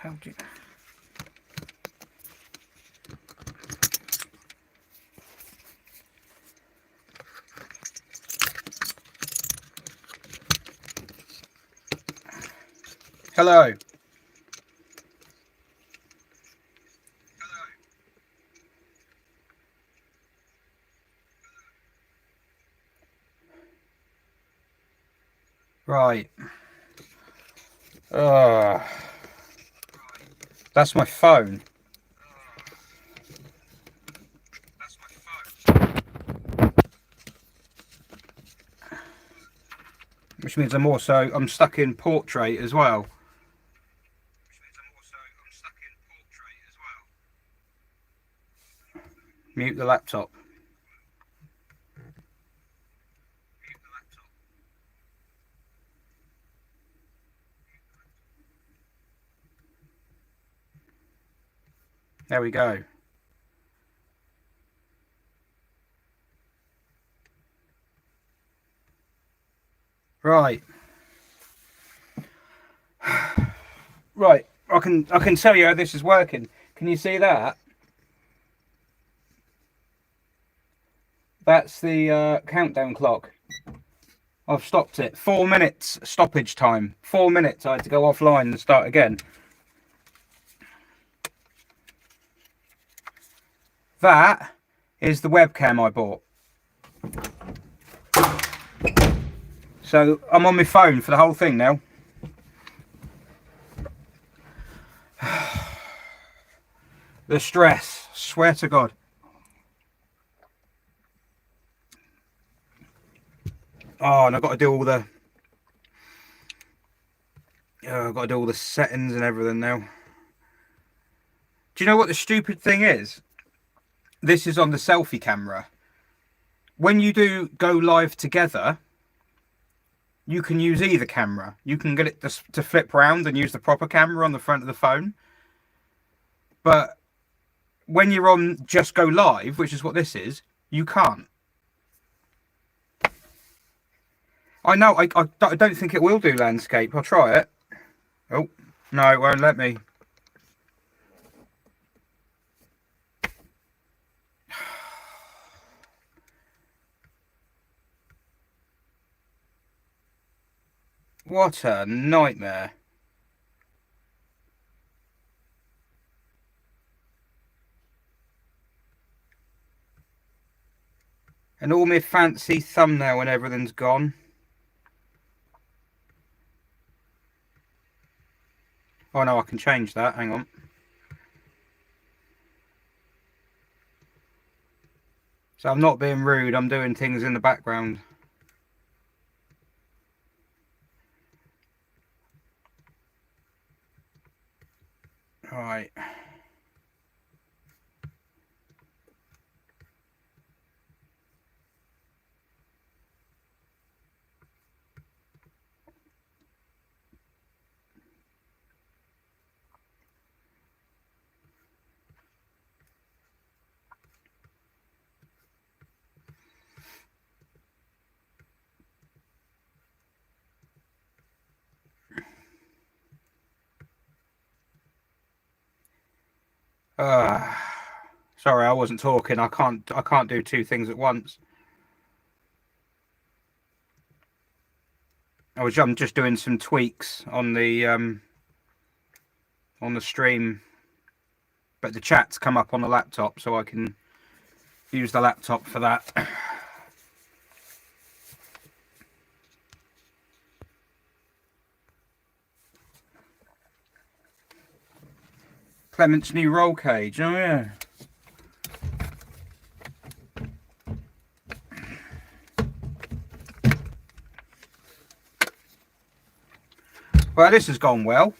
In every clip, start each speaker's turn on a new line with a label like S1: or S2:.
S1: How do you... Hello. Right. That's my phone. Which means I'm stuck in portrait as well. Mute the laptop. There we go. Right. Right. I can tell you how this is working. Can you see that? That's the countdown clock. I've stopped it. 4 minutes stoppage time. 4 minutes. I had to go offline and start again. That is the webcam I bought. So I'm on my phone for the whole thing now. The stress, swear to God. Oh, and I've got to do all the I've got to do all the settings and everything now. Do you know what the stupid thing is? This is on the selfie camera. When you do go live together, you can use either camera. You can get it to flip round and use the proper camera on the front of the phone. But when you're on just go live, which is what this is, you can't. I know, I don't think it will do landscape. I'll try it. Oh, no, it won't let me. What a nightmare. And all my fancy thumbnail and everything's gone. Oh no, I can change that. Hang on. So I'm not being rude. I'm doing things in the background. All right. Sorry, I wasn't talking. I can't do two things at once. I'm just doing some tweaks on the stream, but the chat's come up on the laptop, so I can use the laptop for that. Clement's new roll cage. Oh yeah. Well, this has gone well.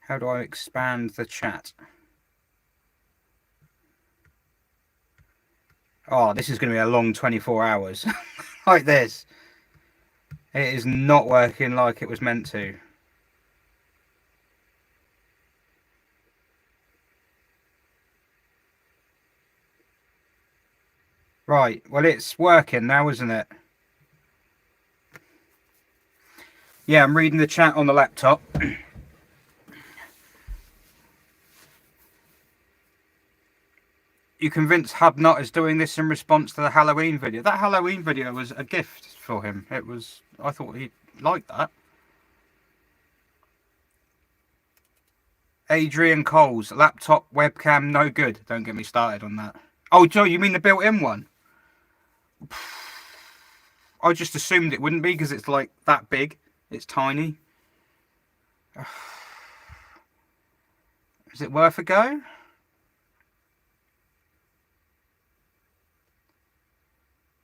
S1: How do I expand the chat? Oh, this is going to be a long 24 hours. Like this. It is not working like it was meant to. Right, well, it's working now, isn't it? Yeah, I'm reading the chat on the laptop. You convinced HubNut is doing this in response to the Halloween video. That Halloween video was a gift for him. It was, I thought he'd like that. Adrian Coles, laptop webcam no good. Don't get me started on that. Oh, Joe, you mean the built-in one? I just assumed it wouldn't be because it's like that big. It's tiny. Is it worth a go?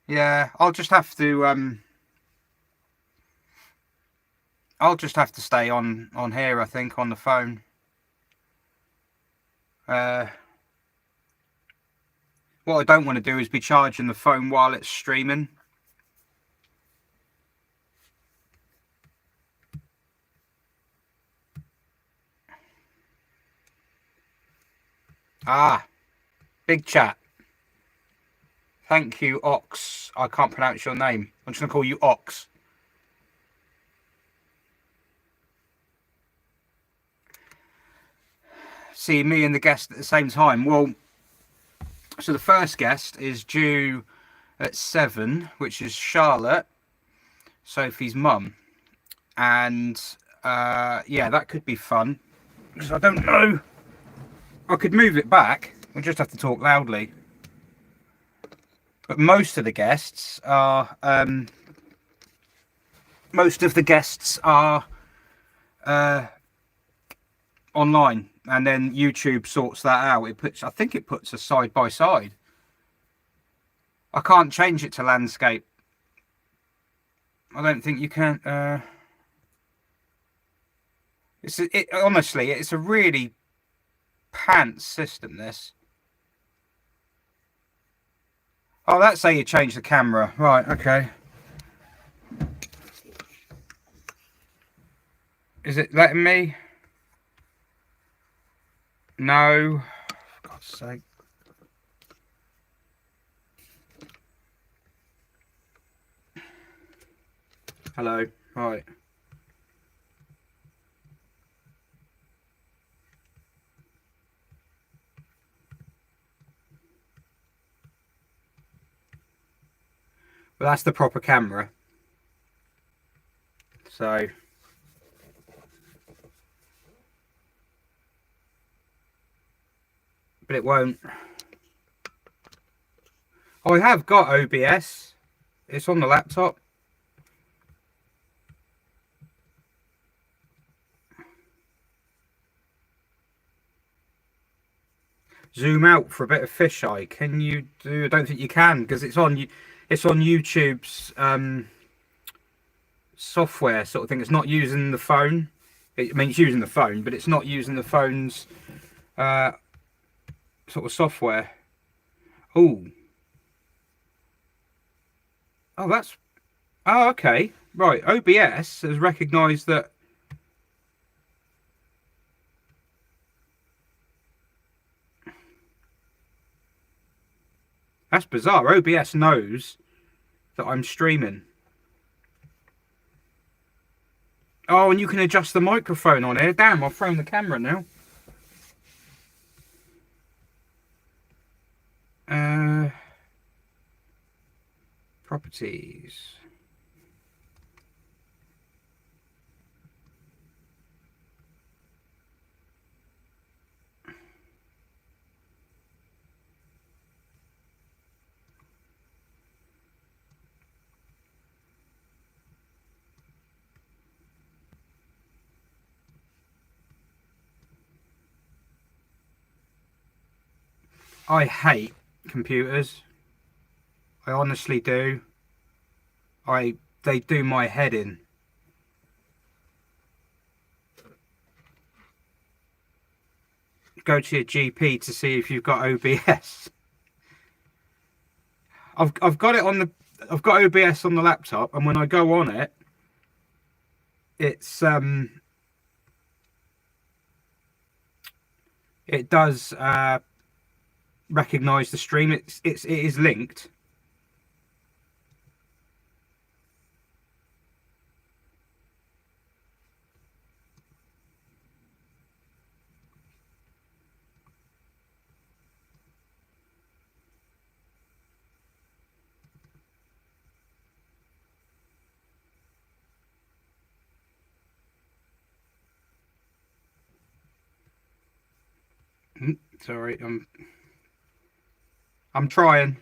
S1: Yeah, I'll just have to stay on here, I think, on the phone. What I don't want to do is be charging the phone while it's streaming. Ah, big chat. Thank you, Ox. I can't pronounce your name. I'm just going to call you Ox. See me and the guest at the same time. Well, so the first guest is due at 7, which is Charlotte, Sophie's mum. And yeah, that could be fun. Because I don't know. I could move it back. We'll just have to talk loudly. But most of the guests are online, and then YouTube sorts that out. I think it puts us side by side. I can't change it to landscape. I don't think you can. Honestly, it's a really pants system, this. Oh, that's how you change the camera. Right, okay. Is it letting me? No. For God's sake. Hello. Right. Well, that's the proper camera. So, but it won't. Oh, I have got OBS. It's on the laptop. Zoom out for a bit of fisheye. Can you do? I don't think you can because it's on YouTube's software sort of thing. It's not using the phone. I mean, it's using the phone, but it's not using the phone's sort of software. Oh, that's okay. Right, OBS has recognised that. That's bizarre. OBS knows that I'm streaming. Oh, and you can adjust the microphone on here. Damn, I've thrown the camera now. Properties. I hate computers. I honestly do. They do my head in. Go to your GP to see if you've got OBS. I've got it on the I've got OBS on the laptop, and when I go on it, it's it does recognize the stream. It is linked. Sorry, I'm trying.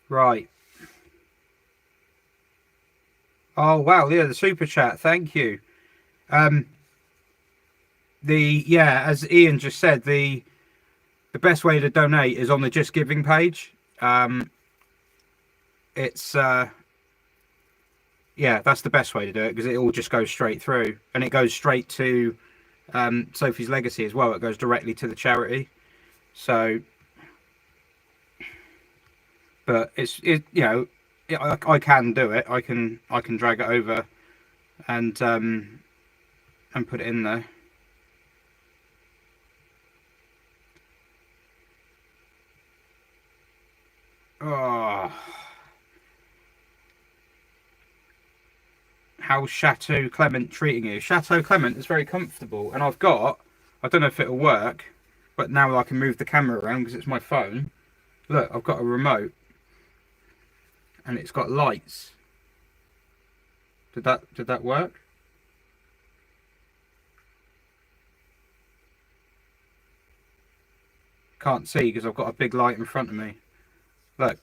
S1: Right. Oh wow, yeah, the super chat. Thank you. As Ian just said, the best way to donate is on the Just Giving page. It's yeah, that's the best way to do it because it all just goes straight through, and it goes straight to Sophie's Legacy as well. It goes directly to the charity. So, but I can do it. I can drag it over and put it in there. Oh, how's Chateau Clement treating you? Chateau Clement is very comfortable, and I don't know if it'll work, but now I can move the camera around because it's my phone. Look, I've got a remote, and it's got lights. Did that work? Can't see because I've got a big light in front of me. Look.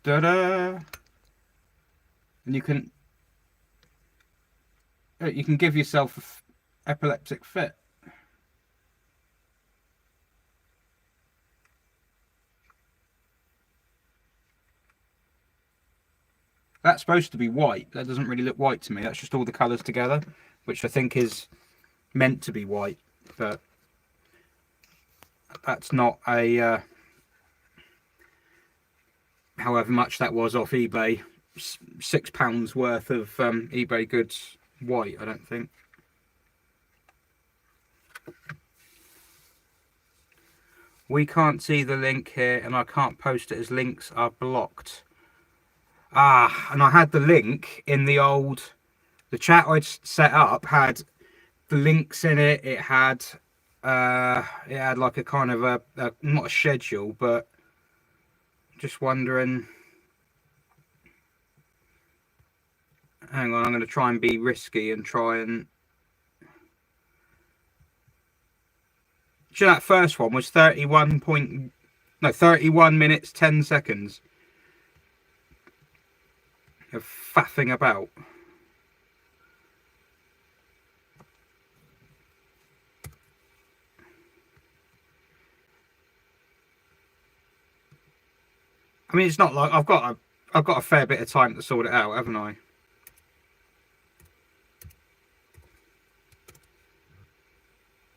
S1: Da-da! And you can give yourself an epileptic fit. That's supposed to be white. That doesn't really look white to me. That's just all the colours together, which I think is meant to be white, but that's not a however much that was off eBay, £6 worth of eBay goods white, I don't think. We can't see the link here, and I can't post it as links are blocked. And I had the link in the chat I'd set up had the links in it. It had like a kind of a not a schedule, but just wondering. Hang on, I'm going to try and be risky and try and. So that first one was 31 minutes 10 seconds of faffing about. I mean, it's not like I've got a fair bit of time to sort it out, haven't I?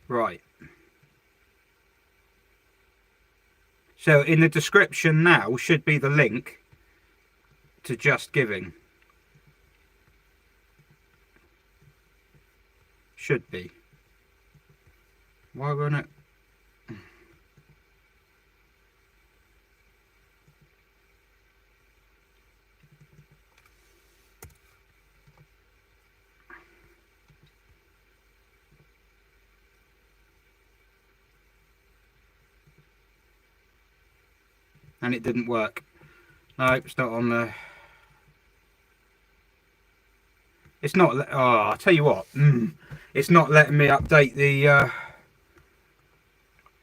S1: Right. So in the description now should be the link to Just Giving. Should be. Why won't it? And it didn't work. No, it's not on the. It's not. Oh, I'll tell you what. It's not letting me update the.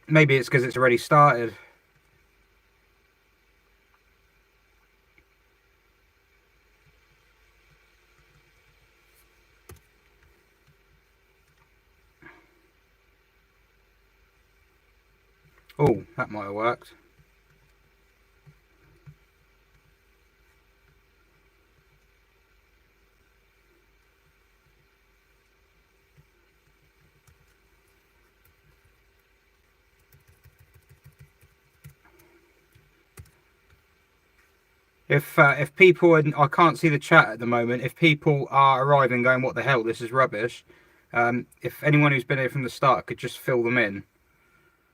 S1: Maybe it's because it's already started. Oh, that might have worked. If people, and I can't see the chat at the moment, if people are arriving going, what the hell, this is rubbish, if anyone who's been here from the start could just fill them in.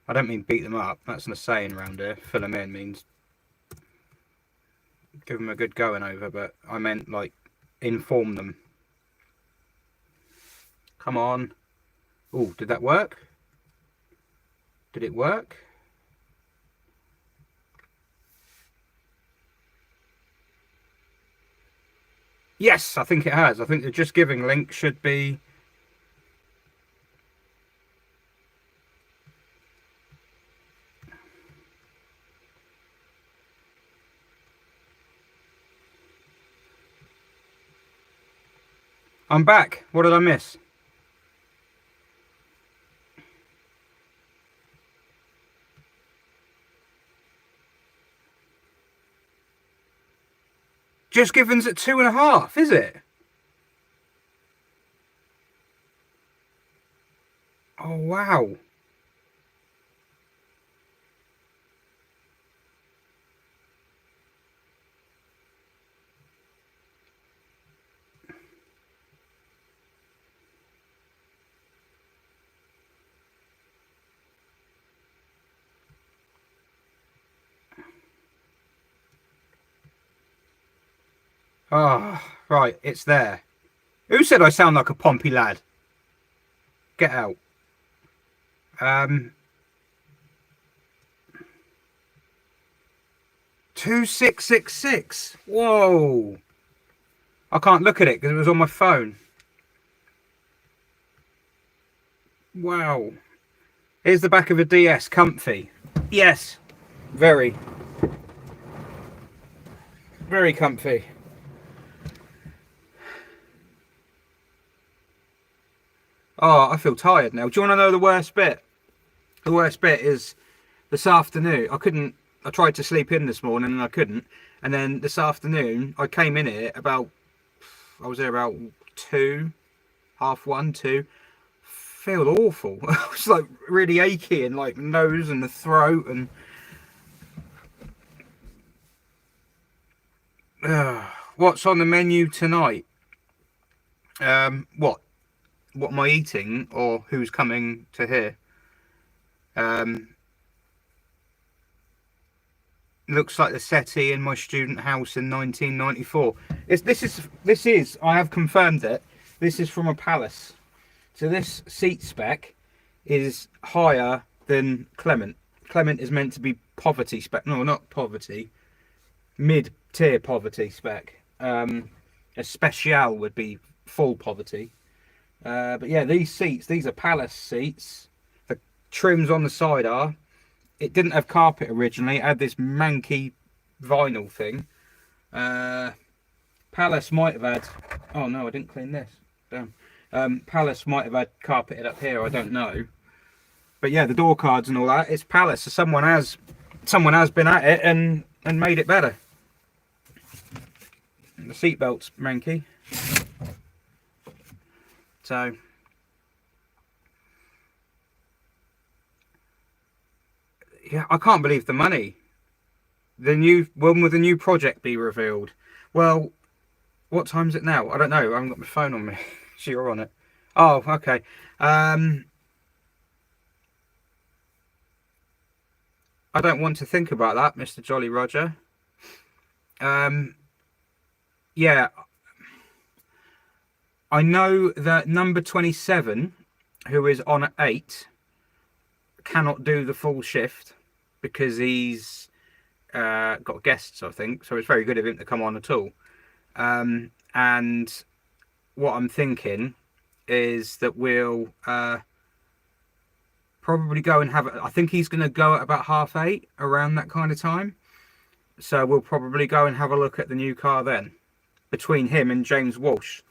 S1: I don't mean beat them up, that's not a saying around here. Fill them in means give them a good going over, but I meant like inform them. Come on. Oh, did that work? Did it work? Yes, I think it has. I think the Just Giving link should be... I'm back. What did I miss? Just Giving's at 2.5, is it? Oh, wow. Oh, right, it's there. Who said I sound like a Pompey lad? Get out. 2666. Whoa. I can't look at it because it was on my phone. Wow. Here's the back of a DS. Comfy. Yes. Very. Very comfy. Oh, I feel tired now. Do you want to know the worst bit? The worst bit is this afternoon. I tried to sleep in this morning and I couldn't. And then this afternoon, I came in here I was there about 2, half 1, 2. Feel awful. I was like really achy in like the nose and the throat and... what's on the menu tonight? What am I eating or who's coming to here? Looks like the settee in my student house in 1994. This is I have confirmed it. This is from a palace. So this seat spec is higher than Clement. Clement is meant to be poverty spec. No, not poverty. Mid-tier poverty spec. A special would be full poverty. But yeah, these are palace seats. The trims on the side are. It didn't have carpet originally. It had this manky vinyl thing. Palace might have had... Oh no, I didn't clean this. Damn. Palace might have had carpeted up here. I don't know. But yeah, the door cards and all that. It's Palace. So someone has been at it and made it better. And the seatbelt's manky. So... yeah, I can't believe the money. When will the new project be revealed? Well, what time is it now? I don't know. I haven't got my phone on me. So you're on it. Oh, okay. I don't want to think about that, Mr. Jolly Roger. Yeah. I know that number 27, who is on at 8, cannot do the full shift because he's got guests, I think. So it's very good of him to come on at all. And what I'm thinking is that we'll probably go and have... I think he's going to go at about 8:30, around that kind of time. So we'll probably go and have a look at the new car then, between him and James Walshe.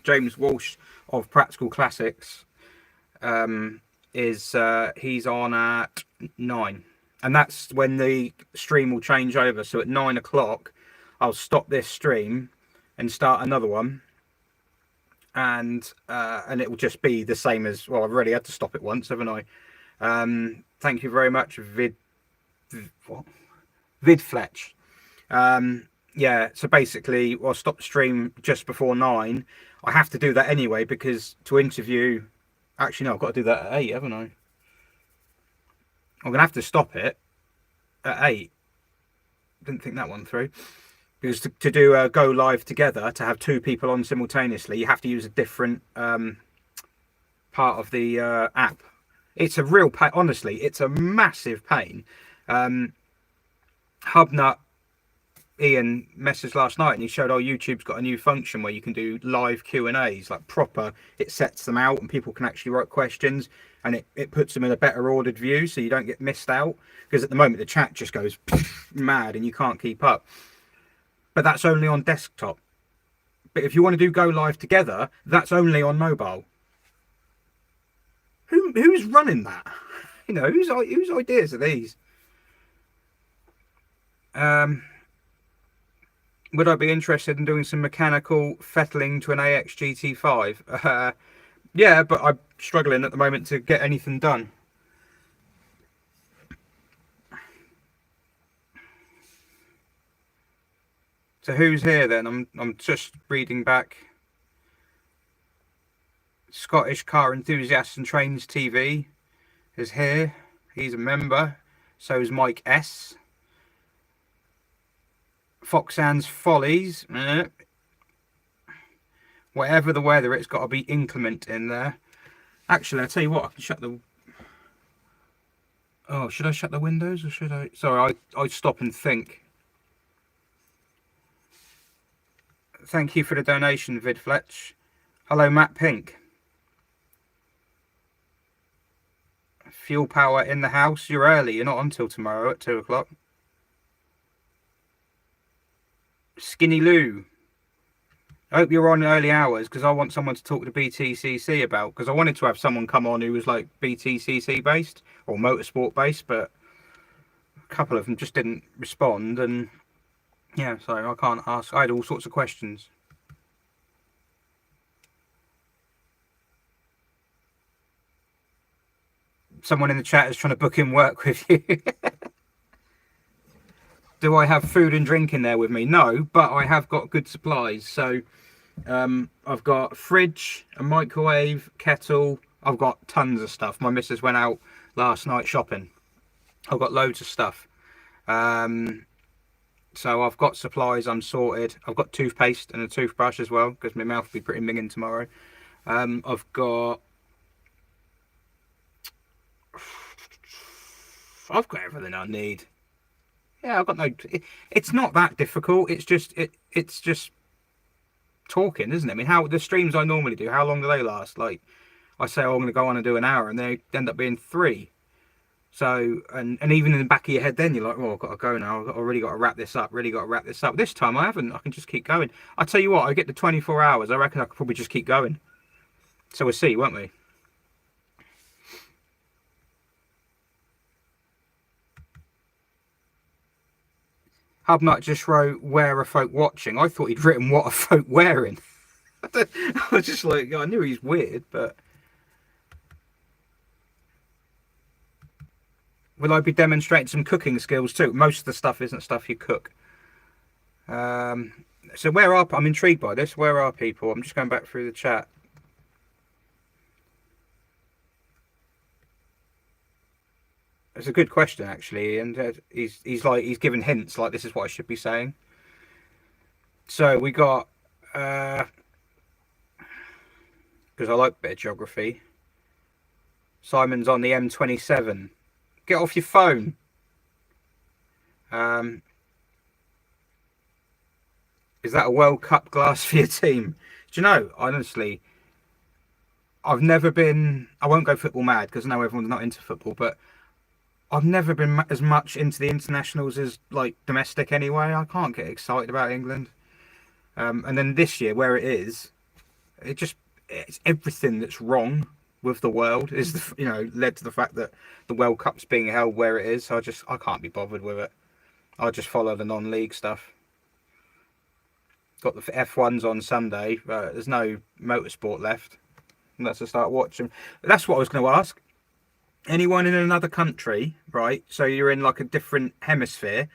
S1: James Walshe of Practical Classics he's on at 9, and that's when the stream will change over. So at 9 o'clock I'll stop this stream and start another one, and it will just be the same as... well, I've already had to stop it once, haven't I? Thank you very much, Vidfletch. Yeah, so basically I'll stop the stream just before 9. I have to do that anyway because to interview... actually, no, I've got to do that at 8, haven't I? I'm going to have to stop it at 8. Didn't think that one through. Because to do a go live together, to have 2 people on simultaneously, you have to use a different part of the app. It's a real pain. Honestly, it's a massive pain. HubNut Ian messaged last night and he showed, YouTube's got a new function where you can do live Q&As, like proper. It sets them out and people can actually write questions, and it puts them in a better ordered view so you don't get missed out. Because at the moment the chat just goes mad and you can't keep up. But that's only on desktop. But if you want to do go live together, that's only on mobile. Who's running that? You know, whose ideas are these? Would I be interested in doing some mechanical fettling to an AX GT5? Yeah, but I'm struggling at the moment to get anything done. So who's here then? I'm just reading back. Scottish Car Enthusiasts and Trains TV is here. He's a member. So is Mike S. Foxan's Follies. Whatever the weather, it's got to be inclement in there. Actually, I'll tell you what, I can shut the... Oh, should I shut the windows or should I... Sorry, I stop and think. Thank you for the donation, Vidfletch. Hello, Matt Pink. Fuel power in the house. You're early. You're not on till tomorrow at 2 o'clock. Skinny Lou. I hope you're on early hours because I want someone to talk to BTCC about, because I wanted to have someone come on who was like BTCC based or motorsport based, but a couple of them just didn't respond, and yeah, so I can't ask. I had all sorts of questions. Someone in the chat is trying to book in work with you. Do I have food and drink in there with me? No, but I have got good supplies. So I've got a fridge, a microwave, kettle. I've got tons of stuff. My missus went out last night shopping. I've got loads of stuff. So I've got supplies. I'm sorted. I've got toothpaste and a toothbrush as well, because my mouth will be pretty minging tomorrow. I've got everything I need. Yeah, I've got no... It's not that difficult. It's just talking, isn't it? I mean, how the streams I normally do, how long do they last? Like, I say, I'm going to go on and do an hour, and they end up being 3. So, and even in the back of your head, then you're like, oh, I've got to go now. I've really got to wrap this up. Really got to wrap this up. This time I haven't. I can just keep going. I tell you what, I get to 24 hours. I reckon I could probably just keep going. So we'll see, won't we? HubNut just wrote, where are folk watching? I thought he'd written, what are folk wearing? I was just like, I knew he's weird, but... Will I be demonstrating some cooking skills too? Most of the stuff isn't stuff you cook. So where are... I'm intrigued by this. Where are people? I'm just going back through the chat. It's a good question, actually, and he's given hints like this is what I should be saying. So we got, because I like a bit of geography. Simon's on the M27. Get off your phone. Is that a World Cup glass for your team? Do you know, honestly, I've never been... I won't go football mad because I know everyone's not into football, but I've never been as much into the internationals as like domestic anyway. I can't get excited about England. And then this year, where it is, it's everything that's wrong with the world is led to the fact that the World Cup's being held where it is. So I can't be bothered with it. I'll just follow the non-league stuff. Got the F1s on Sunday. There's no motorsport left. And let's just start watching. That's what I was going to ask. Anyone in another country, right? So you're in like a different hemisphere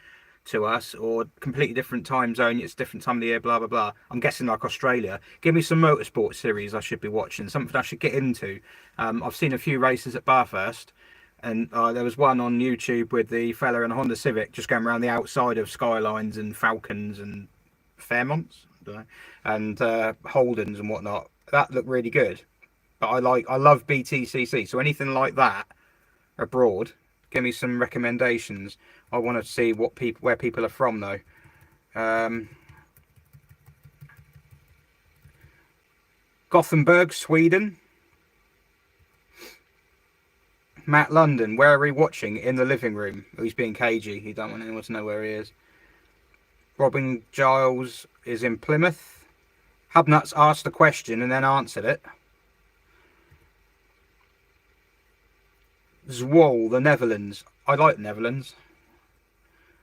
S1: to us, or completely different time zone. It's different time of the year, blah blah blah. I'm guessing like Australia. Give me some motorsport series I should be watching. Something I should get into. I've seen a few races at Bathurst, and there was one on YouTube with the fella in a Honda Civic just going around the outside of Skylines and Falcons and Fairmonts, I don't know, and Holdens and whatnot. That looked really good. But I love BTCC. So anything like that abroad, give me some recommendations. I want to see where people are from though. Gothenburg, Sweden. Matt London, where are we watching? In the living room. He's being cagey. He don't want anyone to know where he is. Robin Giles is in Plymouth. HubNut's asked a question and then answered it. Zwol, the Netherlands. I like the Netherlands.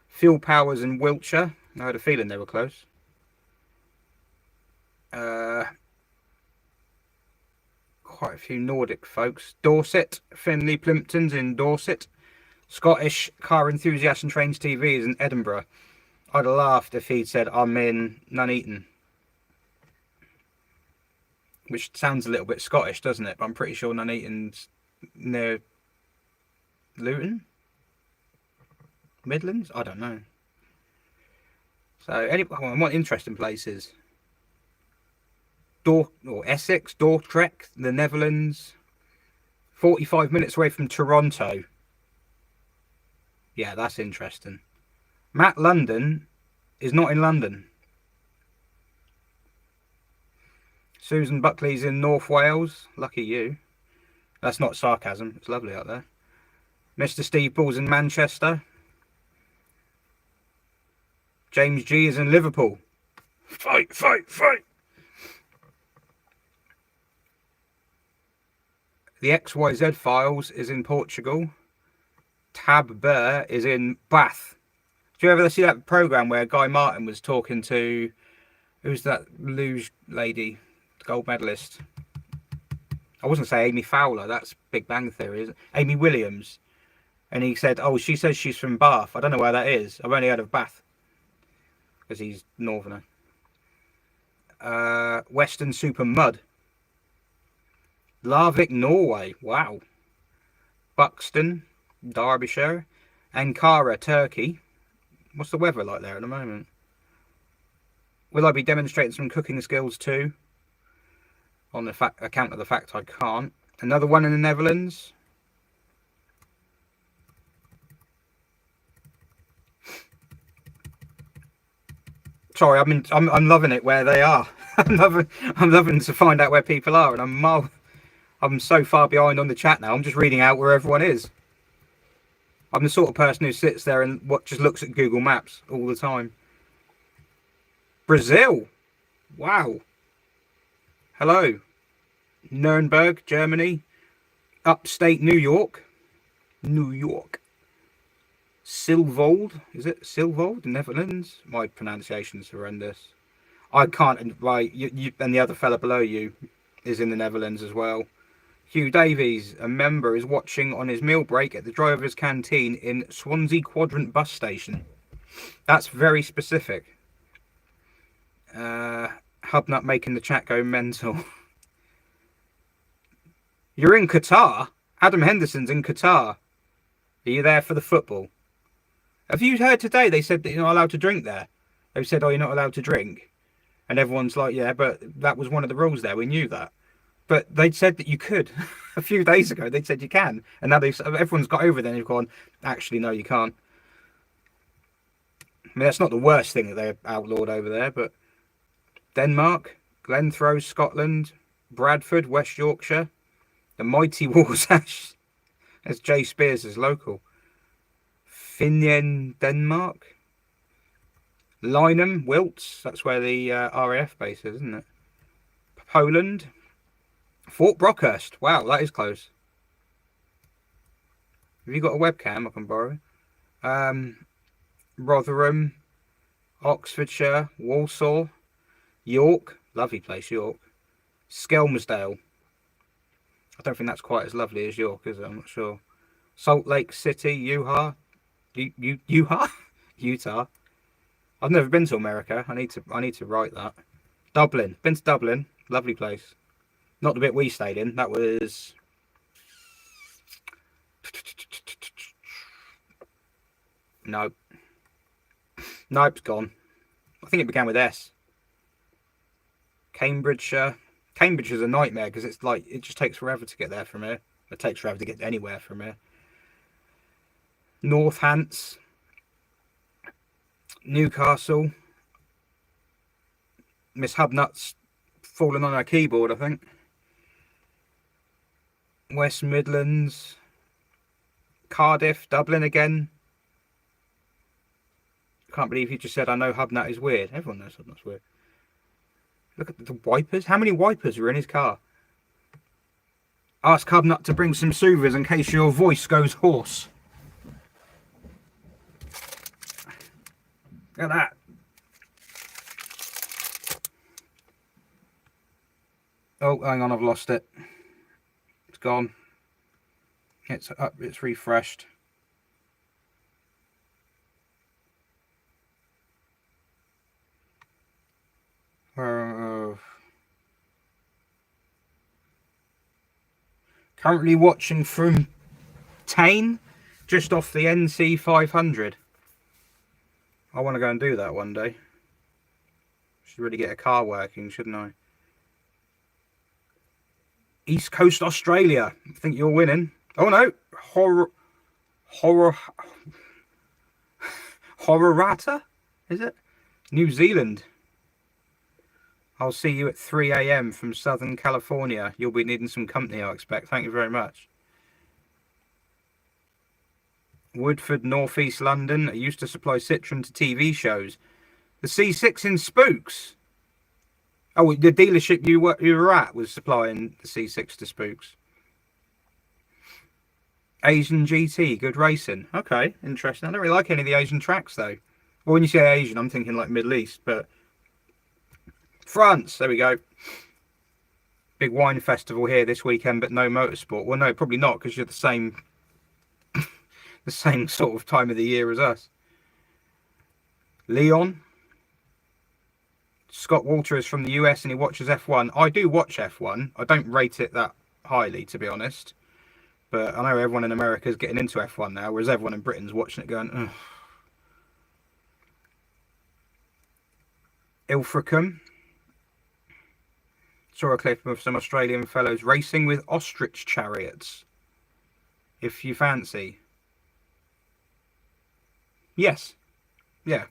S1: Phil Powers in Wiltshire. I had a feeling they were close. Quite a few Nordic folks. Dorset, Finley Plimpton's in Dorset. Scottish car enthusiast and trains TV is in Edinburgh. I'd have laughed if he'd said I'm in Nuneaton, which sounds a little bit Scottish, doesn't it? But I'm pretty sure Nuneaton's near Luton, Midlands. I don't know. So I want interesting places. Essex, Dordrecht, the Netherlands. 45 minutes away from Toronto. Yeah, that's interesting. Matt London is not in London. Susan Buckley's in North Wales. Lucky you. That's not sarcasm. It's lovely out there. Mr. Steve Ball's in Manchester. James G is in Liverpool. Fight, fight, fight. The XYZ Files is in Portugal. Tab Burr is in Bath. Do you ever see that program where Guy Martin was talking to, who's that luge lady, gold medalist? I wasn't say Amy Fowler, that's Big Bang Theory, isn't it? Amy Williams. And he said, oh, she says she's from Bath. I don't know where that is. I've only heard of Bath, because he's northerner. Western Super Mud. Larvik, Norway. Wow. Buxton, Derbyshire. Ankara, Turkey. What's the weather like there at the moment? Will I be demonstrating some cooking skills too? On the account of the fact I can't. Another one in the Netherlands. Sorry, I'm loving it where they are. I'm loving to find out where people are, and I'm so far behind on the chat now. I'm just reading out where everyone is. I'm the sort of person who sits there and just looks at Google Maps all the time. Brazil. Wow. Hello. Nuremberg, Germany. Upstate New York. New York. Silvold. Is it Silvold, Netherlands? My pronunciation's horrendous. I can't. Right, you and the other fella below you is in the Netherlands as well. Hugh Davies, a member, is watching on his meal break at the driver's canteen in Swansea Quadrant bus station. That's very specific. HubNut making the chat go mental. You're in Qatar? Adam Henderson's in Qatar. Are you there for the football? Have you heard today they said that you're not allowed to drink there? They've said, oh, you're not allowed to drink. And everyone's like, yeah, but that was one of the rules there. We knew that. But they'd said that you could. A few days ago, they'd said you can. And now everyone's got over there and they've gone, actually, no, you can't. I mean, that's not the worst thing that they outlawed over there, but Denmark, Glenthrow, Scotland, Bradford, West Yorkshire, the mighty Walshe, as Jay Spears is local. Finjen, Denmark. Lynham, Wilts, that's where the RAF base is, isn't it? Poland. Fort Brockhurst. Wow, that is close. Have you got a webcam I can borrow? Rotherham, Oxfordshire, Walsall, York. Lovely place, York. Skelmersdale. I don't think that's quite as lovely as York, is it? I'm not sure. Salt Lake City, Utah. Utah. I've never been to America. I need to write that. Dublin. Been to Dublin. Lovely place. Not the bit we stayed in. That was... Nope. Nope, it's gone. I think it began with S. Cambridgeshire. Cambridge is a nightmare because it's like, it just takes forever to get there from here. It takes forever to get anywhere from here. Northants. Newcastle. Miss HubNut's fallen on her keyboard, I think. West Midlands, Cardiff, Dublin again. Can't believe you just said, I know HubNut is weird. Everyone knows HubNut's weird. Look at the wipers. How many wipers are in his car? Ask HubNut to bring some soothers in case your voice goes hoarse. Look at that. Oh, hang on, I've lost it. It's gone. It's up, it's refreshed. Currently watching from Tain, just off the NC 500. I want to go and do that one day. Should really get a car working, shouldn't I? East Coast Australia. I think you're winning. Oh no, Hororata, is it? New Zealand. I'll see you at 3 AM from Southern California. You'll be needing some company, I expect. Thank you very much. Woodford, North East London. I used to supply Citroen to TV shows. The C6 in Spooks. Oh, the dealership you were at was supplying the C6 to Spooks. Asian GT, good racing. Okay, interesting. I don't really like any of the Asian tracks, though. Well, when you say Asian, I'm thinking like Middle East, but... France, there we go. Big wine festival here this weekend, but no motorsport. Well, no, probably not, because you're the same... the same sort of time of the year as us. Leon. Scott Walter is from the US and he watches F1. I do watch F1. I don't rate it that highly, to be honest. But I know everyone in America is getting into F1 now, whereas everyone in Britain's watching it going, ugh. Ilfracombe. Saw a clip of some Australian fellows racing with ostrich chariots. If you fancy. Yes. Yeah.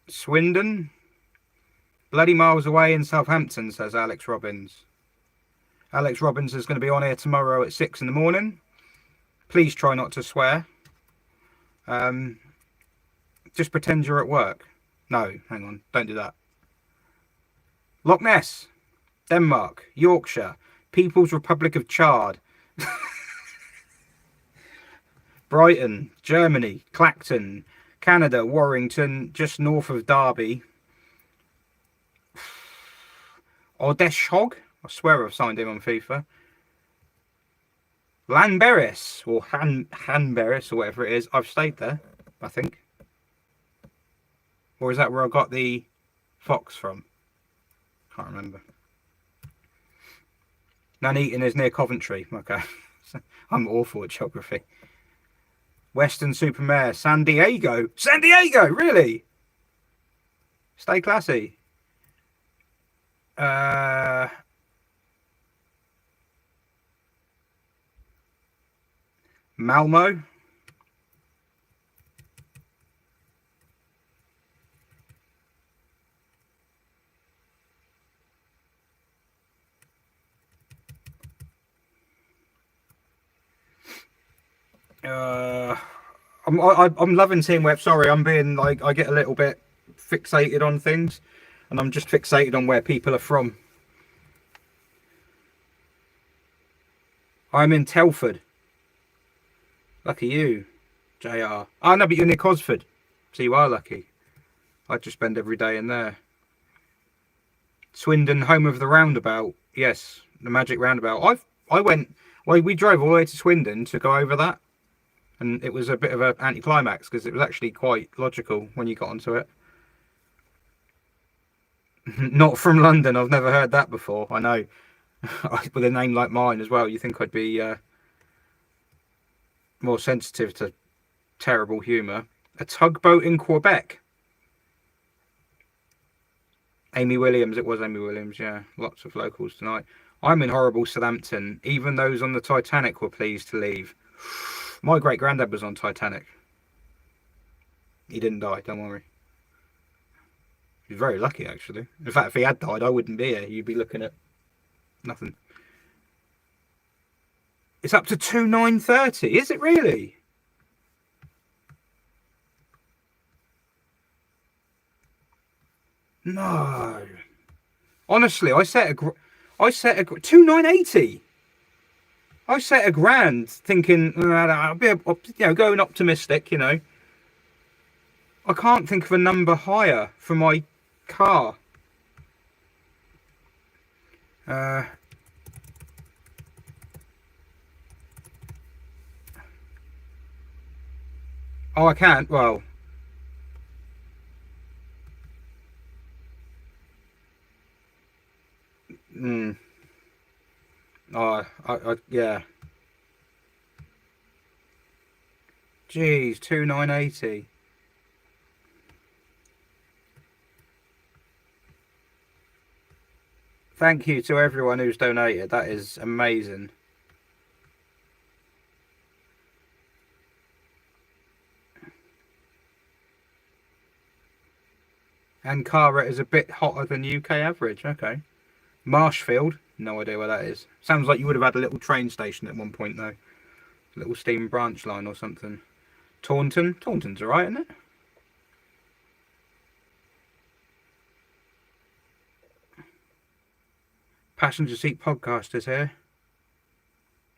S1: Swindon. Bloody miles away in Southampton, says Alex Robbins. Alex Robbins is going to be on here tomorrow at 6 in the morning. Please try not to swear. Just pretend you're at work. No, hang on. Don't do that. Loch Ness. Denmark. Yorkshire. People's Republic of Chad. Brighton. Germany. Clacton. Canada. Warrington. Just north of Derby. Odeshog. I swear I've signed him on FIFA. Llanberis, or Hanberis, or whatever it is. I've stayed there, I think. Or is that where I got the fox from? Can't remember. Nuneaton is near Coventry. Okay. I'm awful at geography. Western-super-Mare. San Diego. San Diego, really? Stay classy. Malmo. I'm loving Team Web. Sorry, I'm being like, I get a little bit fixated on things, and I'm just fixated on where people are from. I'm in Telford. Lucky you, JR. Oh, no, but you're near Cosford. So you are lucky. I just spend every day in there. Swindon, home of the roundabout. Yes, the magic roundabout. We drove all the way to Swindon to go over that. And it was a bit of an anticlimax because it was actually quite logical when you got onto it. Not from London. I've never heard that before. I know. With a name like mine as well, you think I'd be more sensitive to terrible humour. A tugboat in Quebec. Amy Williams. It was Amy Williams, yeah. Lots of locals tonight. I'm in horrible Southampton. Even those on the Titanic were pleased to leave. My great-granddad was on Titanic. He didn't die, don't worry. He's very lucky, actually. In fact, if he had died, I wouldn't be here. You'd be looking at nothing. It's up to 2,930. Is it really? No. Honestly, I set a 2,980. I set a grand thinking, I'll be, going optimistic, I can't think of a number higher for my car. Oh, I can't. Well, yeah. Jeez, 2,980. Thank you to everyone who's donated. That is amazing. Ankara is a bit hotter than UK average. Okay. Marshfield. No idea where that is. Sounds like you would have had a little train station at one point, though. A little steam branch line or something. Taunton. Taunton's alright, isn't it? Passenger seat podcasters here.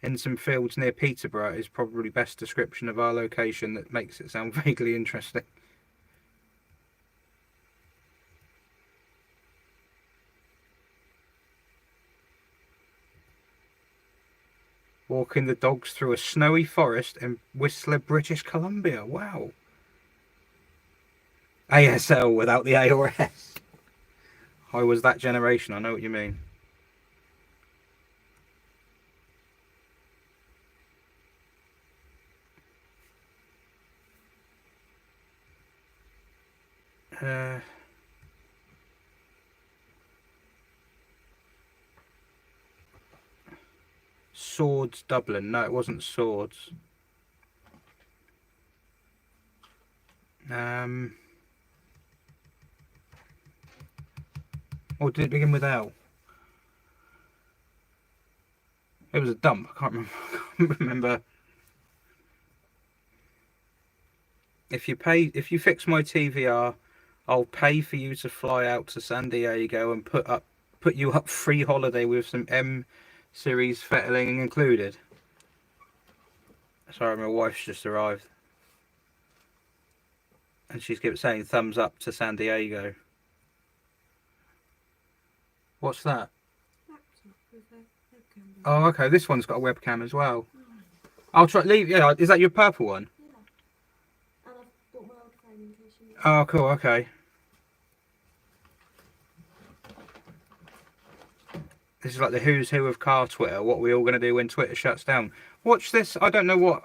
S1: In some fields near Peterborough is probably best description of our location that makes it sound vaguely interesting. Walking the dogs through a snowy forest in Whistler, British Columbia. Wow. ASL without the A or S. I was that generation. I know what you mean. Swords Dublin. No, it wasn't Swords. Or did it begin with L? It was a dump. I can't remember. If you fix my TVR, I'll pay for you to fly out to San Diego and put you up free holiday with some M series fettling included. Sorry, my wife's just arrived. And she's saying thumbs up to San Diego. What's that? Oh, okay. This one's got a webcam as well. I'll try. Yeah, is that your purple one? Yeah. And I've bought my old phone in case you need. Oh, cool. Okay. This is like the who's who of car Twitter. What are we all going to do when Twitter shuts down? Watch this. I don't know what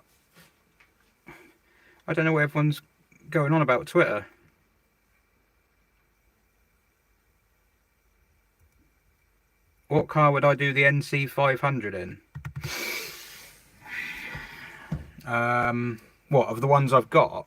S1: everyone's going on about Twitter. What car would I do the NC 500 in? What, of the ones I've got?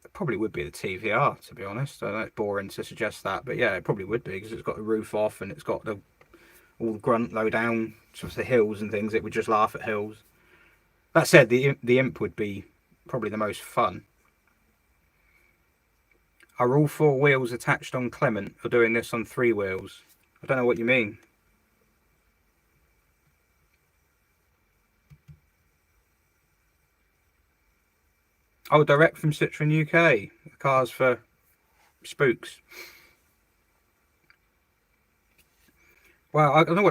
S1: It probably would be the TVR, to be honest. I know it's boring to suggest that, but yeah, it probably would be because it's got the roof off and it's got all the grunt low down, sort of the hills and things. It would just laugh at hills. That said, the Imp would be probably the most fun. Are all four wheels attached on Clement or doing this on 3 wheels? I don't know what you mean. Oh, direct from Citroen UK. The cars for spooks. Wow, I don't know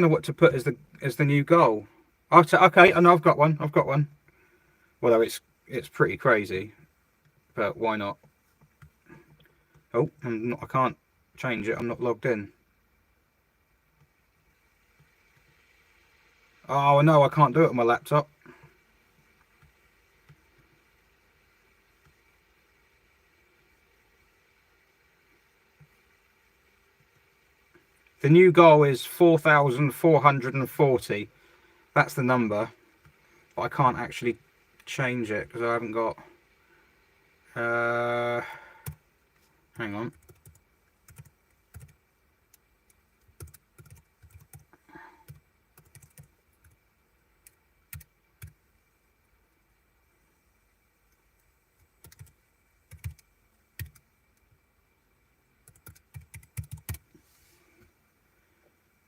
S1: what to put as the new goal. Okay, and I've got one. Although it's pretty crazy, but why not? Oh, I can't change it. I'm not logged in. Oh no, I can't do it on my laptop. The new goal is 4,440. That's the number. but I can't actually change it because I haven't got... hang on.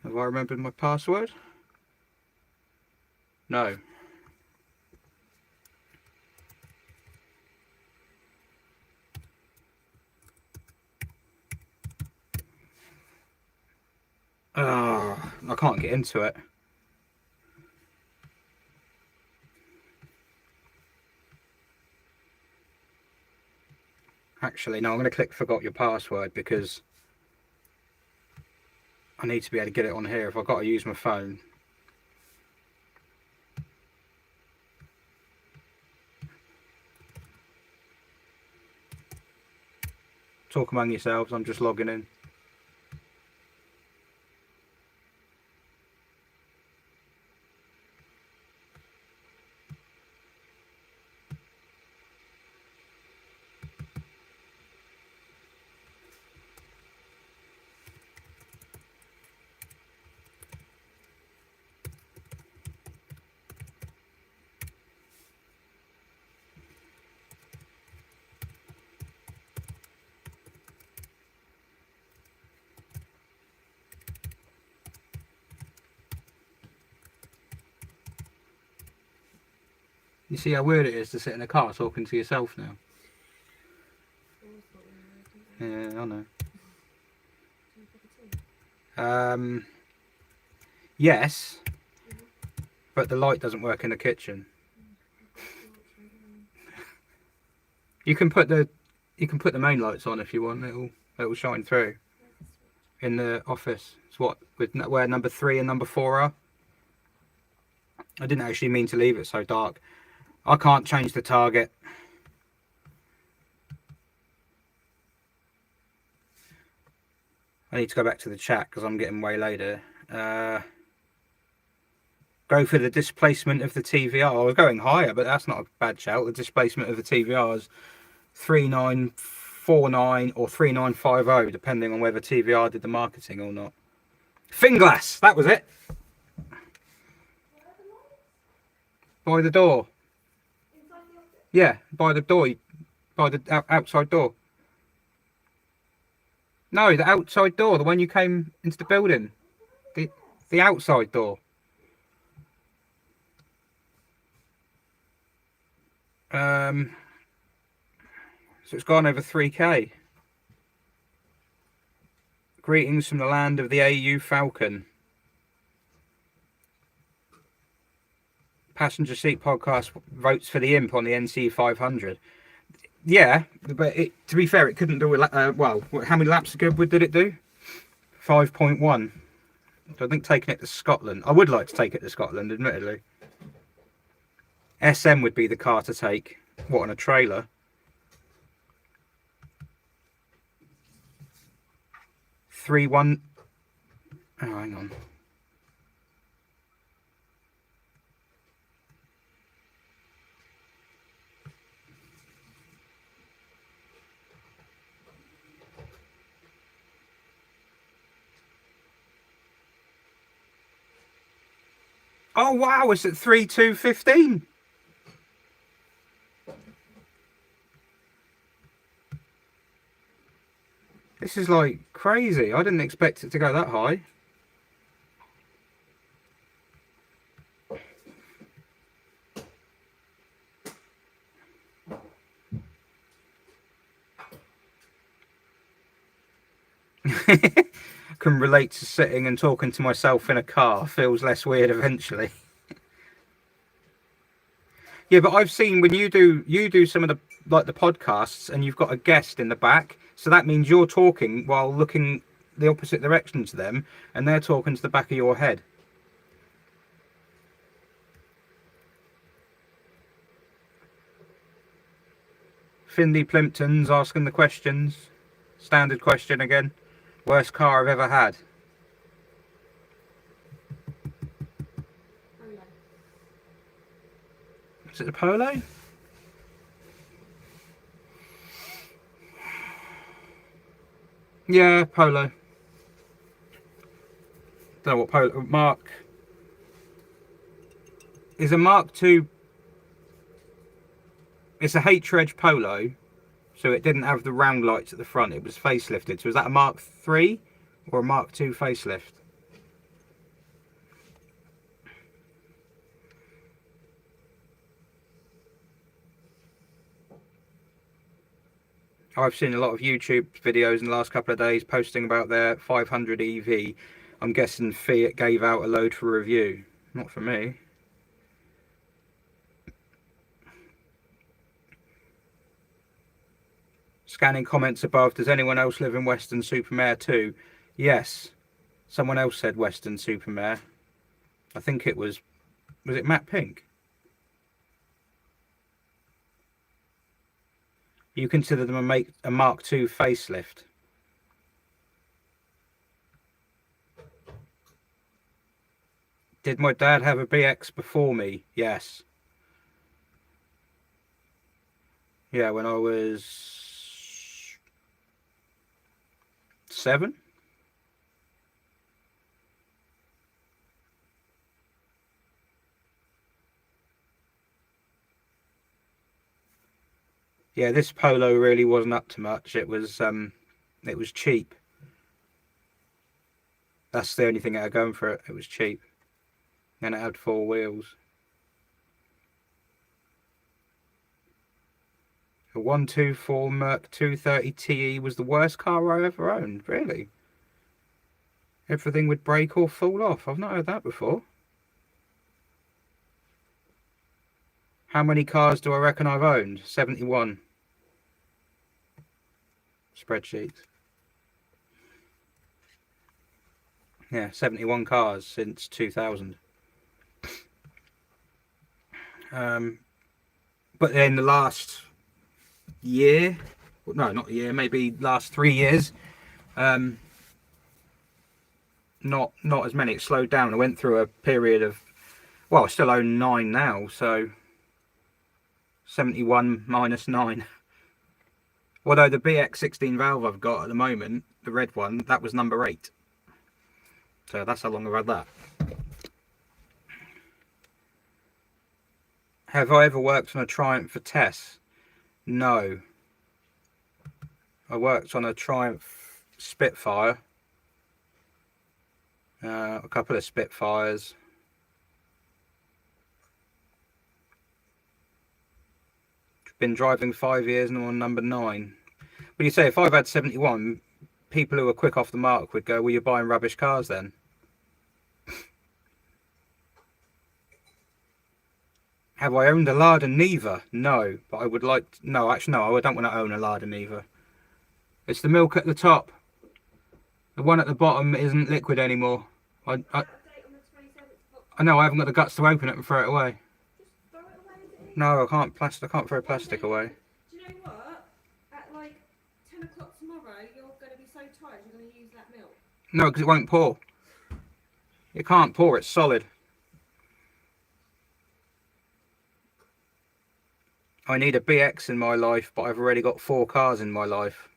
S1: Have I remembered my password? No. Oh, I can't get into it. Actually, no, I'm going to click forgot your password because I need to be able to get it on here if I've got to use my phone. Talk among yourselves, I'm just logging in. You see how weird it is to sit in a car talking to yourself now? Yeah, I know. Yes, but the light doesn't work in the kitchen. You can put the main lights on if you want. It'll shine through in the office. It's what with where number 3 and number 4 are. I didn't actually mean to leave it so dark. I can't change the target. I need to go back to the chat because I'm getting way later. Go for the displacement of the TVR. I was going higher, but that's not a bad shout. The displacement of the TVR is 3949 or 3950, depending on whether TVR did the marketing or not. Finglass, that was it. By the door. Yeah, by the door, by the outside door. No, the outside door, the one you came into the building. The outside door. So it's gone over 3k. Greetings from the land of the AU Falcon. Passenger Seat Podcast votes for the Imp on the NC 500. Yeah, but to be fair, it couldn't do well. How many laps ago did it do? 5.1. So I think taking it to Scotland. I would like to take it to Scotland, admittedly. SM would be the car to take. What, on a trailer? Three one. Oh, hang on. Oh wow, it's at 3:2:15. This is like crazy. I didn't expect it to go that high. Can relate to sitting and talking to myself in a car. Feels less weird eventually. Yeah, but I've seen when you do some of the the podcasts and you've got a guest in the back, so that means you're talking while looking the opposite direction to them, and they're talking to the back of your head. Finley Plimpton's asking the questions. Standard question again. Worst car I've ever had. Is it a Polo? Yeah, Polo. Don't know what Polo. Mark. Is a Mark II. It's a H-Reg Polo. So it didn't have the round lights at the front. It was facelifted. So is that a Mark III or a Mark II facelift? I've seen a lot of YouTube videos in the last couple of days posting about their 500 EV. I'm guessing Fiat gave out a load for review. Not for me. Scanning comments above. Does anyone else live in Weston-super-Mare too? Yes. Someone else said Weston-super-Mare. I think it was it Matt Pink? You consider them a Mark II facelift? Did my dad have a BX before me? Yes. Yeah, when I was 7. Yeah, this Polo really wasn't up to much. It was cheap. That's the only thing I had going for it. It was cheap. And it had 4 wheels. A 124 Merc 230 TE was the worst car I ever owned. Really? Everything would break or fall off. I've not heard that before. How many cars do I reckon I've owned? 71. Spreadsheet. Yeah, 71 cars since 2000. But then the last year, no, not a year, maybe last 3 years, not as many. It slowed down. I went through a period of, well, I still own 9 now, so 71 minus 9. Although the BX 16 valve I've got at the moment, the red one, that was number 8. So that's how long I've had that. Have I ever worked on a Triumph for Tess? No. I worked on a Triumph Spitfire. A couple of Spitfires. Been driving 5 years and I'm on number 9. But you say if I've had 71, people who are quick off the mark would go, well, you're buying rubbish cars then. Have I owned a Lada Niva? No, but I would like to, no, actually no, I don't want to own a Lada Niva. It's the milk at the top. The one at the bottom isn't liquid anymore. I know, I haven't got the guts to open it and throw it away.
S2: Just throw it away.
S1: No, I can't throw plastic away.
S2: Do you know what? At like 10 o'clock tomorrow, you're going to be so tired you're going to use that milk.
S1: No, because it won't pour. It can't pour, it's solid. I need a BX in my life, but I've already got 4 cars in my life.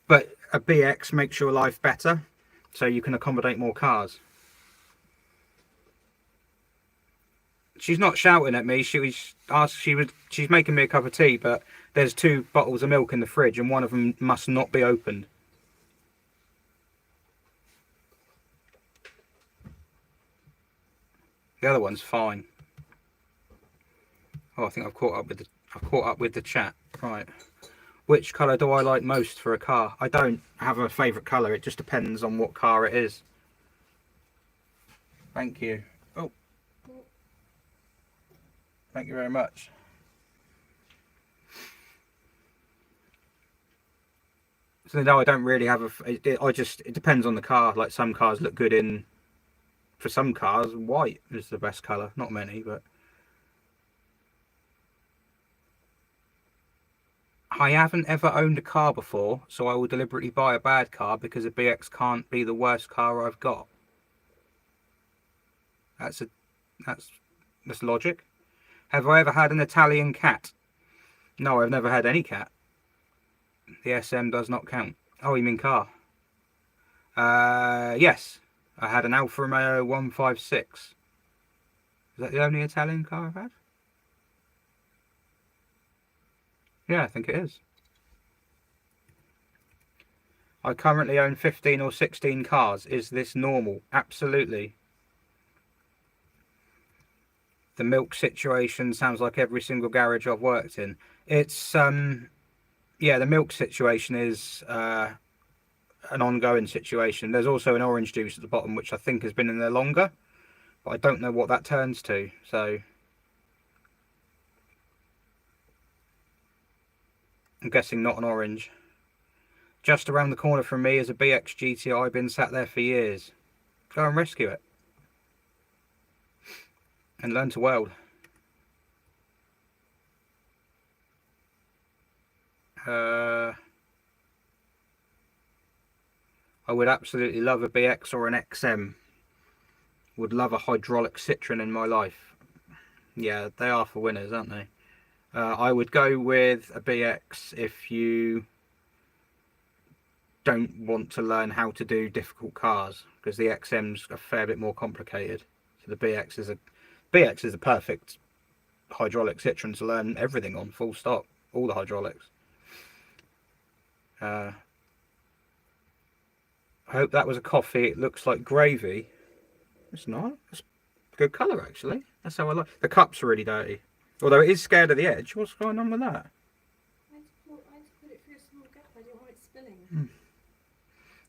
S1: But a BX makes your life better, so you can accommodate more cars. She's not shouting at me. She's making me a cup of tea, but there's 2 bottles of milk in the fridge, and one of them must not be opened. The other one's fine. Oh, I think I've caught up with the chat. Right. Which colour do I like most for a car? I don't have a favourite colour. It just depends on what car it is. Thank you. Oh. Thank you very much. So no, I don't really have it depends on the car. Like some cars look good in, for some cars, white is the best colour. Not many, but. I haven't ever owned a car before, so I will deliberately buy a bad car because a BX can't be the worst car I've got. That's logic. Have I ever had an Italian cat? No, I've never had any cat. The SM does not count. Oh, you mean car? Yes. I had an Alfa Romeo 156. Is that the only Italian car I've had? Yeah, I think it is. I currently own 15 or 16 cars. Is this normal? Absolutely. The milk situation sounds like every single garage I've worked in. It's, yeah, the milk situation is an ongoing situation. There's also an orange juice at the bottom, which I think has been in there longer, but I don't know what that turns to, so I'm guessing not an orange. Just around the corner from me is a BX GTI, been sat there for years. Go and rescue it. And learn to weld. I would absolutely love a BX or an XM. Would love a hydraulic Citroen in my life. Yeah, they are for winners, aren't they? I would go with a BX if you don't want to learn how to do difficult cars, because the XM's a fair bit more complicated. So the BX is a perfect hydraulic Citroen to learn everything on, full stop, all the hydraulics. I hope that was a coffee. It looks like gravy. It's not. It's a good colour actually. That's how I like. The cup's really dirty, although it is scared of the edge. What's going on with that?
S2: I had to put it through a small gap. I didn't want it spilling.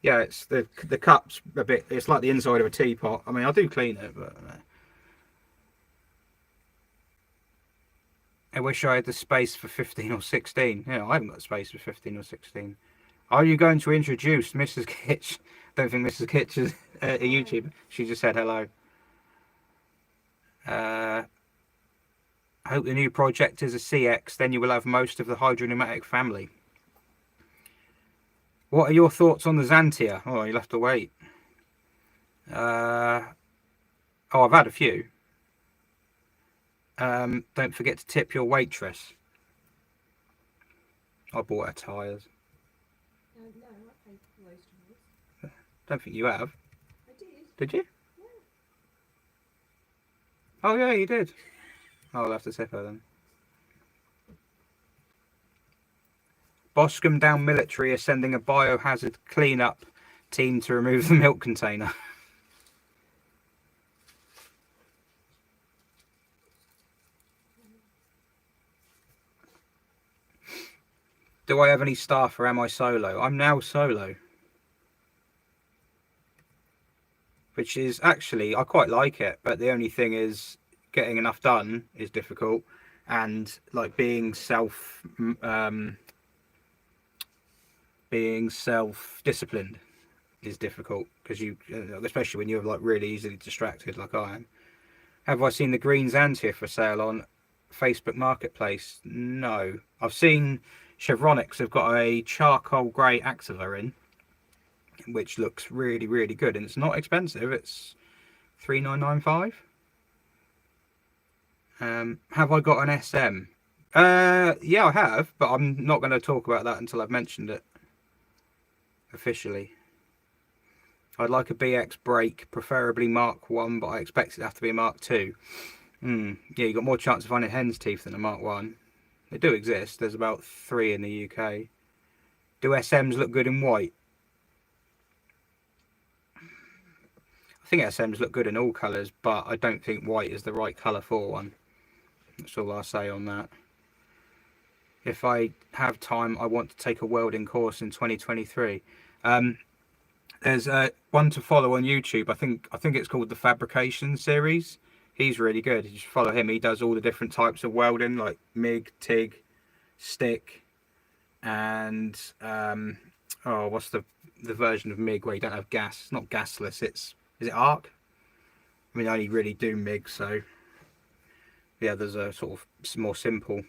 S1: Yeah, it's the cup's a bit. It's like the inside of a teapot. I mean, I do clean it, but I wish I had the space for 15 or 16. Yeah, I haven't got space for 15 or 16. Are you going to introduce Mrs. Kitch? Don't think Mrs. Kitch is a YouTuber. She just said hello. I hope the new project is a CX. Then you will have most of the hydropneumatic family. What are your thoughts on the Xantia? Oh, you'll have to wait. Oh, I've had a few. Don't forget to tip your waitress. I bought her tyres.
S2: No, I paid for those tyres.
S1: Don't think you have.
S2: I did.
S1: Did you?
S2: Yeah.
S1: Oh yeah, you did. I'll have to tip her then. Boscombe Down Military is sending a biohazard cleanup team to remove the milk container. Do I have any staff or am I solo? I'm now solo. Which is actually, I quite like it, but the only thing is getting enough done is difficult, and like being self-disciplined is difficult, because you, especially when you're like really easily distracted like I am. Have I seen the green Xantia for sale on Facebook Marketplace? No. I've seen Chevronics have got a charcoal grey Activa in, which looks really, really good, and it's not expensive. It's $3,995. Have I got an SM? Yeah, I have, but I'm not going to talk about that until I've mentioned it officially. I'd like a BX brake, preferably Mark 1, but I expect it to have to be a Mark 2. Yeah, you got more chance of finding hen's teeth than a Mark 1. They do exist. There's about 3 in the UK. Do SMs look good in white? I think SMs look good in all colours, but I don't think white is the right colour for one. That's all I'll say on that. If I have time, I want to take a welding course in 2023. There's one to follow on YouTube. I think it's called the Fabrication Series. He's really good. You should follow him. He does all the different types of welding, like MIG, TIG, stick, and what's the version of MIG where you don't have gas? It's not gasless. Is it arc? I mean, I only really do MIG, so yeah. There's a sort of more simple.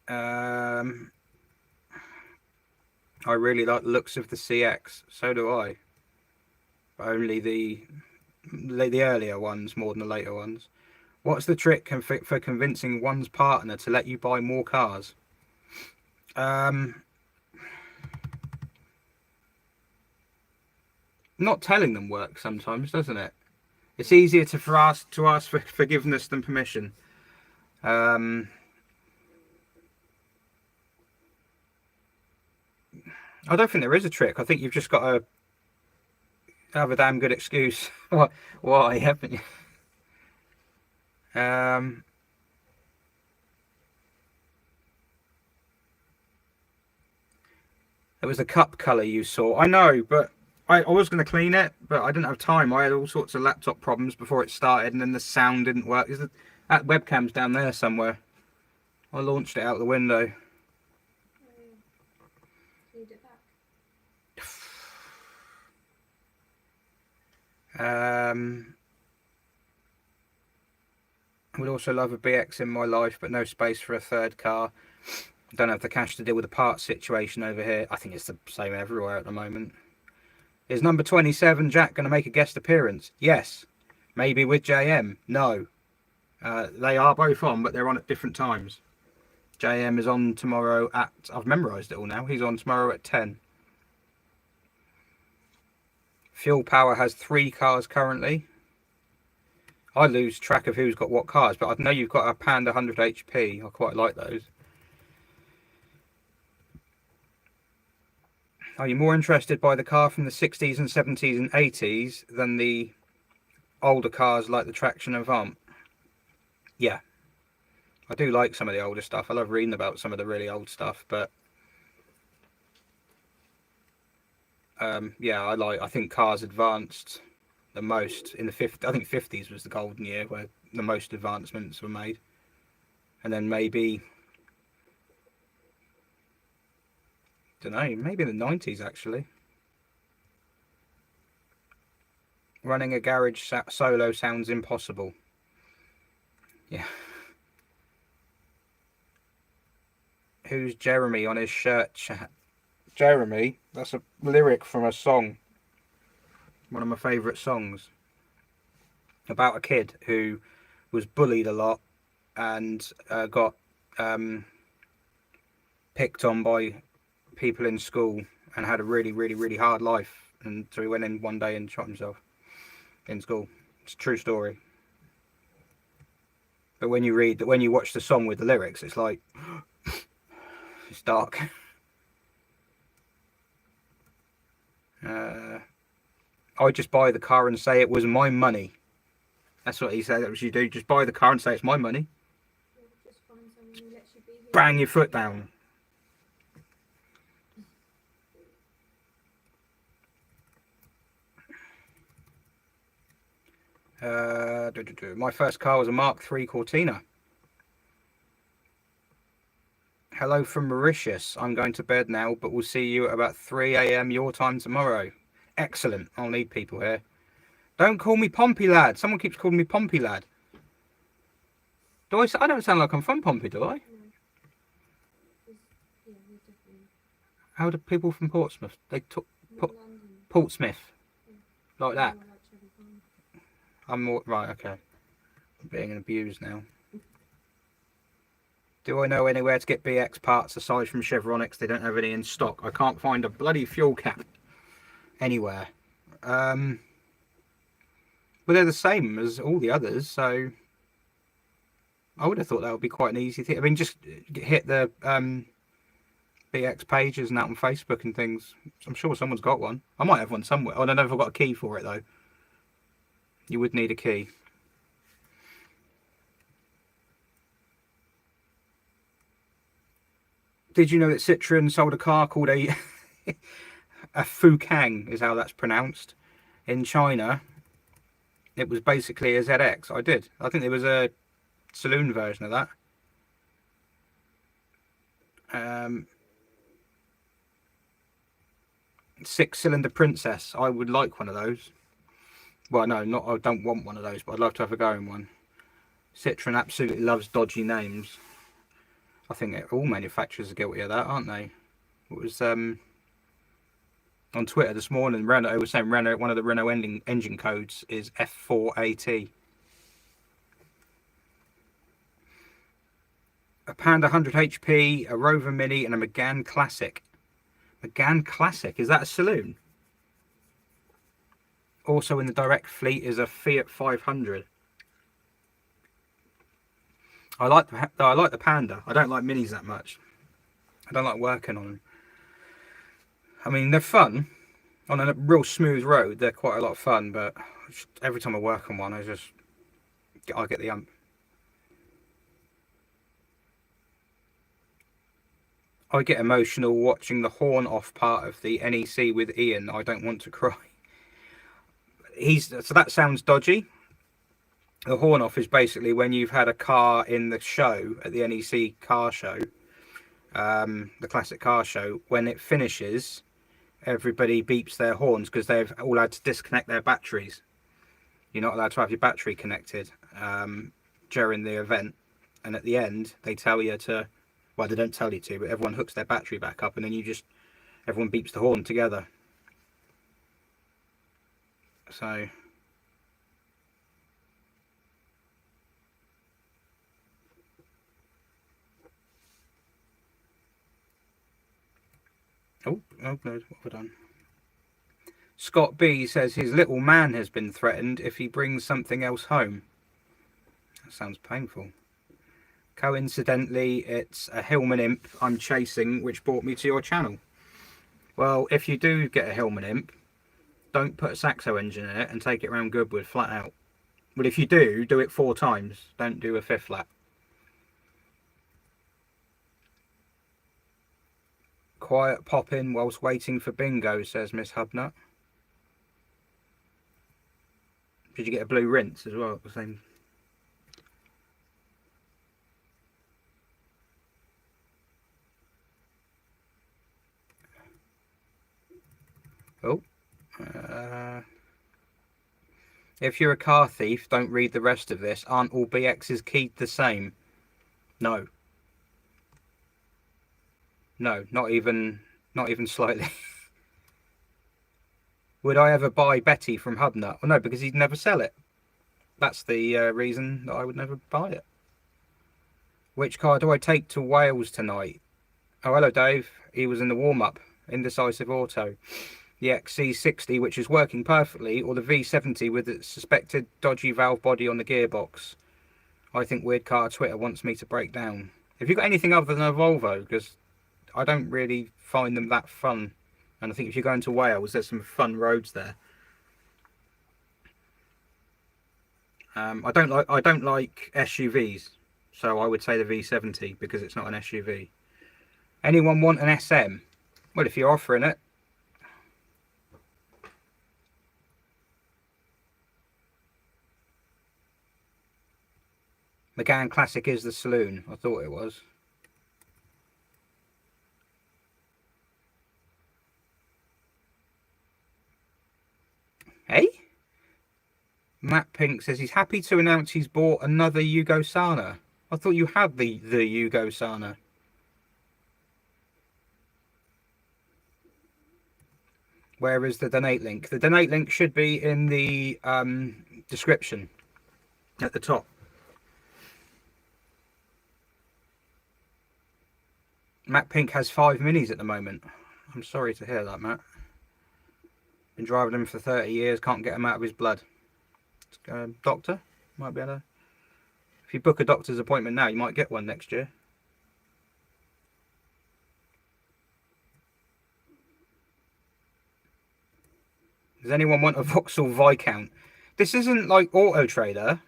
S1: I really like the looks of the CX. So do I. But only the earlier ones more than the later ones. What's the trick for convincing one's partner to let you buy more cars? Not telling them works sometimes, doesn't it? It's easier for us to ask for forgiveness than permission. I don't think there is a trick. I think you've just got to have a damn good excuse. Why haven't you? It was the cup colour you saw. I know, but I was going to clean it, but I didn't have time. I had all sorts of laptop problems before it started, and then the sound didn't work. That webcam's down there somewhere. I launched it out the window.
S2: Need it back.
S1: I would also love a BX in my life, but no space for a third car. Don't have the cash to deal with the parts situation over here. I think it's the same everywhere at the moment. Is number 27 Jack going to make a guest appearance? Yes. Maybe with JayEmm? No. They are both on, but they're on at different times. JayEmm is on tomorrow at... I've memorised it all now. He's on tomorrow at 10. Fuel Power has 3 cars currently. I lose track of who's got what cars, but I know you've got a Panda 100 HP. I quite like those. Are you more interested by the car from the 60s and 70s and 80s than the older cars like the Traction Avant? Yeah. I do like some of the older stuff. I love reading about some of the really old stuff, but yeah, I think cars advanced the most in the 50s. I think 50s was the golden year where the most advancements were made. And then maybe, don't know, maybe in the 90s actually. Running a garage solo sounds impossible. Yeah. Who's Jeremy on his shirt chat? Jeremy, that's a lyric from a song. One of my favourite songs. About a kid who was bullied a lot and got picked on by people in school and had a really, really, really hard life. And so he went in one day and shot himself in school. It's a true story. But when you watch the song with the lyrics, it's like, it's dark. I just buy the car and say it was my money. That's what he said. That was you do. Just buy the car and say it's my money.
S2: Just find someone who lets you be here.
S1: Bang your foot down. My first car was a Mark III Cortina. Hello from Mauritius. I'm going to bed now, but we'll see you at about 3 AM your time tomorrow. Excellent. I'll need people here. Don't call me Pompey Lad. Someone keeps calling me Pompey Lad. I don't sound like I'm from Pompey, do I?
S2: No. Yeah, we definitely.
S1: How do people from Portsmouth? They took
S2: London.
S1: Portsmouth.
S2: Yeah.
S1: Like that.
S2: More like Chevy Farm.
S1: I'm more... Right, okay. I'm being abused now. Do I know anywhere to get BX parts aside from Chevronics? They don't have any in stock. I can't find a bloody fuel cap anywhere. But they're the same as all the others, so I would have thought that would be quite an easy thing. I mean, just hit the BX pages and that on Facebook and things. I'm sure someone's got one. I might have one somewhere. I don't know if I've got a key for it, though. You would need a key. Did you know that Citroen sold a car called a Fukang, is how that's pronounced, in China? It was basically a ZX. I did. I think there was a saloon version of that. 6-cylinder Princess. I would like one of those. Well, no, not. I don't want one of those, but I'd love to have a go in one. Citroen absolutely loves dodgy names. I think all manufacturers are guilty of that, aren't they? It was on Twitter this morning. Renault was saying one of the Renault engine codes is F4AT. a Panda 100 HP, a Rover Mini, and a Megane Classic. Megane Classic, is that a saloon? Also in the direct fleet is a Fiat 500. I like the Panda. I don't like minis that much. I don't like working on them. I mean, they're fun. On a real smooth road, they're quite a lot of fun, but every time I work on one, I get the ump. I get emotional watching the horn off part of the NEC with Ian. I don't want to cry. So that sounds dodgy. The horn off is basically when you've had a car in the show at the NEC car show, the classic car show. When it finishes, everybody beeps their horns because they've all had to disconnect their batteries. You're not allowed to have your battery connected during the event, and at the end they tell you to, well, they don't tell you to, but everyone hooks their battery back up, and then everyone beeps the horn together. So oh no, what have I done? Scott B says his little man has been threatened if he brings something else home. That sounds painful. Coincidentally, it's a Hillman Imp I'm chasing, which brought me to your channel. Well, if you do get a Hillman Imp, don't put a Saxo engine in it and take it around Goodwood flat out. But if you do it 4 times. Don't do a 5th lap. Quiet pop in whilst waiting for bingo, says Miss HubNut. Did you get a blue rinse as well? The same. Oh. If you're a car thief, don't read the rest of this. Aren't all BXs keyed the same? No. No, not even slightly. Would I ever buy Betty from HubNut? Well, no, because he'd never sell it. That's the reason that I would never buy it. Which car do I take to Wales tonight? Oh, hello, Dave. He was in the warm-up. Indecisive Auto. The XC60, which is working perfectly, or the V70 with its suspected dodgy valve body on the gearbox. I think Weird Car Twitter wants me to break down. Have you got anything other than a Volvo? Because I don't really find them that fun. And I think if you're going to Wales, there's some fun roads there. I don't like SUVs, so I would say the V70 because it's not an SUV. Anyone want an SM? Well, if you're offering it. Megane Classic is the saloon. I thought it was. Hey? Matt Pink says he's happy to announce he's bought another Yugo Sana. I thought you had the Yugo Sana. Where is the donate link? The donate link should be in the description at the top. Matt Pink has 5 minis at the moment. I'm sorry to hear that, Matt. Been driving them for 30 years, can't get them out of his blood. Doctor? Might be able to. If you book a doctor's appointment now, you might get one next year. Does anyone want a Vauxhall Viscount? This isn't like Auto Trader.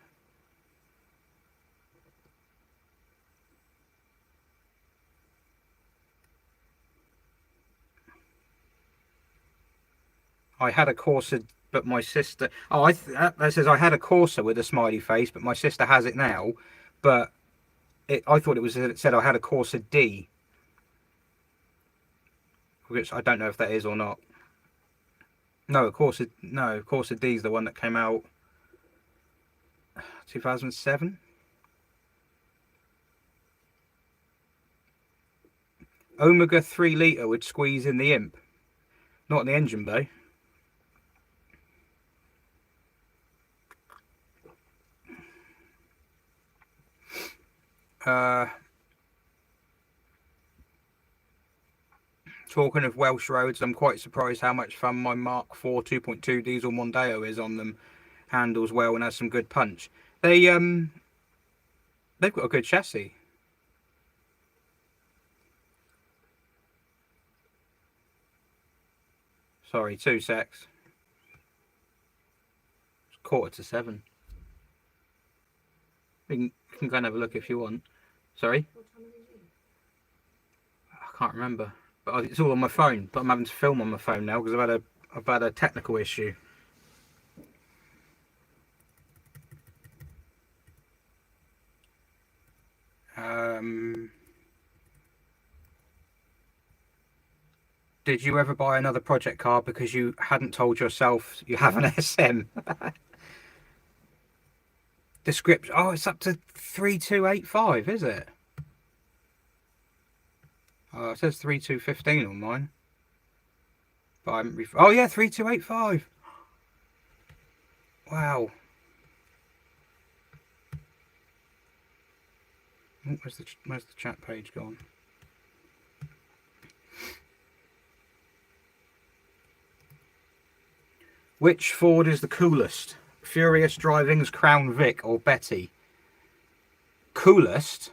S1: I had a Corsa, but my sister... Oh, that says I had a Corsa with a smiley face, but my sister has it now. But I thought it said I had a Corsa D. Which I don't know if that is or not. No, Corsa D is the one that came out 2007. Omega 3 litre would squeeze in the Imp. Not in the engine bay. Talking of Welsh roads, I'm quite surprised how much fun my Mark IV 2.2 diesel Mondeo is on them. Handles well and has some good punch. They've got a good chassis. Sorry, 2 secs. It's 6:45. You can go and have a look if you want. Sorry? I can't remember. But it's all on my phone. But I'm having to film on my phone now because I've had a technical issue. Did you ever buy another project car because you hadn't told yourself you have an SM? Description. Oh, it's up to 3285, is it? Oh, it says 3215 on mine. But I haven't oh yeah, 3285. Wow. Oh, where's the chat page gone? Which Ford is the coolest? Furious Driving's Crown Vic or Betty? Coolest?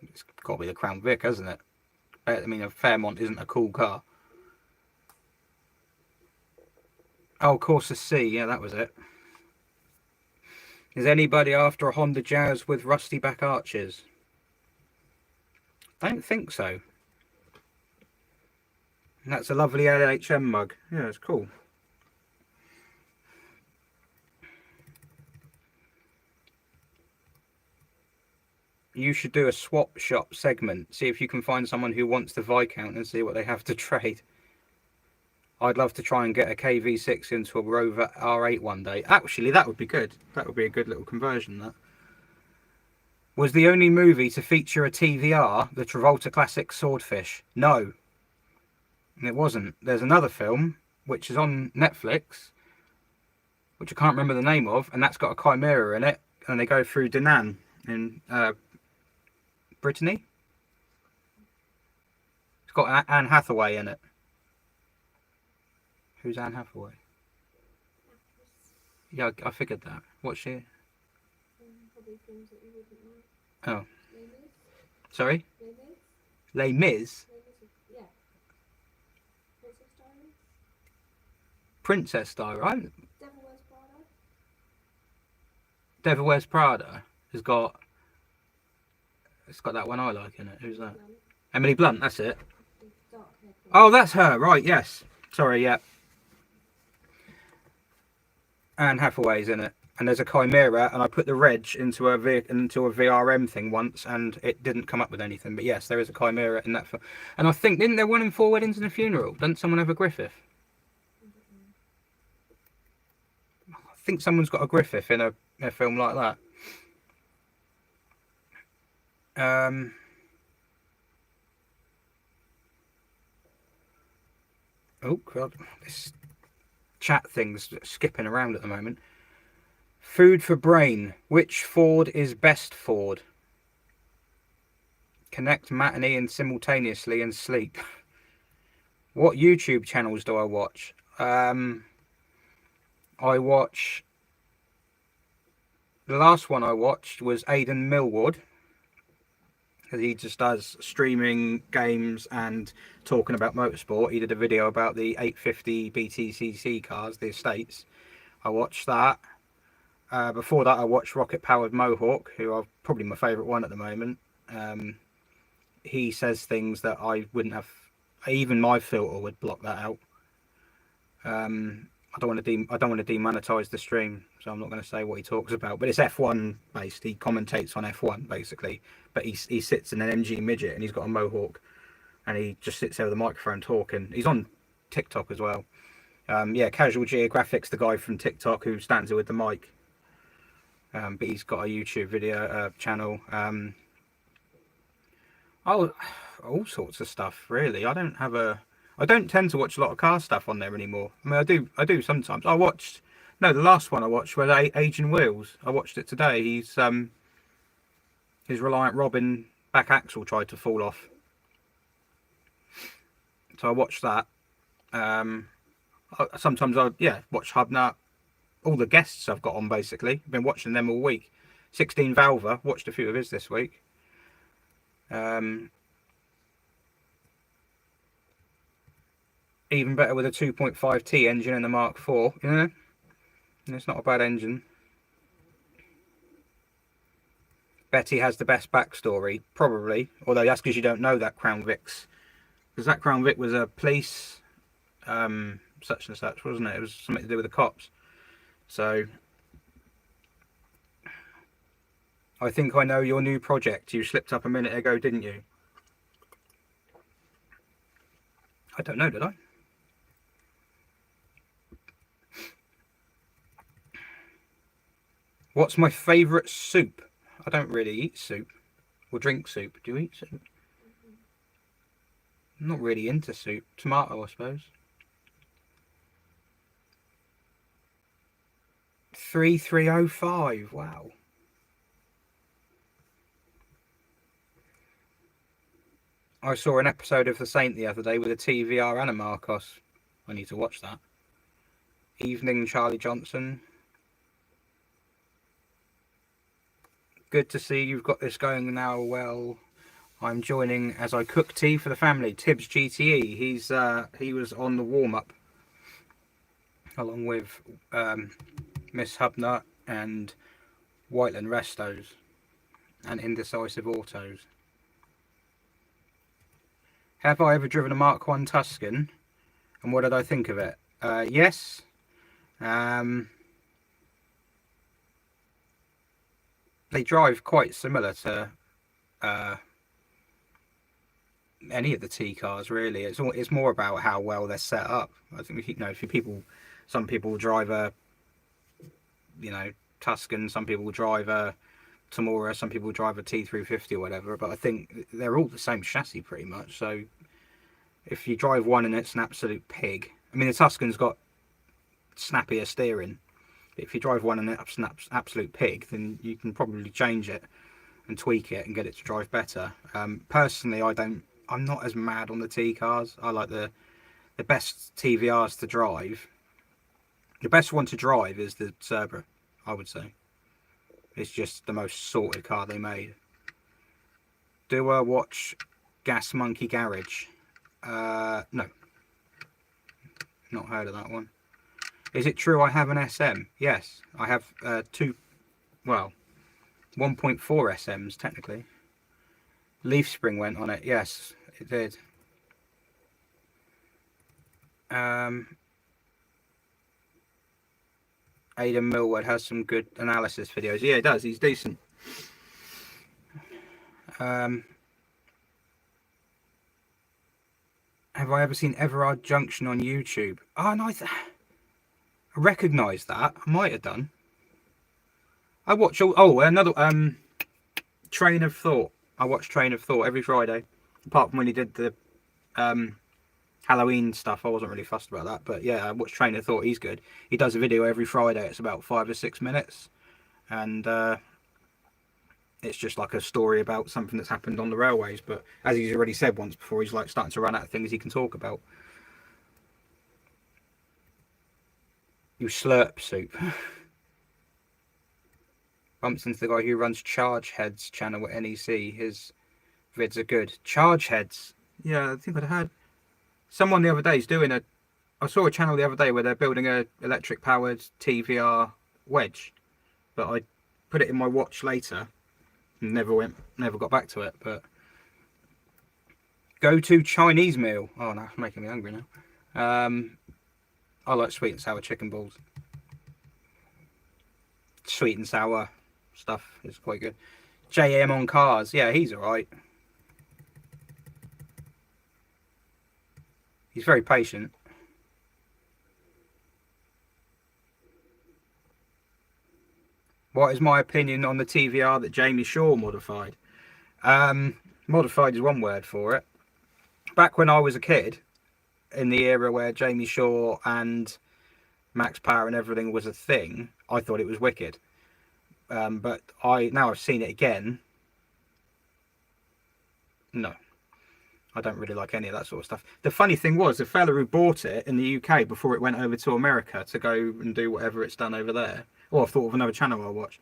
S1: It's got to be the Crown Vic, hasn't it? I mean, a Fairmont isn't a cool car. Oh, Corsa C. Yeah, that was it. Is anybody after a Honda Jazz with rusty back arches? I don't think so. And that's a lovely LHM mug. Yeah, it's cool. You should do a swap shop segment. See if you can find someone who wants the Viscount and see what they have to trade. I'd love to try and get a KV6 into a Rover R8 one day. Actually, that would be good. That would be a good little conversion, that. Was the only movie to feature a TVR the Travolta classic Swordfish? No. It wasn't. There's another film, which is on Netflix, which I can't remember the name of, and that's got a chimera in it, and they go through Danann in Brittany. It's got Anne Hathaway in it. Who's Anne Hathaway? Yeah, I figured that. What's she? Oh. Sorry? Les Mis? Princess Diary. Devil Wears Prada has got. It's got that one I like in it. Who's that? Emily Blunt. That's it. Oh, that's her. Right. Yes. Sorry. Yeah. Anne Hathaway's in it, and there's a chimera, and I put the reg into a VRM thing once, and it didn't come up with anything. But yes, there is a chimera in that film. And I think didn't there one in 4 Weddings and a Funeral? Doesn't someone have a Griffith? I think someone's got a Griffith in a film like that. Oh God, this chat thing's skipping around at the moment. Food for brain. Which Ford is best Ford? Connect matinee and simultaneously and sleep. What YouTube channels do I watch? I watch. The last one I watched was Aidan Millward, because he just does streaming games and talking about motorsport. He did a video about the 850 BTCC cars, the estates. I watched that. Before that, I watched Rocket Powered Mohawk, who are probably my favourite one at the moment. He says things that I wouldn't have. Even my filter would block that out. I don't want to demonetize the stream, so I'm not going to say what he talks about. But it's F1 based. He commentates on F1 basically. But he sits in an MG midget and he's got a mohawk, and he just sits there with a microphone talking. He's on TikTok as well. Yeah, Casual Geographic's the guy from TikTok who stands there with the mic. But he's got a YouTube video channel. Oh, all sorts of stuff really. I don't tend to watch a lot of car stuff on there anymore. I mean, I do sometimes. The last one I watched was Aging Wheels. I watched it today. He's his Reliant Robin back axle tried to fall off. So I watched that. Sometimes I watch HubNut. All the guests I've got on, basically. I've been watching them all week. 16 Valver, watched a few of his this week. Even better with a 2.5T engine and the Mark IV, you know? And it's not a bad engine. Betty has the best backstory, probably. Although that's because you don't know that Crown Vic's. Because that Crown Vic was a police such and such, wasn't it? It was something to do with the cops. So I think I know your new project. You slipped up a minute ago, didn't you? I don't know, did I? What's my favourite soup? I don't really eat soup or drink soup. Do you eat soup? I'm not really into soup. Tomato, I suppose. 3305. Wow. I saw an episode of The Saint the other day with a TVR and a Marcos. I need to watch that. Evening, Charlie Johnson. Good to see you've got this going now. Well, I'm joining as I cook tea for the family. Tibbs GTE. He was on the warm up along with Miss HubNut and Whiteland Restos and Indecisive Autos. Have I ever driven a Mark 1 Tuscan? And what did I think of it? Yes. They drive quite similar to any of the T cars, really. It's more about how well they're set up. I think some people drive a Tuscan, some people drive a Tamura, some people drive a T350 or whatever. But I think they're all the same chassis pretty much. So if you drive one and it's an absolute pig, I mean the Tuscan's got snappier steering. If you drive one and it's an absolute pig, then you can probably change it and tweak it and get it to drive better. Personally, I'm not as mad on the T cars. I like the best TVRs to drive. The best one to drive is the Cerberus, I would say. It's just the most sorted car they made. Do I watch Gas Monkey Garage? No. Not heard of that one. Is it true I have an SM? Yes, I have 1.4 SMs technically. Leaf spring went on it. Yes, it did. Aidan Millward has some good analysis videos. Yeah, he does. He's decent. Have I ever seen Everard Junction on YouTube? Oh, no, I recognise that. I might have done. I watch another Train of Thought. I watch Train of Thought every Friday. Apart from when he did the Halloween stuff, I wasn't really fussed about that. But yeah, I watch Train of Thought. He's good. He does a video every Friday. It's about 5 or 6 minutes, and it's just like a story about something that's happened on the railways. But as he's already said once before, he's like starting to run out of things he can talk about. You slurp soup. Bumps into the guy who runs Charge Heads channel at NEC. His vids are good. Charge Heads. Yeah, I think I'd had someone the other day is doing I saw a channel the other day where they're building a electric powered TVR wedge, but I put it in my watch later and never got back to it. But go to Chinese meal. Oh no, it's making me hungry now. I like sweet and sour chicken balls. Sweet and sour stuff is quite good. JayEmm on cars. Yeah, he's alright. He's very patient. What is my opinion on the TVR that Jamie Shaw modified? Modified is one word for it. Back when I was a kid, in the era where Jamie Shaw and Max Power and everything was a thing, I thought it was wicked. But now I've seen it again, No, I don't really like any of that sort of stuff. The funny thing was, the fella who bought it in the UK before it went over to America to go and do whatever it's done over there. Oh, I thought of another channel I watch.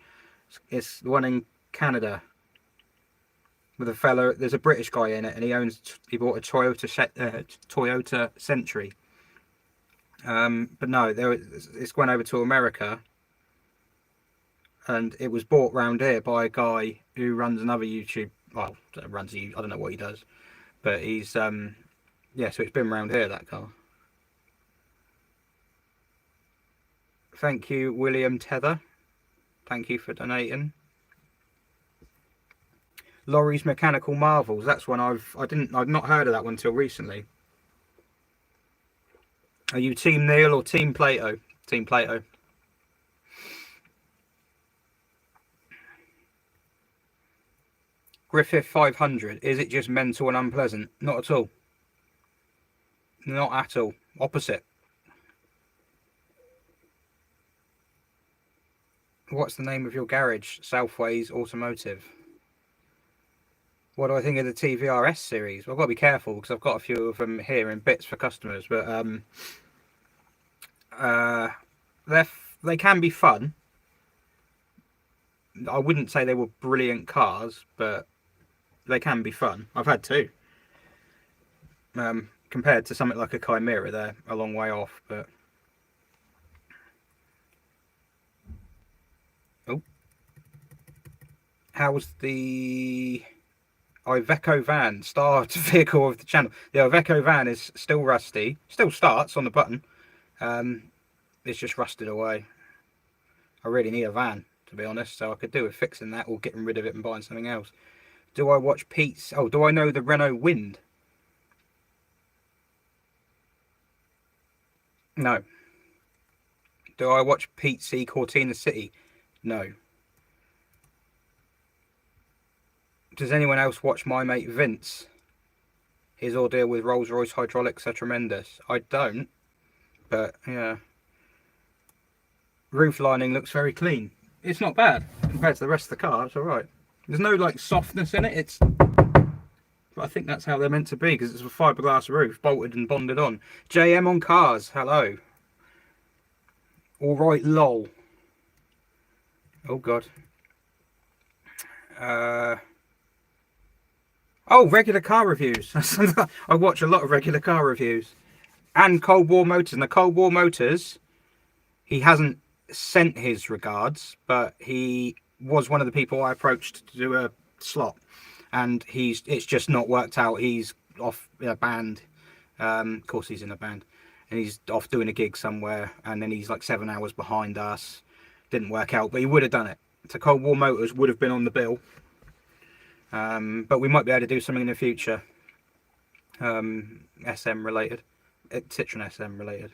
S1: It's the one in Canada with a fella. There's a British guy in it, and he bought a Toyota Century. But no, it's went over to America, and it was bought round here by a guy who runs another YouTube. Well, I don't know what he does, but he's yeah. So it's been round here, that car. Thank you, William Tether. Thank you for donating. Laurie's Mechanical Marvels. That's one I've not heard of that one till recently. Are you Team Neil or Team Plato? Team Plato. Griffith 500. Is it just mental and unpleasant? Not at all. Not at all. Opposite. What's the name of your garage? Southways Automotive. What do I think of the TVRS series? Well, I've got to be careful because I've got a few of them here in bits for customers, but they can be fun. I wouldn't say they were brilliant cars, but they can be fun. I've had two. Compared to something like a Chimera, they're a long way off, but oh, how's the Iveco van, starred vehicle of the channel? The Iveco van is still rusty, still starts on the button. It's just rusted away. I really need a van, to be honest, so I could do with fixing that or getting rid of it and buying something else. Do I watch Pete's? Oh, do I know the Renault Wind? No. Do I watch Pete C. Cortina City? No. Does anyone else watch my mate Vince? His ordeal with Rolls-Royce hydraulics are tremendous. I don't, but yeah. Roof lining looks very clean. It's not bad compared to the rest of the car. It's all right. There's no like softness in it. But I think that's how they're meant to be because it's a fiberglass roof, bolted and bonded on. JayEmm on cars. Hello. All right, lol. Oh god. Oh, regular car reviews. I watch a lot of regular car reviews. And Cold War Motors. And the Cold War Motors, he hasn't sent his regards, but he was one of the people I approached to do a slot. And it's just not worked out. He's off in a band. Of course he's in a band. And he's off doing a gig somewhere. And then he's like 7 hours behind us. Didn't work out, but he would have done it. So Cold War Motors would have been on the bill. But we might be able to do something in the future. SM related. Citroen SM related.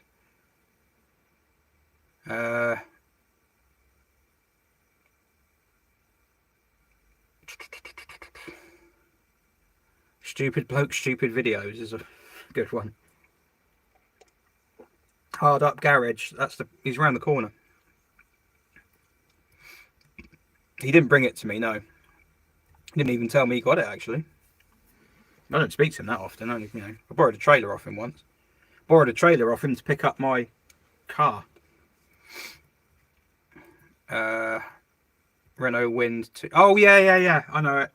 S1: Stupid bloke, stupid videos is a good one. Hard Up Garage. He's around the corner. He didn't bring it to me, no. He didn't even tell me he got it, actually. I don't speak to him that often. Only, I borrowed a trailer off him once. Borrowed a trailer off him to pick up my car. Renault Wind 2. Oh, yeah. I know it.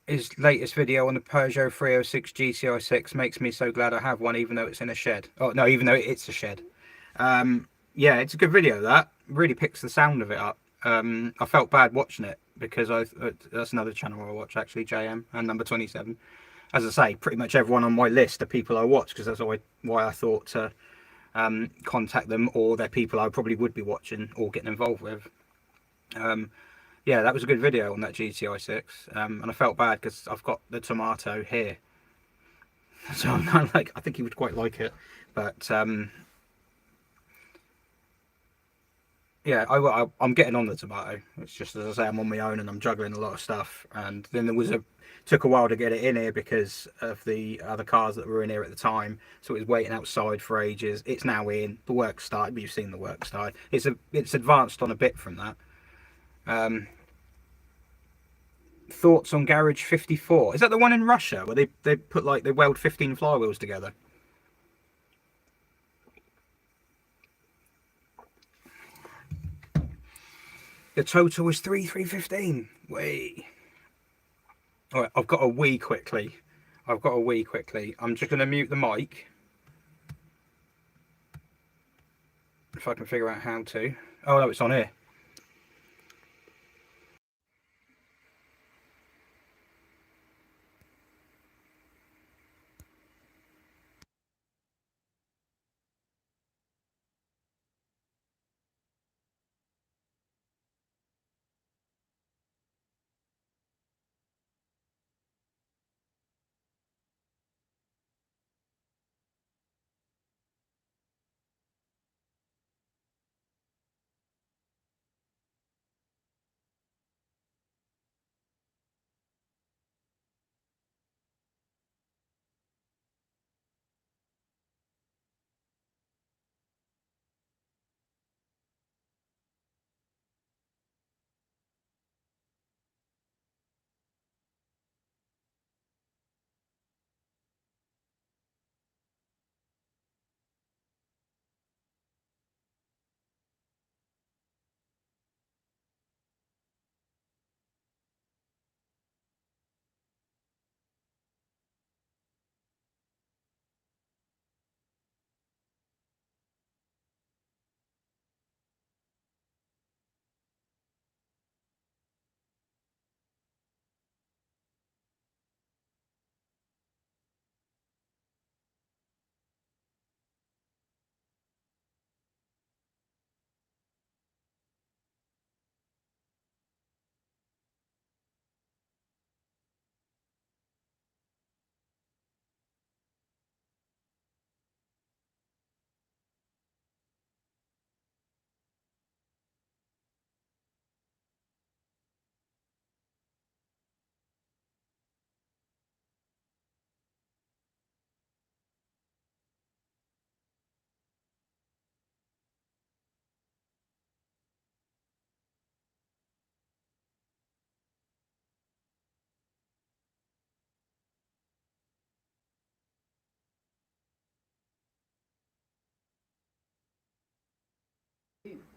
S1: His latest video on the Peugeot 306 GTI 6 makes me so glad I have one, even though it's in a shed. Oh, no, even though it's a shed. Yeah, it's a good video, that. Really picks the sound of it up. I felt bad watching it because that's another channel I watch, actually, JayEmm and number 27. As I say, pretty much everyone on my list are people I watch because that's why I thought to contact them, or they're people I probably would be watching or getting involved with. Yeah, that was a good video on that GTI 6, and I felt bad because I've got the Tomato here, so I'm kind of like, I think he would quite like it, but yeah, I'm getting on the Tomato. It's just, as I say, I'm on my own and I'm juggling a lot of stuff, and then took a while to get it in here because of the other cars that were in here at the time, so it was waiting outside for ages. It's now in, the work started, but you've seen the work started. It's advanced on a bit from that. thoughts on Garage 54. Is that the one in Russia where they put like they weld 15 flywheels together? The total was 3,315. Wait. All right, I've got a wee quickly. I'm just going to mute the mic. If I can figure out how to. Oh no, it's on here.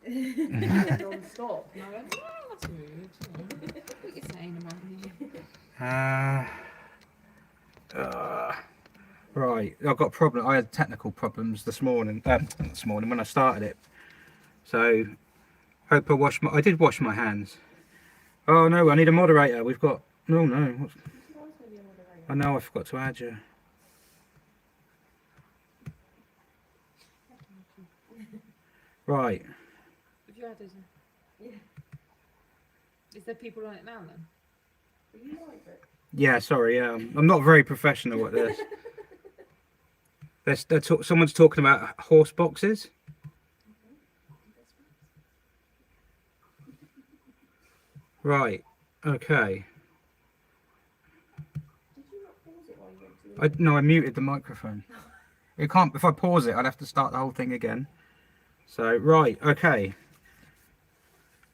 S3: Non-stop. And I went, oh, that's rude. What are you saying about me?
S1: Right, I've got a problem. I had technical problems this morning. When I started it. So, hope I did wash my hands. Oh no, I need a moderator. We've got no. I know I forgot to add you. Right.
S3: Have you added it? Yeah. Is there people on it now then? Are you live it?
S1: Yeah, sorry. Yeah, I'm not very professional at this. Someone's talking about horse boxes. Right. Okay.
S2: Did you not pause it while you went to the...
S1: No, I muted the microphone. It can't. If I pause it, I'd have to start the whole thing again. So right. Okay.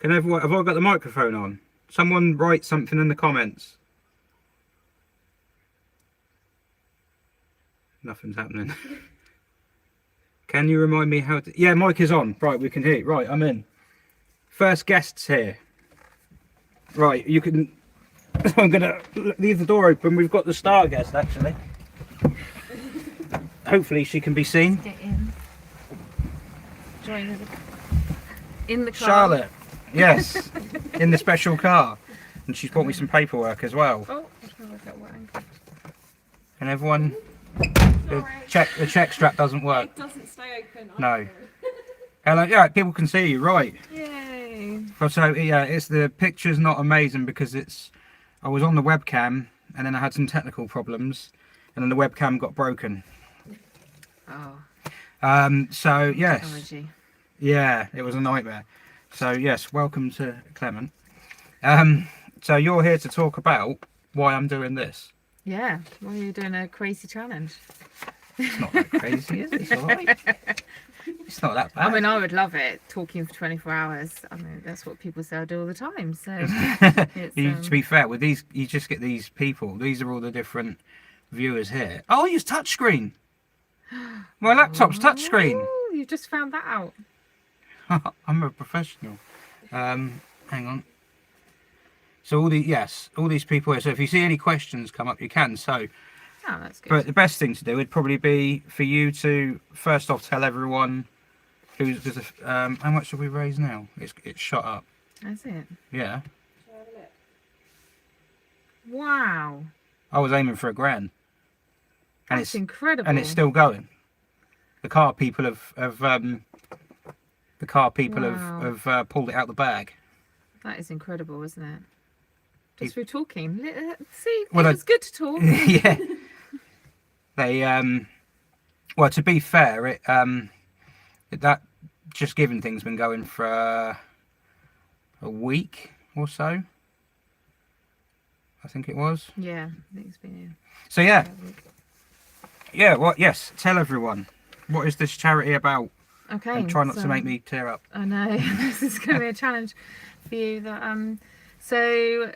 S1: Can everyone? Have I got the microphone on? Someone write something in the comments. Nothing's happening. Can you remind me how to... Yeah, mic is on. Right, we can hear it. Right, I'm in. First guests here. Right, you can... I'm going to leave the door open. We've got the star guest, actually. Hopefully she can be seen.
S3: Get in. Join us. In the car.
S1: Charlotte. Yes. In the special car. And she's brought me some paperwork as well.
S3: Oh, I'm trying to work out what angle.
S1: And everyone... The check strap doesn't work.
S2: It doesn't stay open.
S1: No. Hello, yeah, people can see you, right?
S3: Yay.
S1: So yeah, it's the picture's not amazing because I was on the webcam and then I had some technical problems and then the webcam got broken.
S3: Oh.
S1: So yes.
S3: Technology.
S1: Yeah, it was a nightmare. So yes, welcome to Clement. So you're here to talk about why I'm doing this.
S3: Yeah. Well, you're doing a crazy challenge.
S1: It's not that crazy, is it? It's all right. It's not that bad.
S3: I mean, I would love it, talking for 24 hours. I mean, that's what people say I do all the time. So, it's,
S1: To be fair, with these, you just get these people. These are all the different viewers here. Oh, I use touchscreen. My laptop's touchscreen.
S3: Oh, you just found that out.
S1: I'm a professional. Hang on. So all these people here. So if you see any questions come up, you can. So,
S3: Oh, that's good.
S1: but the best thing to do would probably be for you to first off tell everyone who's how much have we raised now? It's shot up.
S3: That's it.
S1: Yeah.
S2: Shall I have a look?
S3: Wow.
S1: I was aiming for £1,000. And
S3: That's incredible.
S1: And it's still going. The car people have pulled it out the bag.
S3: That is incredible, isn't it? Just through talking. See,
S1: Well,
S3: it's good to talk.
S1: Yeah. They well, to be fair, that just giving thing's been going for a week or so. I think it was.
S3: Yeah, I think it's been.
S1: So yeah. Yes. Tell everyone, what is this charity about?
S3: Okay.
S1: And try not to make me tear up.
S3: I know this is going to be a challenge for you. That so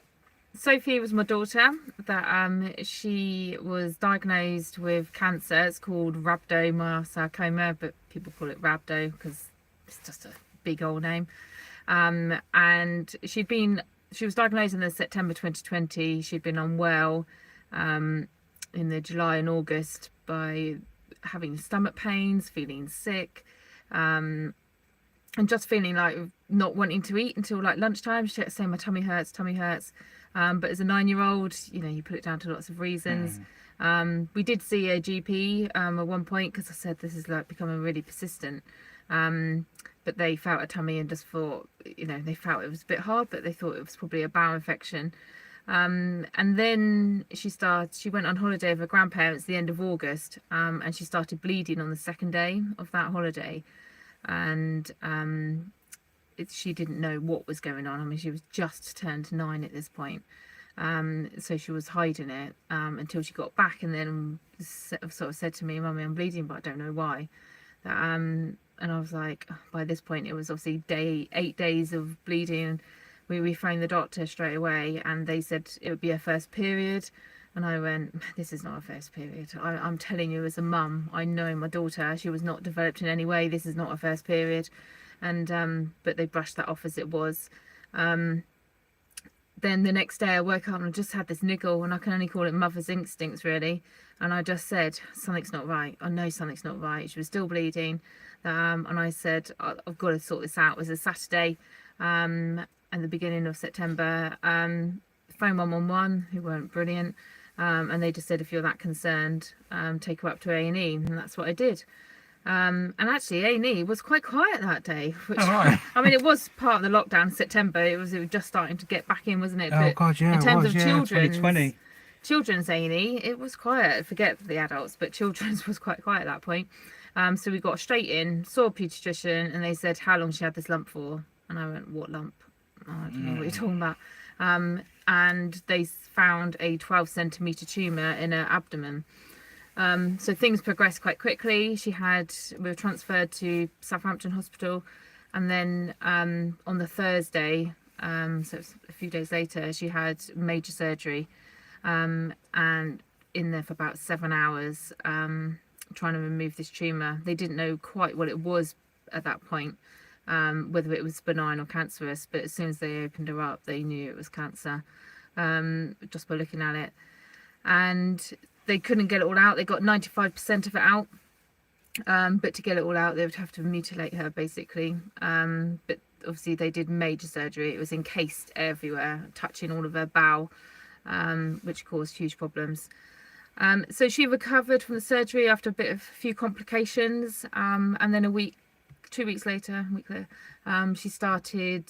S3: Sophie was my daughter. That she was diagnosed with cancer. It's called rhabdomyosarcoma, but people call it rhabdo because it's just a big old name. And she was diagnosed in the September 2020. She'd been unwell in the July and August by having stomach pains, feeling sick, and just feeling like not wanting to eat until like lunchtime. She kept saying, my tummy hurts. But as a 9-year-old, you put it down to lots of reasons. We did see a GP at one point because I said this is like becoming really persistent. But they felt a tummy and just thought, they felt it was a bit hard, but they thought it was probably a bowel infection. And then she went on holiday with her grandparents at the end of August, and she started bleeding on the second day of that holiday. And she didn't know what was going on. I mean, she was just turned 9 at this point. So she was hiding it until she got back, and then sort of said to me, Mummy, I'm bleeding, but I don't know why. And I was like, by this point, it was obviously 8 days of bleeding. We phoned the doctor straight away, and they said it would be her first period. And I went, this is not her first period. I'm telling you as a mum, I know my daughter, she was not developed in any way. This is not her first period. And but they brushed that off as it was. Then the next day I woke up and I just had this niggle, and I can only call it mother's instincts really. And I just said, something's not right. I know something's not right. She was still bleeding. And I said, I've got to sort this out. It was a Saturday at the beginning of September. Phone 111, who weren't brilliant. And they just said, if you're that concerned, take her up to A&E. And that's what I did. And actually A&E was quite quiet that day, which I mean, it was part of the lockdown in September. It was just starting to get back in, wasn't it?
S1: Oh,
S3: but
S1: God, yeah,
S3: in terms of
S1: 2020.
S3: children's A&E, it was quiet. Forget the adults, but children's was quite quiet at that point. So we got straight in, saw a paediatrician, and they said how long she had this lump for. And I went, what lump? Oh, I don't know what you're talking about. And they found a 12-centimetre tumour in her abdomen. So things progressed quite quickly. We were transferred to Southampton Hospital, and then on the Thursday, so it was a few days later, she had major surgery, and in there for about 7 hours, trying to remove this tumour. They didn't know quite what it was at that point, whether it was benign or cancerous, but as soon as they opened her up, they knew it was cancer, just by looking at it. And they couldn't get it all out. They got 95% of it out, but to get it all out, they would have to mutilate her, basically. But obviously they did major surgery. It was encased everywhere, touching all of her bowel, which caused huge problems. So she recovered from the surgery after a few complications, and then 2 weeks later, she started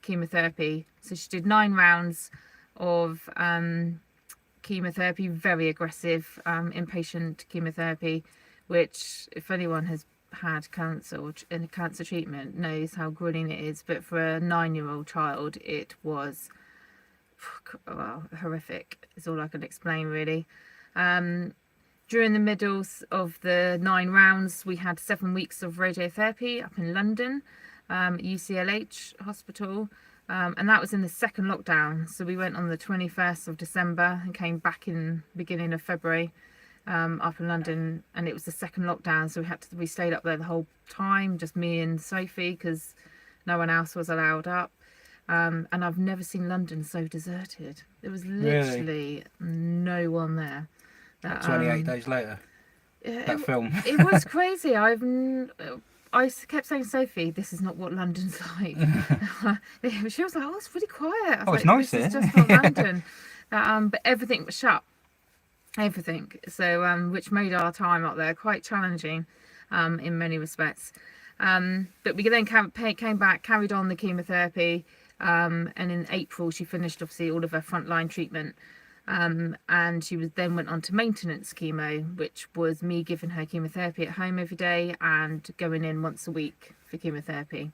S3: chemotherapy. So she did 9 rounds of chemotherapy, very aggressive inpatient chemotherapy, which if anyone has had cancer or in a cancer treatment knows how grueling it is. But for a 9-year-old child, it was horrific. Is all I can explain really. During the middle of the 9 rounds, we had 7 weeks of radiotherapy up in London, UCLH hospital, and that was in the second lockdown. So we went on the 21st of December and came back in beginning of February, up in London, and it was the second lockdown. So we stayed up there the whole time, just me and Sophie, because no one else was allowed up. And I've never seen London so deserted. There was literally no one there.
S1: 28 days later, that film.
S3: It was crazy. I kept saying, Sophie, this is not what London's like. She was like, oh, it's really quiet.
S1: It's nice here.
S3: This is just not London. But everything was shut. Everything. So, which made our time up there quite challenging in many respects. But we then came back, carried on the chemotherapy. And in April, she finished, obviously, all of her frontline treatment. And she then went on to maintenance chemo, which was me giving her chemotherapy at home every day and going in once a week for chemotherapy.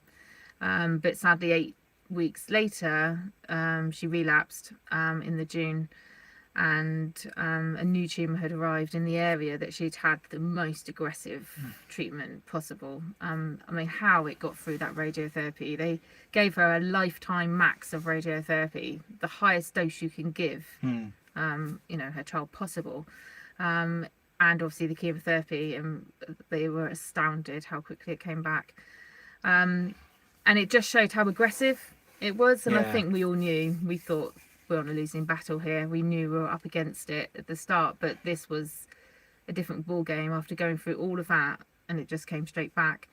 S3: But sadly, 8 weeks later, she relapsed in the June, and a new tumour had arrived in the area that she'd had the most aggressive treatment possible. I mean, how it got through that radiotherapy. They gave her a lifetime max of radiotherapy, the highest dose you can give. Her child possible, and obviously the chemotherapy, and they were astounded how quickly it came back, and it just showed how aggressive it was. And I think we all knew, we thought we're on a losing battle here. We knew we were up against it at the start, but this was a different ball game after going through all of that, and it just came straight back.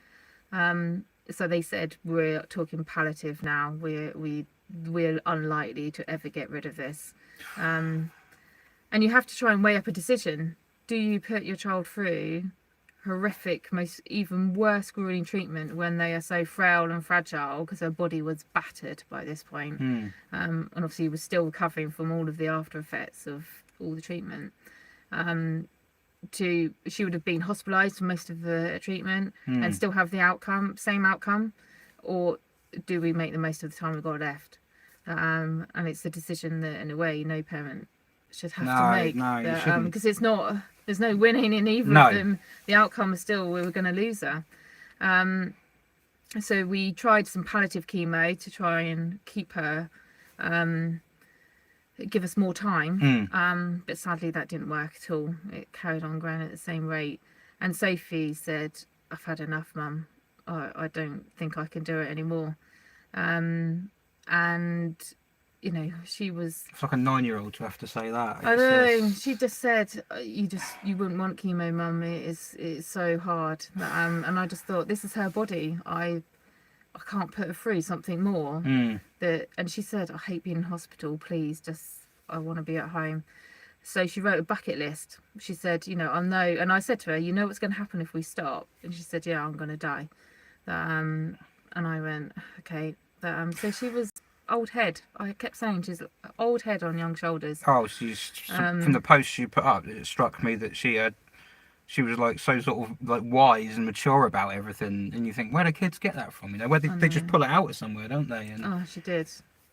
S3: So they said, we're talking palliative now, we're unlikely to ever get rid of this. And you have to try and weigh up a decision. Do you put your child through horrific, even worse grueling treatment when they are so frail and fragile, because her body was battered by this point, and obviously was still recovering from all of the after effects of all the treatment. She would have been hospitalised for most of the treatment and still have the same outcome, or do we make the most of the time we've got left? And it's the decision that, in a way, no parent should have to make.
S1: No, you shouldn't.
S3: Because there's no winning in either of them. The outcome is still, we were going to lose her. So we tried some palliative chemo to try and keep her, give us more time. But sadly, that didn't work at all. It carried on growing at the same rate. And Sophie said, I've had enough, Mum. I don't think I can do it anymore. And she was,
S1: it's like a 9-year-old to have to say that.
S3: I know, she just said, you wouldn't want chemo, Mum, it's so hard. And I just thought, this is her body, I can't put her through something more. And she said, I hate being in hospital, please, I want to be at home. So she wrote a bucket list. She said, I know, and I said to her, you know what's going to happen if we stop? And she said, yeah, I'm going to die. And I went, okay. So she was old head. I kept saying she's old head on young shoulders.
S1: Oh, from the post you put up, it struck me that she was like so sort of like wise and mature about everything, and you think, where do kids get that from? Where they just pull it out of somewhere, don't they? And
S3: oh, she did.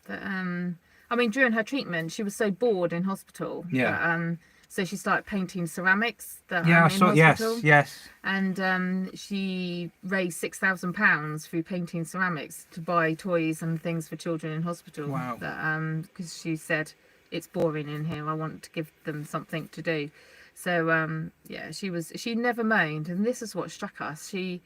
S3: But, I mean, during her treatment, she was so bored in hospital.
S1: Yeah.
S3: So she started painting ceramics.
S1: I saw. Yes.
S3: And she raised £6,000 through painting ceramics to buy toys and things for children in hospital.
S1: Wow.
S3: Because she said, it's boring in here. I want to give them something to do. So she never moaned, and this is what struck us. She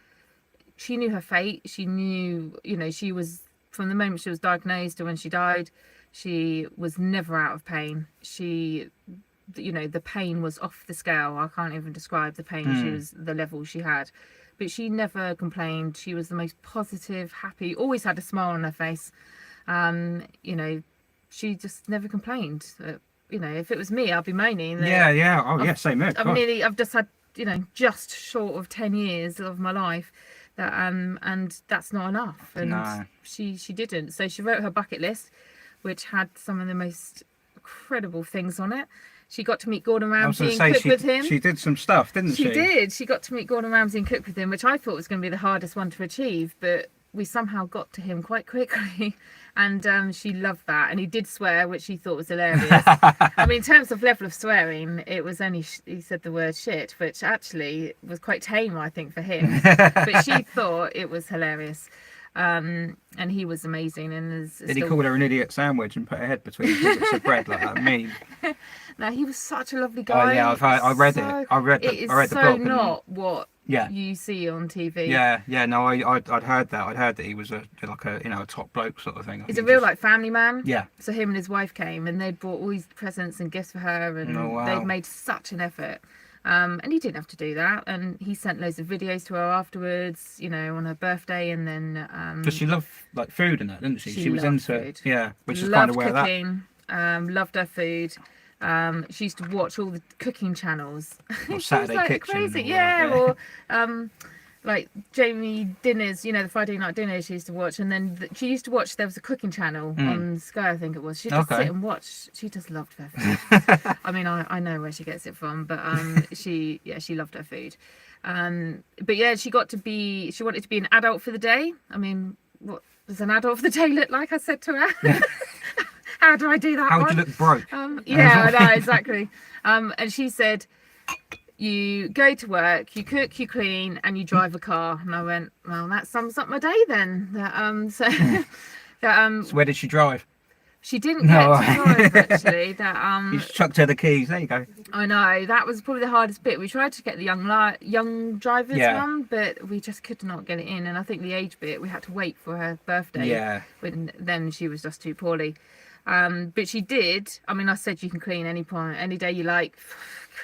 S3: knew her fate. She knew, she was, from the moment she was diagnosed to when she died, she was never out of pain. The pain was off the scale. I can't even describe the pain. She was the level she had, but she never complained. She was the most positive, happy, always had a smile on her face. She just never complained. If it was me, I'd be moaning.
S1: Same here.
S3: I've just had, just short of 10 years of my life that, and that's not enough. And
S1: no.
S3: she didn't. So she wrote her bucket list, which had some of the most incredible things on it. She got to meet Gordon Ramsay and cook with him.
S1: She did some stuff, didn't she?
S3: She did. She got to meet Gordon Ramsay and cook with him, which I thought was going to be the hardest one to achieve. But we somehow got to him quite quickly, and she loved that. And he did swear, which she thought was hilarious. I mean, in terms of level of swearing, it was only he said the word shit, which actually was quite tame, I think, for him. But she thought it was hilarious. And he was amazing. And
S1: did he call her an idiot sandwich and put her head between two bits of bread like that meme?
S3: No, he was such a lovely guy.
S1: Oh yeah, I read it. I read the blog.
S3: Not what
S1: yeah.
S3: you see on TV.
S1: Yeah. No, I'd heard that. I'd heard that he was a top bloke sort of thing.
S3: He's a real like family man.
S1: Yeah.
S3: So him and his wife came, and they'd brought all these presents and gifts for her, and they'd made such an effort. And he didn't have to do that, and he sent loads of videos to her afterwards, on her birthday, and then
S1: because she loved like food and that, didn't she? She was into
S3: food.
S1: Yeah, which is
S3: loved
S1: kind of where
S3: cooking, loved her food. She used to watch all the cooking channels.
S1: Or Saturday
S3: like
S1: Kitchen.
S3: Crazy, or like Jamie dinners, the Friday night dinners she used to watch, and then she used to watch. There was a cooking channel on Sky, I think it was. She'd just sit and watch. She just loved her food. I mean, I know where she gets it from, but she loved her food. But yeah, she wanted to be an adult for the day. I mean, what does an adult for the day look like? I said to her. How do I do that?
S1: How would you look broke?
S3: Yeah, I know, exactly. And she said, you go to work, you cook, you clean, and you drive a car. And I went, well, that sums up my day then. So
S1: where did she drive?
S3: She didn't get to drive, actually.
S1: You just chucked her the keys. There you go.
S3: I know, that was probably the hardest bit. We tried to get the young drivers one, but we just could not get it in. And I think the age bit, we had to wait for her birthday.
S1: Yeah.
S3: Then she was just too poorly. But she did. I mean, I said you can clean any day you like.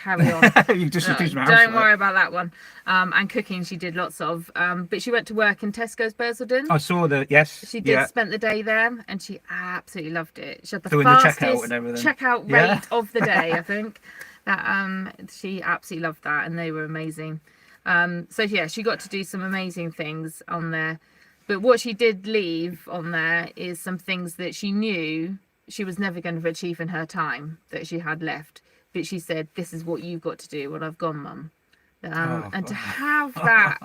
S3: Carry on.
S1: You just
S3: don't worry about that one. And cooking, she did lots of. But she went to work in Tesco's Basildon.
S1: I saw that. Yes.
S3: She did spend the day there, and she absolutely loved it. She had the
S1: doing
S3: fastest
S1: the checkout and everything.
S3: Checkout rate of the day, I think. That she absolutely loved that, and they were amazing. So yeah, she got to do some amazing things on there. But what she did leave on there is some things that she knew she was never going to achieve in her time that she had left. But she said, this is what you've got to do when I've gone, Mum. And to have that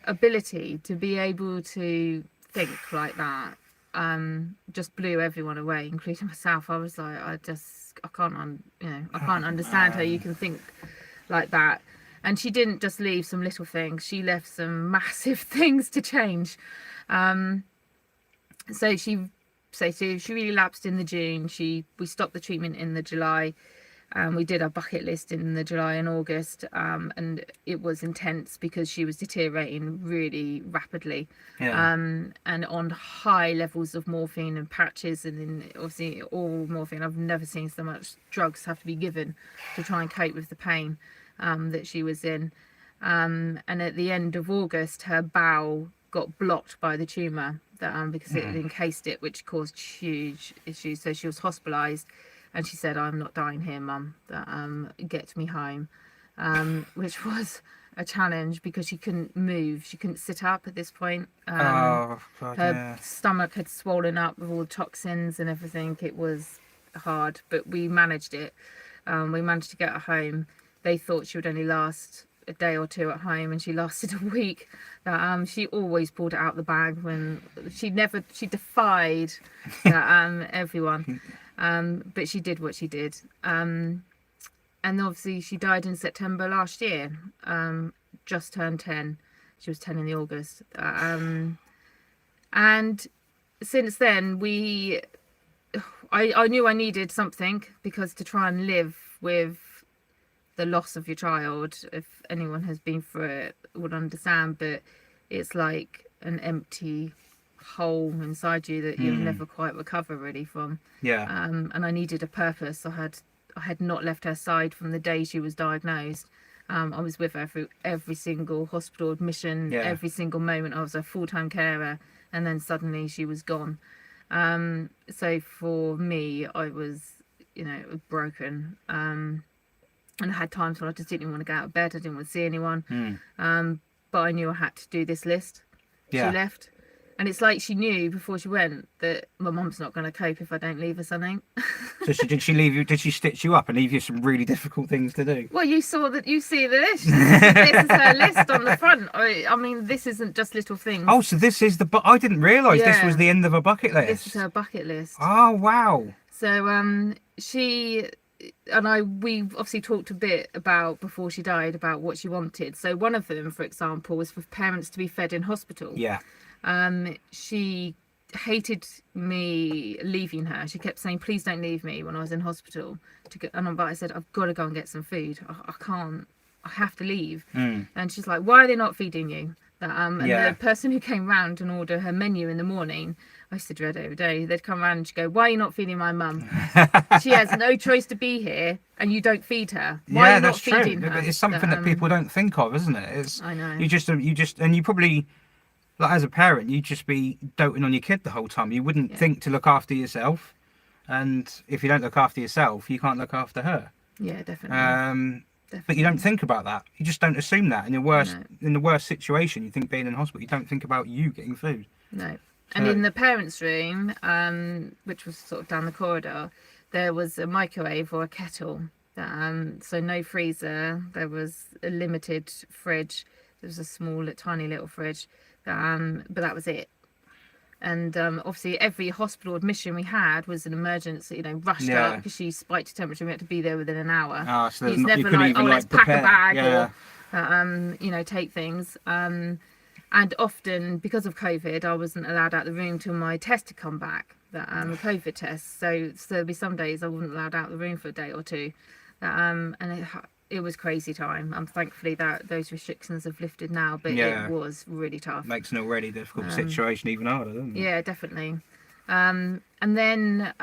S3: ability to be able to think like that just blew everyone away, including myself. I was like, I can't understand how you can think like that. And she didn't just leave some little things. She left some massive things to change. So she really lapsed in the June. We stopped the treatment in the July. We did our bucket list in the July and August, and it was intense because she was deteriorating really rapidly, and on high levels of morphine and patches, and then obviously all morphine. I've never seen so much drugs have to be given to try and cope with the pain that she was in. And at the end of August, her bowel got blocked by the tumour because it had encased it, which caused huge issues. So she was hospitalised. And she said, I'm not dying here, Mum. Get me home. Which was a challenge because she couldn't move. She couldn't sit up at this point. Her stomach had swollen up with all the toxins and everything. It was hard, but we managed it. We managed to get her home. They thought she would only last a day or two at home, and she lasted a week. She always pulled it out the bag when she defied everyone. But she did what she did. And obviously she died in September last year. Just turned 10. She was 10 in the August. And since then I knew I needed something, because to try and live with the loss of your child, if anyone has been through it would understand, but it's like an empty hole inside you that you'll never quite recover really from. And I needed a purpose. I had not left her side from the day she was diagnosed. I was with her through every single hospital admission, every single moment. I was a full-time carer, and then suddenly she was gone. So for me, I was broken, and I had times when I just didn't want to get out of bed. I didn't want to see anyone. But I knew I had to do this list. She left. And it's like she knew before she went that my mum's not going to cope if I don't leave her something.
S1: So did she leave you? Did she stitch you up and leave you some really difficult things to do?
S3: Well, you saw that. You see the list. This is her list on the front. I mean, this isn't just little things.
S1: Oh, so this is I didn't realise this was the end of a bucket list.
S3: This is her bucket list.
S1: Oh wow.
S3: So she and we obviously talked a bit about before she died about what she wanted. So one of them, for example, was for parents to be fed in hospital.
S1: Yeah.
S3: She hated me leaving her. She kept saying, "Please don't leave me," when I was in hospital. But I said, "I've got to go and get some food. I can't. I have to leave." And she's like, "Why are they not feeding you?" And the person who came round and ordered her menu in the morning, I used to dread it every day. They'd come round and she'd go, "Why are you not feeding my mum? She has no choice to be here, and you don't feed her. Why are you not feeding her?"
S1: It's something that people don't think of, isn't it?
S3: I know.
S1: You just, and you probably, like as a parent, you'd just be doting on your kid the whole time. You wouldn't think to look after yourself, and if you don't look after yourself, you can't look after her.
S3: Yeah, definitely.
S1: But you don't think about that. You just don't assume that. In the worst situation, you think being in hospital, you don't think about you getting food.
S3: No. And in the parents' room, which was sort of down the corridor, there was a microwave or a kettle. So no freezer. There was a limited fridge. There was a small, tiny little fridge. But that was it. And obviously every hospital admission we had was an emergency, rushed up because she spiked her temperature. We had to be there within an hour.
S1: Oh, so
S3: it's never like, let's pack a bag or, take things. And often, because of COVID, I wasn't allowed out of the room till my test had come back, the COVID test. So there'd be some days I wasn't allowed out of the room for a day or two. And it was crazy time. Thankfully that those restrictions have lifted now, but it was really tough.
S1: Makes an already difficult situation even harder, doesn't it?
S3: Yeah, definitely. And then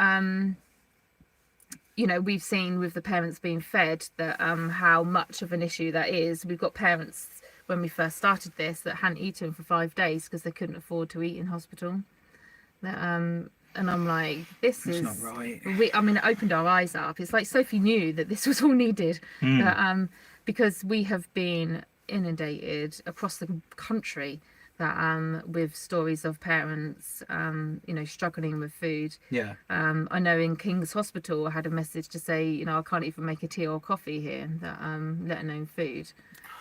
S3: we've seen with the parents being fed that how much of an issue that is. We've got parents when we first started this that hadn't eaten for 5 days because they couldn't afford to eat in hospital. And I'm like, this is
S1: not right.
S3: It opened our eyes up. It's like Sophie knew that this was all needed, because we have been inundated across the country with stories of parents, struggling with food.
S1: Yeah.
S3: I know in King's Hospital I had a message to say, I can't even make a tea or coffee here, let alone food.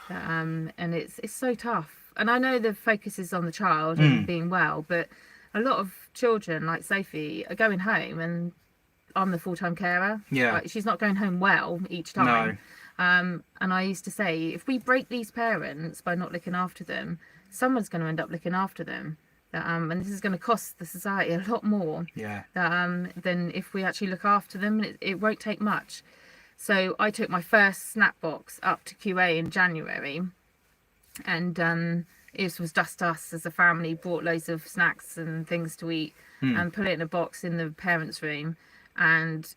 S3: And it's so tough. And I know the focus is on the child and being well, but a lot of children like Sophie are going home, and I'm the full-time carer.
S1: Yeah.
S3: Like, she's not going home well each time.
S1: No.
S3: And I used to say, if we break these parents by not looking after them, someone's going to end up looking after them. And this is going to cost the society a lot more than if we actually look after them. And it won't take much. So I took my first snap box up to QA in January, and it was just us as a family, bought loads of snacks and things to eat and put it in a box in the parents' room. And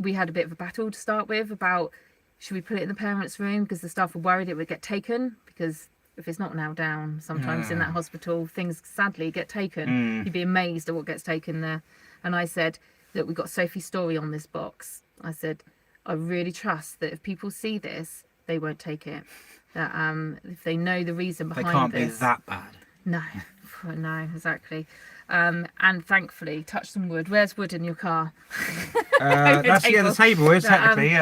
S3: we had a bit of a battle to start with about, should we put it in the parents' room, because the staff were worried it would get taken, because if it's not nailed down, sometimes in that hospital, things sadly get taken. You'd be amazed at what gets taken there. And I said, look, we've got Sophie's story on this box. I said, I really trust that if people see this, they won't take it. That if they know the reason behind this. They can't
S1: be that bad.
S3: No, exactly. And thankfully, touch some wood. Where's wood in your car?
S1: That's the table is technically,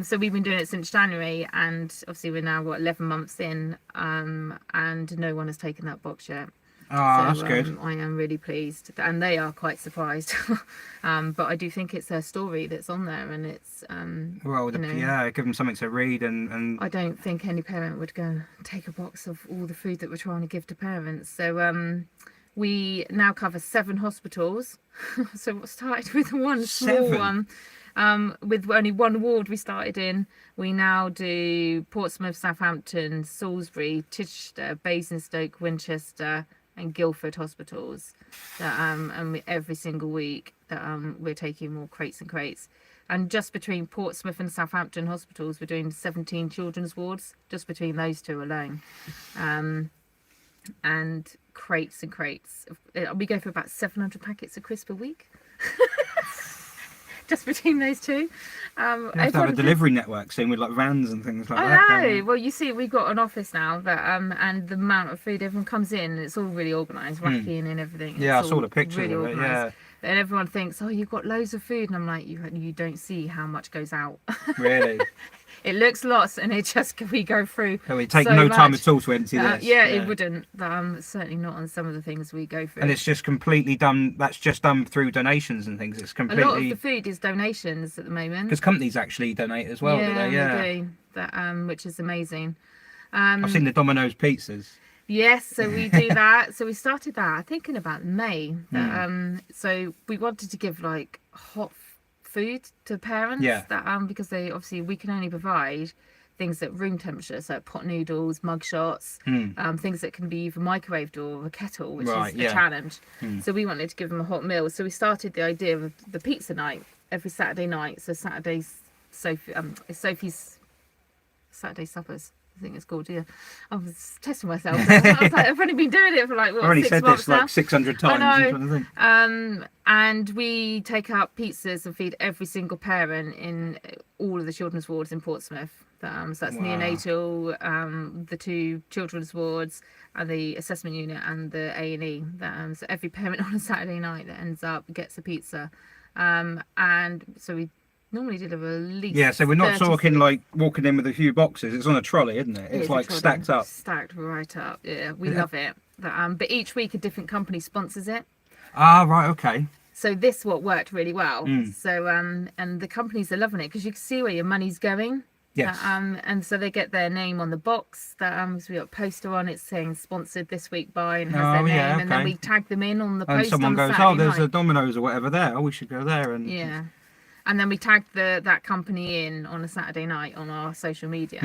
S3: So we've been doing it since January, and obviously we're now 11 months in, and no one has taken that box yet.
S1: Oh, that's good.
S3: I am really pleased, and they are quite surprised. But I do think it's their story that's on there, and it's
S1: give them something to read, and
S3: I don't think any parent would go and take a box of all the food that we're trying to give to parents. So we now cover 7 hospitals. So what started with one small one, with only one ward we started in. We now do Portsmouth, Southampton, Salisbury, Chichester, Basingstoke, Winchester, and Guildford hospitals. And every single week we're taking more crates and crates. And just between Portsmouth and Southampton hospitals, we're doing 17 children's wards, just between those two alone. And crates and crates. We go for about 700 packets of crisps a week. just between those two.
S1: You have to have a
S3: everyone-
S1: delivery network soon with like vans and things like
S3: I
S1: that.
S3: know. Well, you see, we've got an office now that and the amount of food everyone comes in, it's all really organised, racking and everything.
S1: Yeah, I
S3: It's
S1: saw
S3: all
S1: the pictures
S3: really
S1: of it.
S3: organised.
S1: Yeah,
S3: And everyone thinks, oh, you've got loads of food, and I'm like, you don't see how much goes out.
S1: really.
S3: It looks lots, and it just we go through.
S1: So it take
S3: so
S1: no time
S3: much.
S1: at all to empty this.
S3: Yeah, it wouldn't. Certainly not on some of the things we go through.
S1: And it's just completely done. That's just done through donations and things. It's
S3: a lot of
S1: completely
S3: the food is donations at the moment.
S1: because companies actually donate as well.
S3: yeah,
S1: Do they? Yeah.
S3: they do. That which is amazing.
S1: I've seen the Domino's pizzas.
S3: Yes, so we do that. So we started that, I think, in about May. So we wanted to give like hot food to parents.
S1: Yeah.
S3: That because they obviously we can only provide things at room temperature, so pot noodles, mug shots, things that can be either microwaved or a kettle, which
S1: Right,
S3: is
S1: yeah.
S3: a challenge. So we wanted to give them a hot meal. So we started the idea of the pizza night every Saturday night. So Saturday's it's Sophie's Saturday suppers. I think it's called. Yeah, I was testing myself. I was like, I've only been doing it for like what,
S1: I've only
S3: 6
S1: said
S3: months
S1: this
S3: now.
S1: like 600 times.
S3: I know.
S1: I'm trying to think.
S3: And we take out pizzas and feed every single parent in all of the children's wards in Portsmouth. So that's
S1: Wow.
S3: neonatal, the 2 children's wards, and the assessment unit and the A&E. So every parent on a Saturday night that ends up gets a pizza. And so we normally deliver at least.
S1: Yeah, so we're not
S3: 30
S1: talking like walking in with a few boxes. It's on a trolley, isn't it? It's
S3: a
S1: like
S3: trolley,
S1: stacked up.
S3: Stacked right up. Yeah, we
S1: Yeah.
S3: love it. But each week a different company sponsors it.
S1: Ah, right, okay.
S3: So this what worked really well.
S1: Mm.
S3: So and the companies are loving it because you can see where your money's going.
S1: Yes.
S3: And so they get their name on the box. So we got a poster on it saying sponsored this week by and has their
S1: Oh,
S3: name,
S1: yeah,
S3: and then
S1: okay.
S3: we tag them in on the
S1: And
S3: post.
S1: someone
S3: on
S1: goes,
S3: Saturday
S1: oh, there's
S3: night.
S1: a Domino's or whatever there. Oh, we should go there. And
S3: Yeah. And then we tag that company in on a Saturday night on our social media.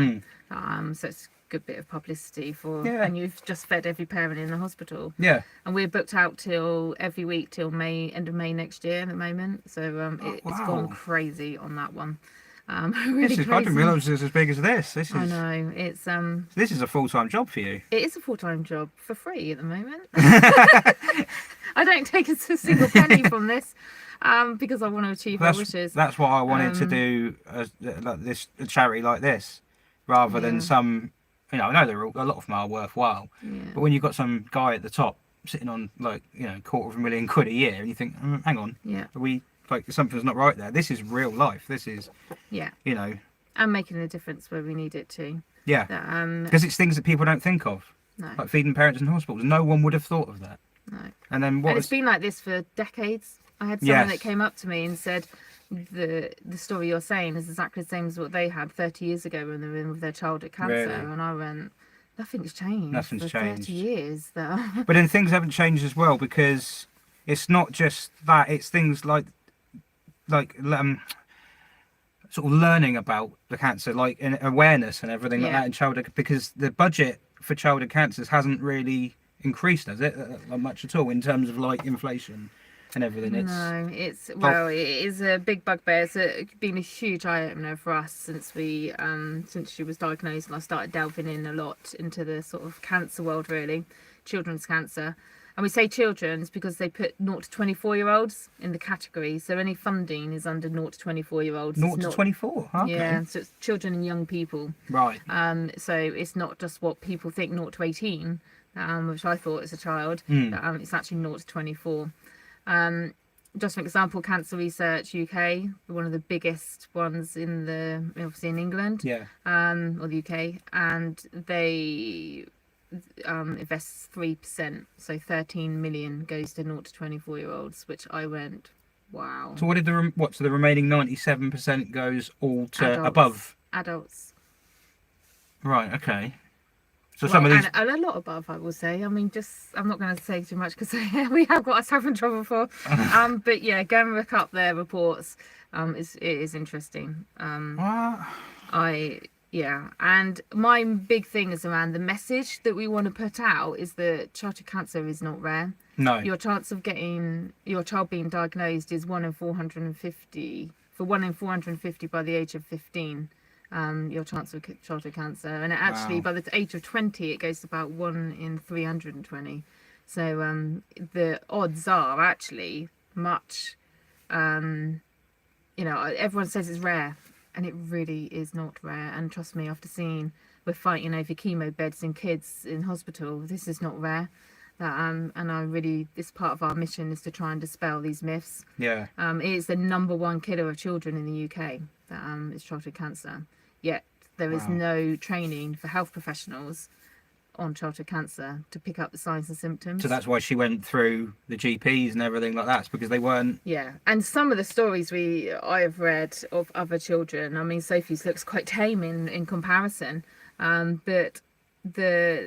S3: So it's a good bit of publicity for.
S1: Yeah.
S3: And you've just fed every parent in the hospital.
S1: yeah.
S3: And we're booked out till every week till May, end of May next year at the moment. So it's
S1: wow.
S3: gone crazy on that one. Really
S1: This is,
S3: crazy.
S1: I didn't realise it was as big as this. This is
S3: I know it's
S1: This is a full-time job for you.
S3: it is a full-time job for free at the moment. I don't take a single penny from this because I want to achieve my wishes.
S1: That's what I wanted to do, like this a charity like this, rather than
S3: Yeah.
S1: some. You know, I know a lot of them are worthwhile,
S3: Yeah.
S1: but when you've got some guy at the top sitting on like £250,000 a year, and you think, hang on,
S3: Yeah,
S1: are we like something's not right there? This is real life. This is,
S3: yeah,
S1: and
S3: making a difference where we need it to.
S1: yeah,
S3: That,
S1: because it's things that people don't think of,
S3: no,
S1: like feeding parents in hospitals. No one would have thought of that.
S3: no.
S1: And then what?
S3: And it's been like this for decades. I had someone
S1: Yes.
S3: that came up to me and said, the story you're saying is exactly the same as what they had 30 years ago when they were in with their childhood cancer.
S1: Really?
S3: And I went, nothing's changed.
S1: Nothing's
S3: for
S1: changed.
S3: 30 years. That
S1: But then things haven't changed as well, because it's not just that, it's things like sort of learning about the cancer, like in awareness and everything like
S3: Yeah.
S1: that in childhood, because the budget for childhood cancers hasn't really increased, has it, much at all, in terms of like inflation and everything? It's
S3: No, it is a big bugbear. It's been a huge eye opener for us since she was diagnosed, and I started delving in a lot into the sort of cancer world, really, children's cancer. And we say children's because they put 0 to 24-year-olds in the category, so any funding is under 0 to 24-year-olds.
S1: 0 to 24. Okay.
S3: Yeah, so it's children and young people.
S1: Right.
S3: So it's not just what people think 0 to 18, which I thought as a child. It's actually 0 to 24. Just for example, Cancer Research UK, one of the biggest ones obviously in England,
S1: Yeah.
S3: or the UK, and they invests 3%, so 13 million goes to 0 to 24-year-olds, which I went, wow.
S1: So what did so the remaining 97% goes all to
S3: Adults.
S1: above?
S3: Adults.
S1: Right. Okay. So
S3: Well,
S1: some of these.
S3: and a lot above, I will say. I mean, I'm not going to say too much because we have got ourselves in trouble for. But yeah, go and look up their reports. It is interesting. Yeah, and my big thing is around the message that we want to put out is that childhood cancer is not rare.
S1: No.
S3: Your chance of getting your child being diagnosed is 1 in 450. For 1 in 450 by the age of 15, your chance of childhood cancer, and actually
S1: Wow.
S3: by the age of 20, it goes to about 1 in 320. So the odds are actually much you know, everyone says it's rare, and it really is not rare. And trust me, after seeing we're fighting over chemo beds in kids in hospital, this is not rare. And I really, this part of our mission is to try and dispel these myths.
S1: Yeah.
S3: It is the #1 killer of children in the UK. Is childhood cancer. Yet there is no training for health professionals on childhood cancer to pick up the signs and symptoms.
S1: So that's why she went through the GPs and everything like that, because they weren't.
S3: Yeah, and some of the stories I have read of other children, I mean, Sophie's looks quite tame in comparison, but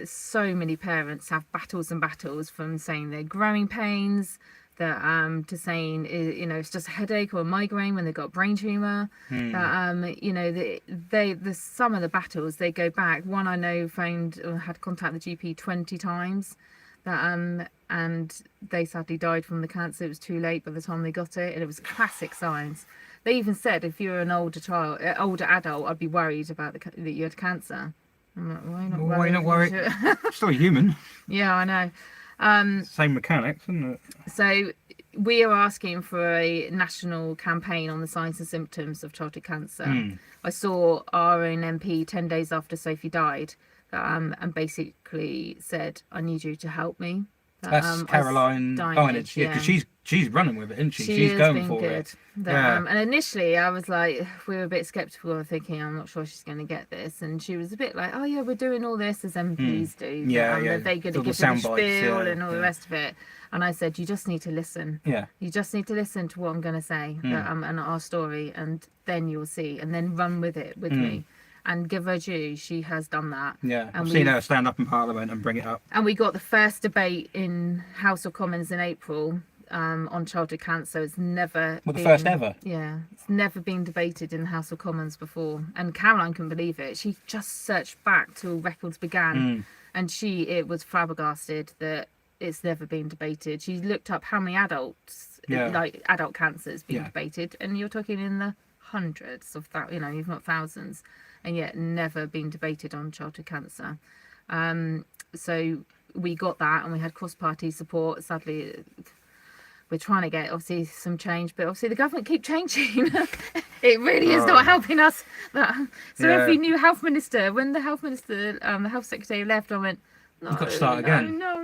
S3: so many parents have battles and battles, from saying they're growing pains, that to saying, you know, it's just a headache or a migraine when they've got a brain tumor. That you know, some of the battles, they go back. One I know phoned or had contact with the GP 20 times, that and they sadly died from the cancer. It was too late by the time they got it, and it was classic signs. They even said if you're an older adult, I'd be worried about that you had cancer. I'm like, why not worried?
S1: Still a human.
S3: Yeah, I know.
S1: Same mechanics, isn't it?
S3: So we are asking for a national campaign on the signs and symptoms of childhood cancer. I saw our own MP 10 days after Sophie died, and basically said, I need you to help me.
S1: That's Caroline Dinage, yeah, because she's running with it, isn't she? She's going for it.
S3: And initially I was like, we were a bit sceptical, thinking, I'm not sure she's going to get this, and she was a bit like, oh yeah, we're doing all this as MPs do. They're very good at giving the spiel and all the rest of it. And I said, you just need to listen. You just need to listen to what I'm going to say, and our story, and then you'll see, and then run with it with me. And give her due, she has done that.
S1: Yeah, I've seen her stand up in Parliament and bring it up.
S3: And we got the first debate in House of Commons in April on childhood cancer. It's never
S1: the first ever?
S3: Yeah, it's never been debated in the House of Commons before. And Caroline couldn't believe it. She just searched back till records began, and it was flabbergasted that it's never been debated. She looked up how many adults, like adult cancers, being debated, and you're talking in the hundreds of that, you know, if not thousands. And yet never been debated on childhood cancer. So we got that, and we had cross-party support. Sadly, we're trying to get obviously some change, but obviously the government keep changing. It really is not helping us. Every new health minister, when the health minister, the health secretary left, I went, no,
S1: you've got to start again.
S3: No.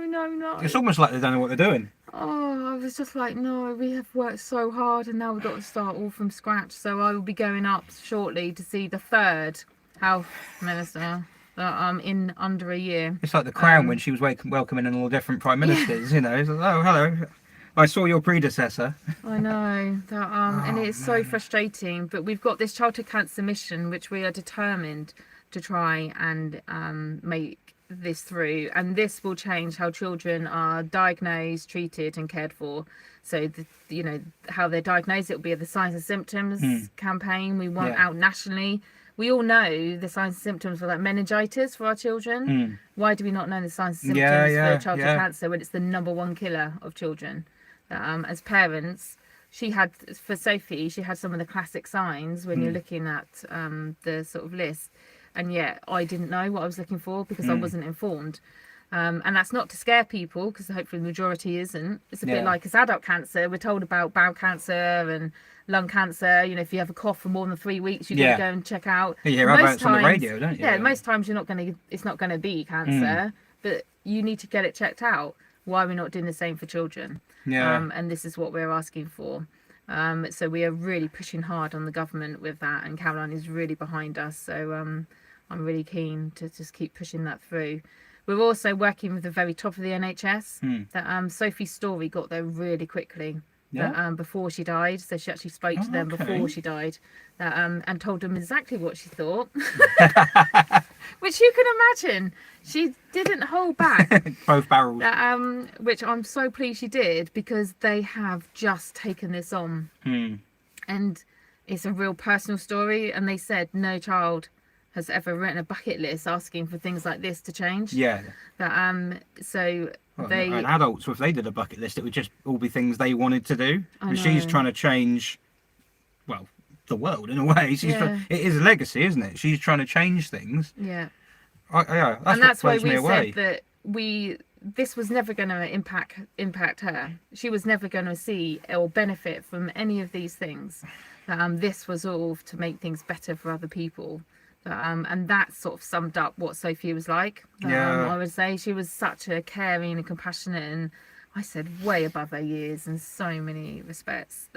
S1: It's almost like they don't know what they're doing.
S3: Oh, I was just like, no, we have worked so hard, and now we've got to start all from scratch. So I will be going up shortly to see the third health minister in under a year.
S1: It's like the Crown when she was welcoming in all different prime ministers, you know. It's like, oh, hello, I saw your predecessor.
S3: I know, and it's so frustrating. But we've got this childhood cancer mission, which we are determined to try and make this through, and this will change how children are diagnosed, treated and cared for. So you know how they're diagnosed, it will be the signs and symptoms campaign we want out nationally. We all know the signs and symptoms for like meningitis for our children. Why do we not know the signs and symptoms for childhood cancer when it's the #1 killer of children? As parents, for Sophie, she had some of the classic signs when you're looking at the sort of list. And yet I didn't know what I was looking for because I wasn't informed. And that's not to scare people, because hopefully the majority isn't. It's a bit like as adult cancer, we're told about bowel cancer and lung cancer. You know, if you have a cough for more than 3 weeks, you've got to go and check out.
S1: You hear about it on the radio, don't you?
S3: Yeah, most times it's not going to be cancer, but you need to get it checked out. Why are we not doing the same for children? And this is what we're asking for. So we are really pushing hard on the government with that, and Caroline is really behind us. So I'm really keen to just keep pushing that through. We're also working with the very top of the NHS. That Sophie's story got there really quickly. Before she died, so she actually spoke to them before she died, and told them exactly what she thought. Which you can imagine, she didn't hold back.
S1: Both barrels.
S3: Which I'm so pleased she did, because they have just taken this on, and it's a real personal story. And they said no child has ever written a bucket list asking for things like this to change.
S1: And adults, if they did a bucket list, it would just all be things they wanted to do. And she's trying to change, well, the world in a way. It is a legacy, isn't it? She's trying to change things.
S3: Yeah.
S1: That's
S3: why we said that this was never going to impact her. She was never going to see or benefit from any of these things. This was all to make things better for other people. And that sort of summed up what Sophie was like. I would say she was such a caring and compassionate, and I said way above her years in so many respects.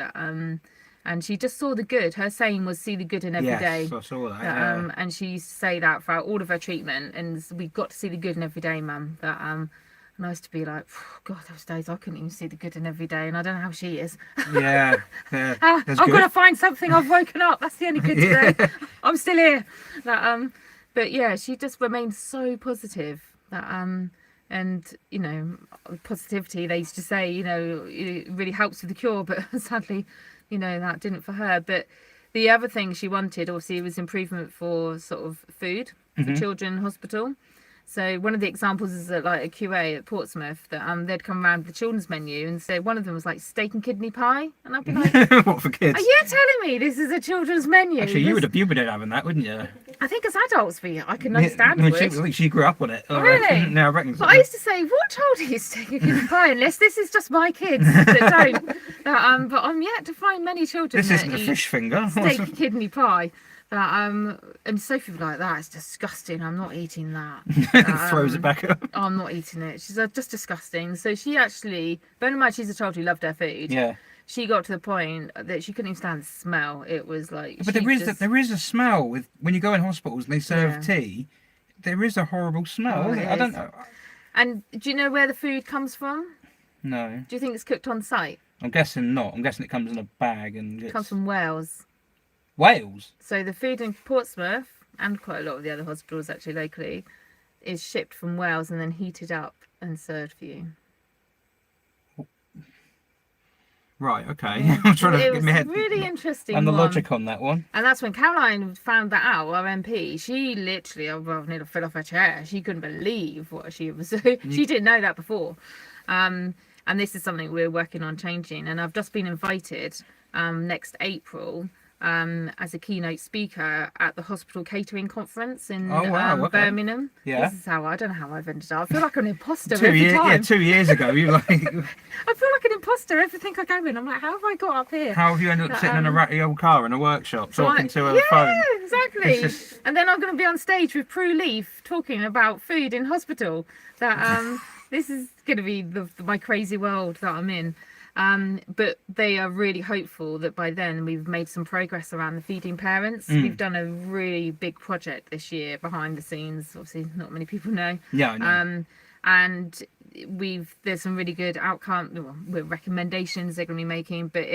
S3: And she just saw the good. Her saying was, see the good in every day.
S1: Yes, I saw that.
S3: And she used to say that throughout all of her treatment. And we've got to see the good in every day, Mum. And I used to be like, God, those days I couldn't even see the good in every day. And I don't know how she is.
S1: Yeah.
S3: I've got to find something. I've woken up. That's the only good today. I'm still here. But yeah, she just remained so positive. And, you know, positivity, they used to say, you know, it really helps with the cure. But sadly, you know, that didn't for her. But the other thing she wanted, obviously, was improvement for sort of food for children in hospital. So one of the examples is that, like, a QA at Portsmouth, that they'd come around with the children's menu, and so one of them was like steak and kidney pie, and I'd be like,
S1: what for kids?
S3: are you telling me this is a children's menu?
S1: Actually, you would have been having that, wouldn't you?
S3: I think as adults, I can understand
S1: I
S3: it.
S1: think she grew up on it.
S3: Really?
S1: No, I reckon so.
S3: But I used to say, what child is steak and kidney pie? Unless this is just my kids that don't. But I'm yet to find many children
S1: This
S3: that
S1: isn't a
S3: eat
S1: fish finger.
S3: steak and kidney pie. And Sophie was like, that is disgusting. I'm not eating that.
S1: Throws it back up.
S3: I'm not eating it. She's like, just disgusting. So she actually, bear in mind, she's a child who loved her food.
S1: Yeah.
S3: She got to the point that she couldn't even stand the smell. It was like.
S1: But there is a smell with when you go in hospitals and they serve tea. There is a horrible smell.
S3: Oh,
S1: I don't know.
S3: And do you know where the food comes from?
S1: No.
S3: Do you think it's cooked on site?
S1: I'm guessing not. I'm guessing it comes in a bag and
S3: It comes from Wales.
S1: Wales.
S3: So the food in Portsmouth and quite a lot of the other hospitals actually locally is shipped from Wales and then heated up and served for you.
S1: Right, okay. I'm trying to get my head.
S3: Really interesting.
S1: And the
S3: one.
S1: logic on that one.
S3: And that's when Caroline found that out, our MP. She literally, I nearly fell off her chair. She couldn't believe what she was. She didn't know that before. And this is something we're working on changing. And I've just been invited next April as a keynote speaker at the hospital catering conference in Birmingham.
S1: Yeah.
S3: This is how I don't know how I've ended up. I feel like an imposter every time.
S1: Yeah, 2 years ago you like.
S3: I feel like an imposter everything I go in. I'm like, how have I got up here?
S1: How have you ended up sitting in a ratty old car in a workshop talking to a phone?
S3: Yeah, exactly. And then I'm going to be on stage with Prue Leaf talking about food in hospital. That this is going to be my crazy world that I'm in. But they are really hopeful that by then we've made some progress around the feeding parents. We've done a really big project this year behind the scenes. Obviously, not many people know.
S1: Yeah, I know.
S3: And there's some really good recommendations they're going to be making. But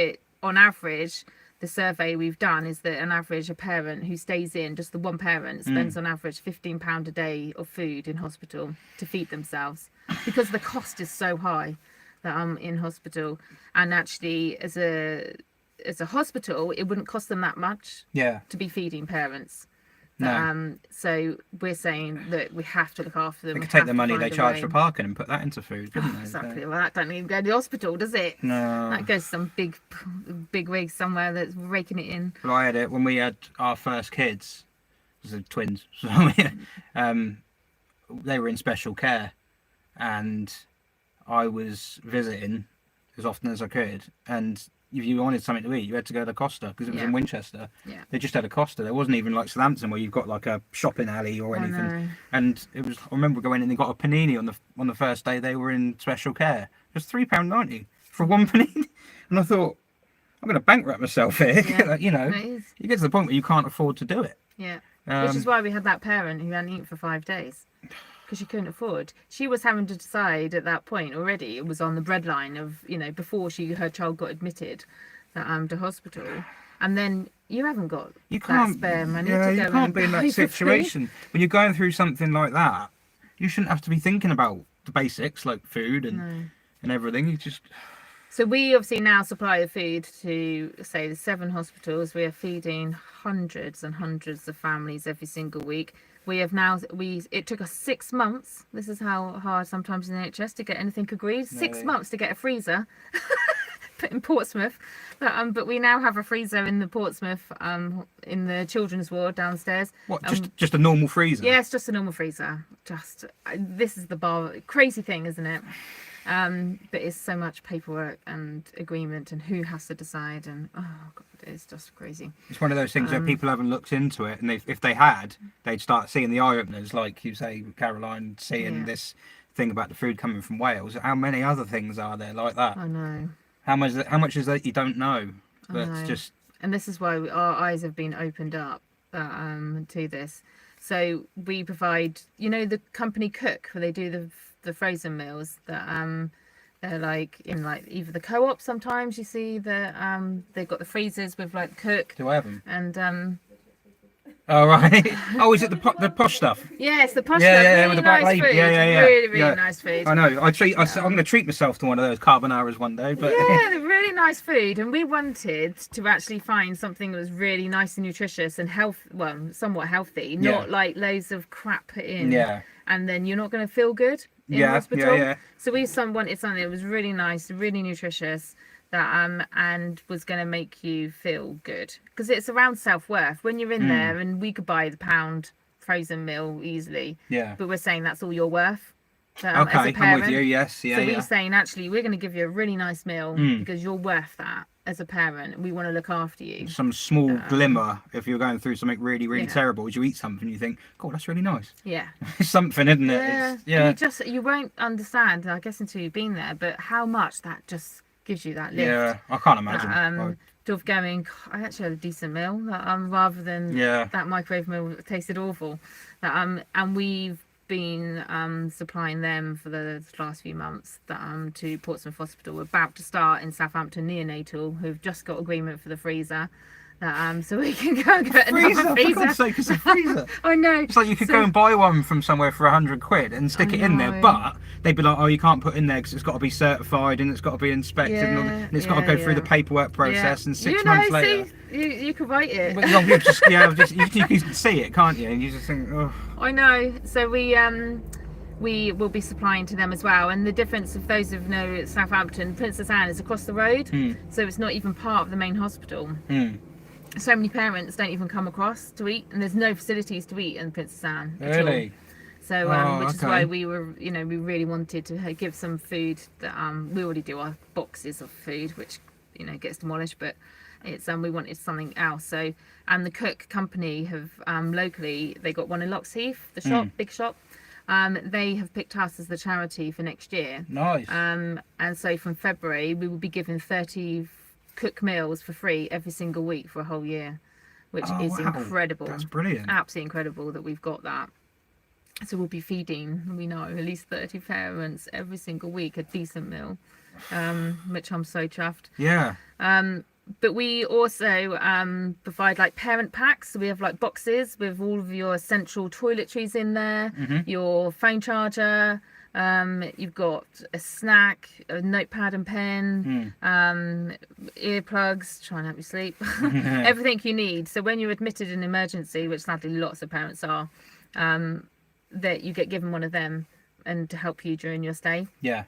S3: on average, the survey we've done is that on average, a parent who stays in, just the one parent, spends on average £15 a day of food in hospital to feed themselves because the cost is so high. That I'm in hospital, and actually as a hospital it wouldn't cost them that much to be feeding parents.
S1: No.
S3: So we're saying that we have to look after them.
S1: They could take the money they charge for parking and put that into food, couldn't they?
S3: Exactly. Well, that don't even go to the hospital, does it?
S1: No.
S3: That goes to some big wig somewhere that's raking it in.
S1: Well, I had it when we had our first kids. They're twins. So they were in special care, and I was visiting as often as I could, and if you wanted something to eat, you had to go to Costa because it was in Winchester. Yeah. They just had a Costa. There wasn't even like Southampton where you've got like a shopping alley or anything.
S3: No.
S1: And it was. I remember going in and they got a panini on the first day they were in special care. It was £3.90 for one panini, and I thought, I'm going to bankrupt myself here. Yeah. You know, you get to the point where you can't afford to do it.
S3: Yeah. Which is why we had that parent who hadn't eaten for 5 days. Because she couldn't afford. She was having to decide at that point already. It was on the breadline of, you know, before her child got admitted to hospital. And then you haven't got that spare money to go.
S1: You can't be in that situation. When you're going through something like that, you shouldn't have to be thinking about the basics like food and everything. You just...
S3: So we obviously now supply the food to, say, the 7 hospitals. We are feeding hundreds and hundreds of families every single week. We have now, it took us 6 months. This is how hard sometimes in the NHS to get anything agreed. 6 months to get a freezer in Portsmouth. But we now have a freezer in the Portsmouth, in the children's ward downstairs.
S1: What? Just a normal freezer?
S3: Yeah, it's just a normal freezer. This is the crazy thing, isn't it? But it's so much paperwork and agreement, and who has to decide, and oh god, it's just crazy.
S1: It's one of those things where people haven't looked into it, and if they had, they'd start seeing the eye openers, like you say, Caroline, seeing this thing about the food coming from Wales. How many other things are there like that?
S3: I know.
S1: How much is that you don't know? But it's just.
S3: And this is why our eyes have been opened up to this. So we provide, the company Cook, where they do the frozen meals that they're like in like either the co-op. Sometimes you see they've got the freezers with like Cook.
S1: Do I have them?
S3: And
S1: oh right. Oh, is it the posh stuff?
S3: Yeah, it's the posh
S1: stuff.
S3: Really
S1: with the
S3: nice
S1: black label.
S3: food.
S1: Yeah.
S3: Really nice food.
S1: I know. I'm going to treat myself to one of those carbonaras one day. But
S3: yeah, they're really nice food, and we wanted to actually find something that was really nice and nutritious and somewhat healthy, not like loads of crap put in.
S1: Yeah.
S3: And then you're not going to feel good in hospital.
S1: Yeah.
S3: So we wanted something that was really nice, really nutritious, that and was going to make you feel good, because it's around self-worth. When you're in there, and we could buy the pound frozen meal easily. Yeah. But we're saying that's all you're worth.
S1: Okay, I'm with you. Yes. Yeah.
S3: So we're saying actually we're going to give you a really nice meal because you're worth that. As a parent, we want to look after you.
S1: Some small glimmer, if you're going through something really terrible, you eat something, you think, God, that's really nice.
S3: Yeah.
S1: It's something, isn't it?
S3: Yeah. You won't understand, I guess, until you've been there, but how much that just gives you that lift.
S1: Yeah, I can't imagine.
S3: Of going, I actually had a decent meal, rather than that microwave meal that tasted awful. And we've been supplying them for the last few months to Portsmouth Hospital. We're about to start in Southampton Neonatal, who've just got agreement for the freezer. So we can go and get another freezer.
S1: For God's sake, it's a freezer.
S3: I know.
S1: It's like you could go and buy one from somewhere for £100 and stick it in there, but they'd be like, oh, you can't put in there because it's got to be certified and it's got to be inspected and it's got to go through the paperwork process, and 6 months later.
S3: You can write it.
S1: Well, you can see it, can't you? And you just think, oh.
S3: I know. So we will be supplying to them as well. And the difference, of those who know Southampton, Princess Anne is across the road, so it's not even part of the main hospital. So many parents don't even come across to eat, and there's no facilities to eat in Princess Anne at all. So which is why we were, we really wanted to give some food that we already do our boxes of food, which gets demolished, but it's we wanted something else. So and the Cook company have locally, they got one in Loxheath, the shop, big shop. They have picked us as the charity for next year.
S1: Nice.
S3: And so from February we will be giving 30 Cook meals for free every single week for a whole year, which is incredible.
S1: That's brilliant.
S3: Absolutely incredible that we've got that. So we'll be feeding, we know, at least 30 parents every single week a decent meal, which I'm so chuffed.
S1: Yeah.
S3: But we also provide like parent packs. So we have like boxes with all of your essential toiletries in there, your phone charger, you've got a snack, a notepad and pen, earplugs, try and help you sleep, everything you need. So when you're admitted in emergency, which sadly lots of parents are, that you get given one of them and to help you during your stay.
S1: Yeah.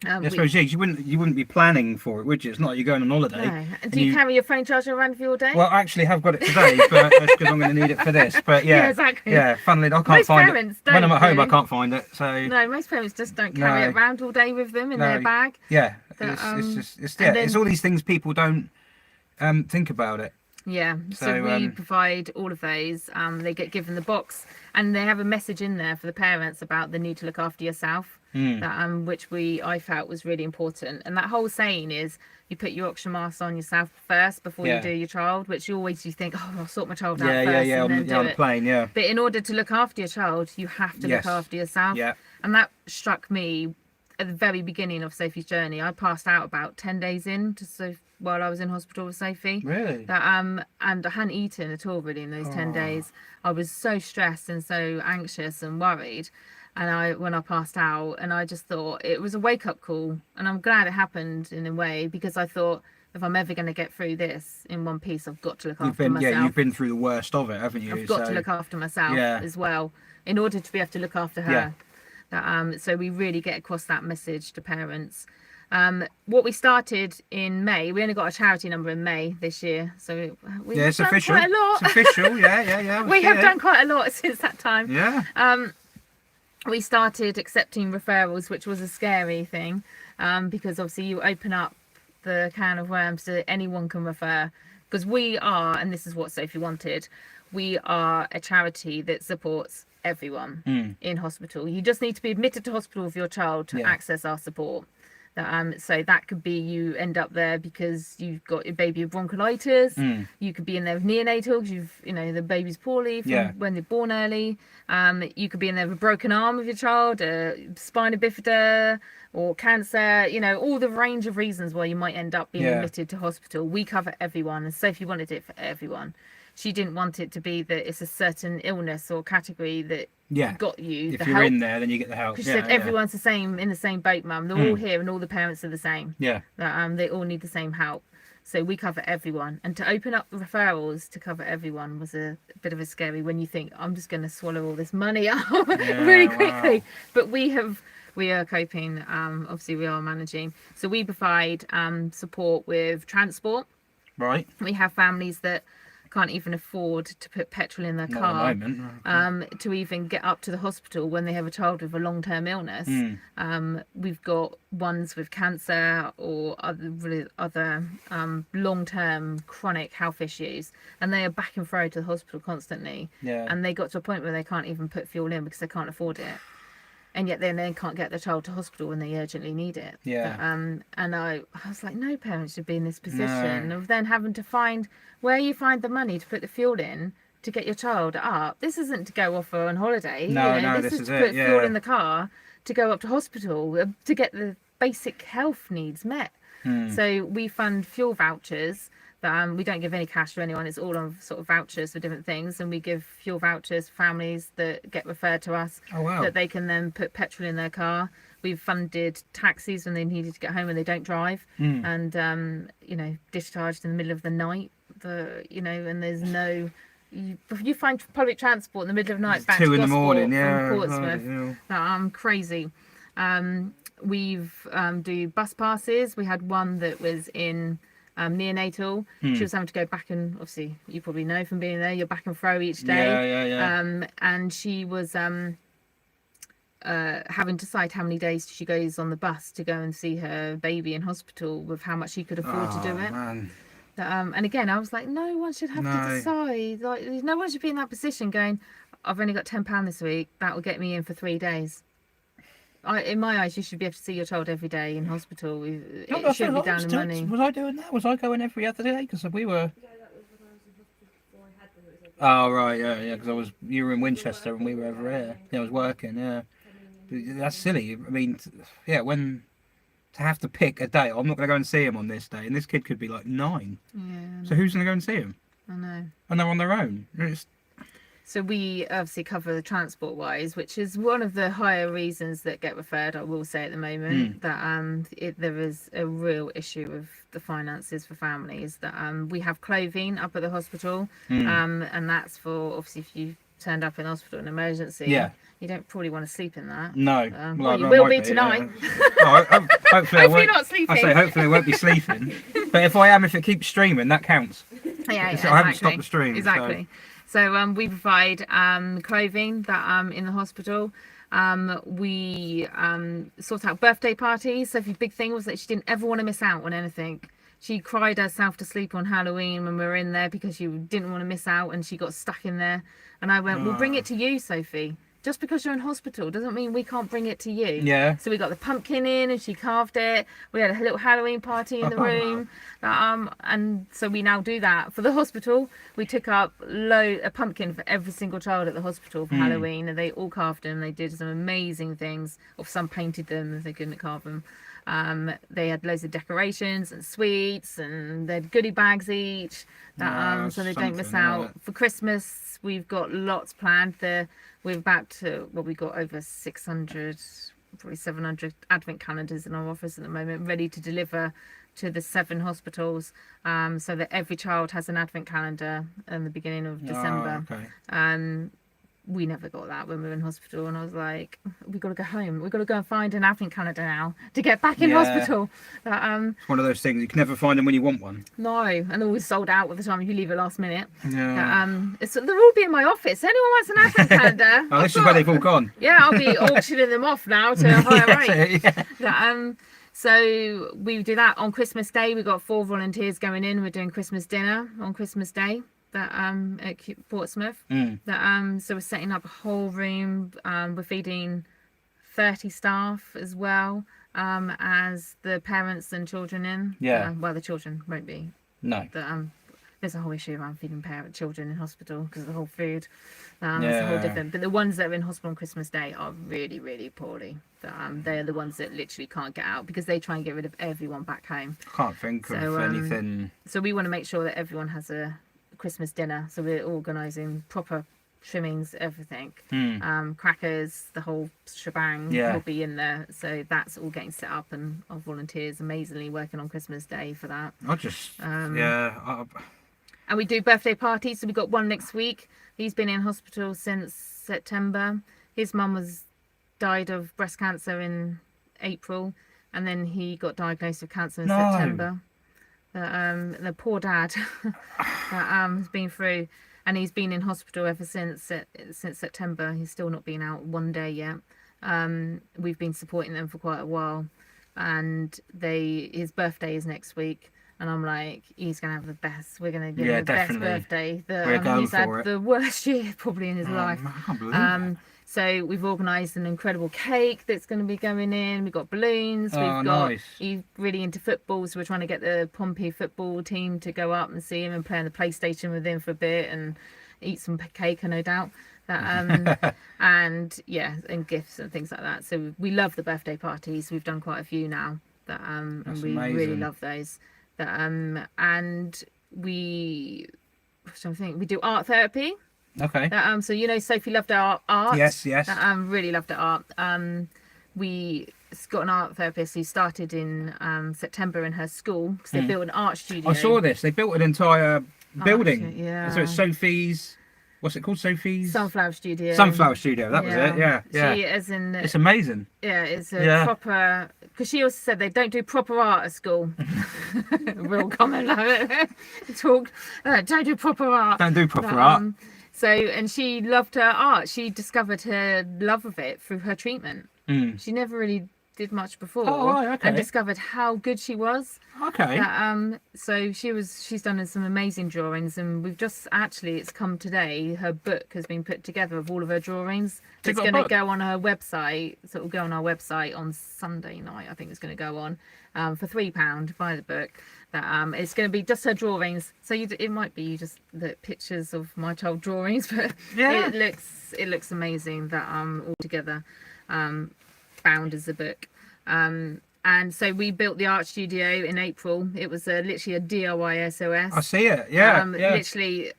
S1: I suppose you wouldn't be planning for it, would you? It's not like you're going on holiday.
S3: No. And do you carry your phone charger around for your day?
S1: Well, actually, I've got it today, but that's because I'm going to need it for this. But yeah,
S3: exactly.
S1: Yeah, funnily, I can't find it. When I'm at home, I can't find it. So
S3: no, most parents just don't carry it around all day with them in their bag.
S1: Yeah, it's all these things people don't think about it.
S3: Yeah, so we provide all of those. They get given the box, and they have a message in there for the parents about the need to look after yourself, which I felt was really important. And that whole saying is, you put your oxygen mask on yourself first before you do your child, which you think, oh, I'll sort my child out first and then do
S1: on
S3: it.
S1: The plane, yeah.
S3: But in order to look after your child, you have to look after yourself.
S1: Yeah.
S3: And that struck me at the very beginning of Sophie's journey. I passed out about 10 days in while I was in hospital with Sophie.
S1: Really?
S3: That and I hadn't eaten at all really in those 10 days. I was so stressed and so anxious and worried. And when I passed out, and I just thought it was a wake-up call. And I'm glad it happened in a way, because I thought, if I'm ever going to get through this in one piece, I've got to look after myself.
S1: Yeah, you've been through the worst of it, haven't you?
S3: I've got to look after myself as well, in order to be able to look after her. So we really get across that message to parents. What we started in May, we only got a charity number in May this year, so we've
S1: Yeah, it's
S3: done
S1: official.
S3: quite a lot.
S1: It's official. Yeah.
S3: We have done quite a lot since that time.
S1: Yeah.
S3: We started accepting referrals, which was a scary thing, because obviously you open up the can of worms to anyone can refer, because we are, and this is what Sophie wanted, we are a charity that supports everyone in hospital. You just need to be admitted to hospital with your child to access our support. So that could be you end up there because you've got your baby with bronchiolitis. You could be in there with neonatal because the baby's poorly from when they're born early. You could be in there with a broken arm of your child, spina bifida, or cancer. All the range of reasons why you might end up being admitted to hospital. We cover everyone, and Sophie wanted it for everyone. She didn't want it to be that it's a certain illness or category that got you
S1: if you're in there, then you get the help.
S3: She said everyone's the same, in the same boat, Mum. They're all here, and all the parents are the same. They all need the same help. So we cover everyone. And to open up referrals to cover everyone was a bit of a scary when you think, I'm just going to swallow all this money up really quickly. Wow. But we are coping. Obviously, we are managing. So we provide support with transport.
S1: Right.
S3: We have families that can't even afford to put petrol in their car
S1: at the moment.
S3: To even get up to the hospital when they have a child with a long-term illness. We've got ones with cancer or other long-term chronic health issues, and they are back and fro to the hospital constantly. And they got to a point where they can't even put fuel in because they can't afford it. And yet then they can't get their child to hospital when they urgently need it. And I was like, no parent should be in this position of then having to find where you find the money to put the fuel in to get your child up. This isn't to go off on holiday. This is to put fuel in the car to go up to hospital to get the basic health needs met. So we fund fuel vouchers. We don't give any cash to anyone. It's all on sort of vouchers for different things, and we give fuel vouchers for families that get referred to us that they can then put petrol in their car. We've funded taxis when they needed to get home and they don't drive, and discharged in the middle of the night. And there's no. You find public transport in the middle of the night back
S1: 2
S3: to
S1: in the
S3: Gosport
S1: morning,
S3: from Portsmouth. Crazy. We've do bus passes. We had one that was in neonatal. She was having to go back, and obviously you probably know from being there, you're back and fro each day. And she was having to decide how many days she goes on the bus to go and see her baby in hospital with how much she could afford to do it.
S1: Man.
S3: And again, I was like, no one should have to decide. Like, no one should be in that position going, I've only got £10 this week, that will get me in for 3 days. In my eyes, you should be able to see your child every day in hospital. It shouldn't be down in money.
S1: Was I doing that? Was I going every other day? Because we were.
S2: Yeah, that was when I was in hospital before I had them. It was
S1: Oh right, yeah. Because you were in Winchester and we were over here. Yeah, I was working. Yeah, that's silly. I mean, when to have to pick a day. I'm not going to go and see him on this day, and this kid could be like 9.
S3: Yeah.
S1: So who's going to go and see him?
S3: I know.
S1: And they're on their own.
S3: So we obviously cover the transport wise, which is one of the higher reasons that get referred, I will say at the moment, that there is a real issue with the finances for families. That we have clothing up at the hospital, and that's for, obviously, if you turned up in hospital in emergency, you don't probably want to sleep in that.
S1: No.
S3: Well, you will be tonight.
S1: Yeah. Hopefully
S3: you're not sleeping.
S1: I say hopefully I won't be sleeping. But if it keeps streaming, that counts.
S3: Yeah, exactly.
S1: I haven't stopped the stream.
S3: Exactly. So we provide clothing that in the hospital. We sort out birthday parties. Sophie's big thing was that she didn't ever want to miss out on anything. She cried herself to sleep on Halloween when we were in there because she didn't want to miss out, and she got stuck in there. And I went, we'll bring it to you, Sophie. Just because you're in hospital doesn't mean we can't bring it to you. Yeah. So we got the pumpkin in and she carved it. We had a little Halloween party in the room. And so we now do that for the hospital. We took up a pumpkin for every single child at the hospital for Halloween, and they all carved them. They did some amazing things, or some painted them if they couldn't carve them. They had loads of decorations and sweets, and they had goodie bags each, so they don't miss out. For Christmas, we've got lots planned. We're about to, we got over 600, probably 700 advent calendars in our office at the moment, ready to deliver to the 7 hospitals, so that every child has an advent calendar in the beginning of December. we never got that when we were in hospital, and I was like, we got to go home. We got to go and find an advent calendar now to get back in hospital. But,
S1: it's one of those things you can never find them when you want one.
S3: no, and they're always sold out by the time you leave it last minute.
S1: Yeah.
S3: They'll all be in my office. Anyone wants an advent calendar?
S1: Oh, this is where they've all gone.
S3: Yeah, I'll be auctioning them off now to a higher rate.
S1: Yeah.
S3: So we do that on Christmas Day. We've got 4 volunteers going in. We're doing Christmas dinner on Christmas Day at Portsmouth. So we're setting up a whole room. We're feeding 30 staff as well as the parents and children in.
S1: Yeah.
S3: Well, the children won't be.
S1: No.
S3: There's a whole issue around feeding children in hospital because of the whole food. It's a whole different. But the ones that are in hospital on Christmas Day are really, really poorly. They're the ones that literally can't get out because they try and get rid of everyone back home.
S1: I can't think of anything.
S3: So we want to make sure that everyone has a Christmas dinner. So we're organising proper trimmings, everything. Crackers, the whole shebang will be in there. So that's all getting set up, and our volunteers amazingly working on Christmas Day for that. And we do birthday parties. So we've got one next week. He's been in hospital since September. His mum died of breast cancer in April, and then he got diagnosed with cancer in September. The poor dad has been through, and he's been in hospital ever since September. He's still not been out one day yet. We've been supporting them for quite a while, and his birthday is next week. And I'm like, he's going to have the best. We're going to give him the best birthday. He's had the worst year probably in his life.
S1: I can't believe that.
S3: So we've organised an incredible cake that's going to be going in. We've got balloons. He's really into football, so we're trying to get the Pompey football team to go up and see him and play on the PlayStation with him for a bit and eat some cake, no doubt. And gifts and things like that. So we love the birthday parties. We've done quite a few now. And we really love those. And we do art therapy.
S1: Okay.
S3: So Sophie loved our art.
S1: Yes.
S3: Really loved our art. We got an art therapist who started in September in her school because they built an art studio.
S1: I saw this. They built an entire building.
S3: Yeah.
S1: So it's Sophie's. What's it called? Sophie's
S3: Sunflower Studio.
S1: Sunflower Studio. That was it. Yeah.
S3: She, as in,
S1: it's amazing.
S3: Yeah, it's a proper. Because she also said they don't do proper art at school. Real comment of it. Don't do proper art.
S1: Don't do proper art.
S3: And she loved her art. She discovered her love of it through her treatment. She never really did much before.
S1: Oh, right, okay.
S3: And discovered how good she was.
S1: Okay.
S3: So she's done some amazing drawings, and we've just it's come today. Her book has been put together of all of her drawings. It's going to go on her website. So it will go on our website on Sunday night. I think it's going to go on for £3. Buy the book. It's going to be just her drawings. So it might be just the pictures of my child drawings, but it looks amazing that all together. Bound as a book. And so we built the art studio in April. It was literally a DIY SOS.
S1: I see it. Yeah.
S3: Literally,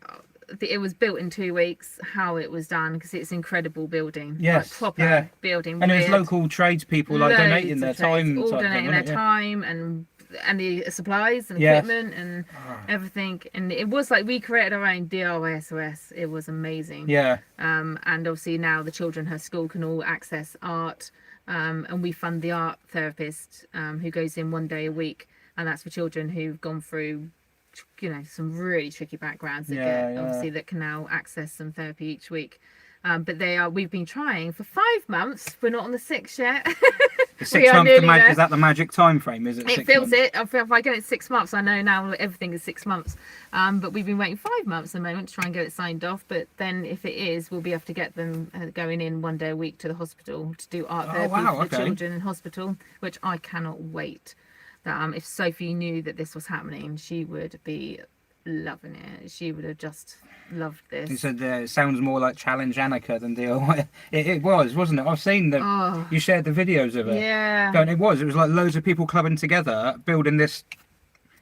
S3: it was built in 2 weeks. How it was done, because it's incredible building.
S1: Yes.
S3: Proper building.
S1: And there's local tradespeople donating their time.
S3: All donating their time and the supplies and equipment and everything. And it was like we created our own DIY SOS. It was amazing.
S1: Yeah.
S3: And obviously now the children at her school can all access art. And we fund the art therapist who goes in 1 day a week, and that's for children who've gone through some really tricky backgrounds that can now access some therapy each week. But we've been trying for 5 months. We're not on the 6th yet.
S1: The 6 month is that the magic time frame? Is it?
S3: It feels it. If I get it 6 months, I know now everything is 6 months. But we've been waiting 5 months at the moment to try and get it signed off. But then if it is, we'll be able to get them going in 1 day a week to the hospital to do art therapy for the children in hospital, which I cannot wait. If Sophie knew that this was happening, she would be loving it. She would have just loved this.
S1: You said it sounds more like Challenge Annika than DIY. It was, wasn't it? I've seen you shared the videos of it.
S3: Yeah.
S1: It was like loads of people clubbing together, building this.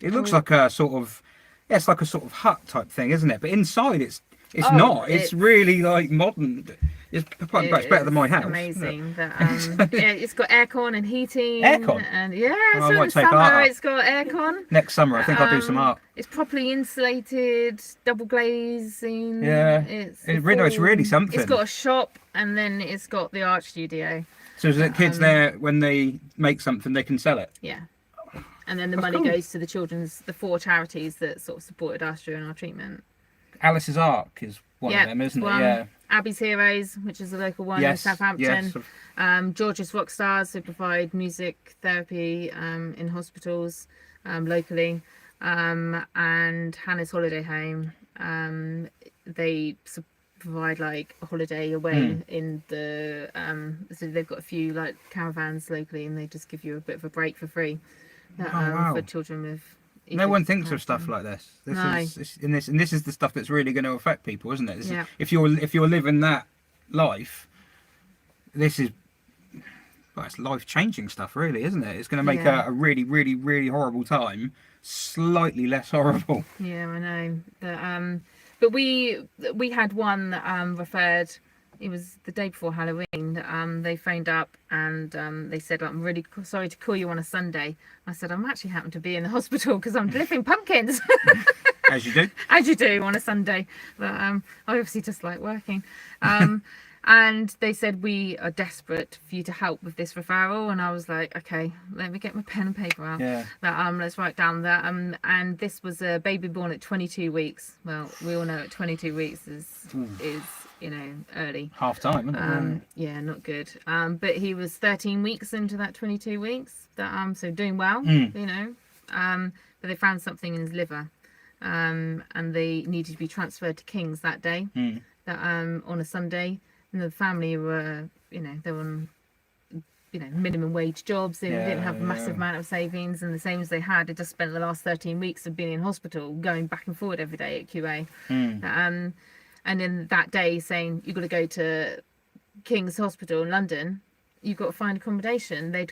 S1: It looks like a sort of, it's like a sort of hut type thing, isn't it? But inside it's It's
S3: Oh,
S1: not. It's really like modern. It's better than my house.
S3: Amazing. That yeah, it's got aircon and heating.
S1: Aircon?
S3: And yeah,
S1: Oh, I
S3: so in
S1: might
S3: the
S1: take
S3: summer
S1: that up.
S3: it's got aircon.
S1: Next summer, I think I'll do some art.
S3: It's properly insulated, double glazing.
S1: Yeah,
S3: it's
S1: really something.
S3: It's got a shop, and then it's got the art studio.
S1: So is it kids there when they make something they can sell it?
S3: Yeah. And then the
S1: That's
S3: money
S1: cool.
S3: goes to the 4 charities that sort of supported us during our treatment.
S1: Alice's Ark is one of them, isn't it? Yeah.
S3: Abby's Heroes, which is a local one in Southampton.
S1: Yes.
S3: George's Rockstars, who provide music therapy in hospitals locally. And Hannah's Holiday Home. They provide like a holiday away in the so they've got a few like caravans locally, and they just give you a bit of a break for free
S1: wow.
S3: for children with.
S1: No one thinks of stuff like this.
S3: No.
S1: This is the stuff that's really going to affect people, isn't it?
S3: Yeah.
S1: If you're living that life, this is it's life-changing stuff, really, isn't it? It's going to make a really, really, really horrible time slightly less horrible.
S3: Yeah, I know. But we had one referred. It was the day before Halloween. They phoned up and they said, "I'm really sorry to call you on a Sunday." I said, "I'm actually happen to be in the hospital because I'm delivering pumpkins."
S1: As you do.
S3: As you do on a Sunday. But I obviously just like working. And they said, "We are desperate for you to help with this referral." And I was like, "Okay, let me get my pen and paper out.
S1: Yeah.
S3: Let's write down that." And this was a baby born at 22 weeks. Well, we all know at 22 weeks is early.
S1: Half time, isn't it?
S3: Yeah, not good. But he was 13 weeks into that 22 weeks. So doing well, But they found something in his liver. And they needed to be transferred to King's that day. On a Sunday. And the family were, they were on, minimum wage jobs. They didn't have a massive amount of savings, and the same as they had just spent the last 13 weeks of being in hospital, going back and forward every day at QA. And then that day saying, "You've got to go to King's Hospital in London. You've got to find accommodation." The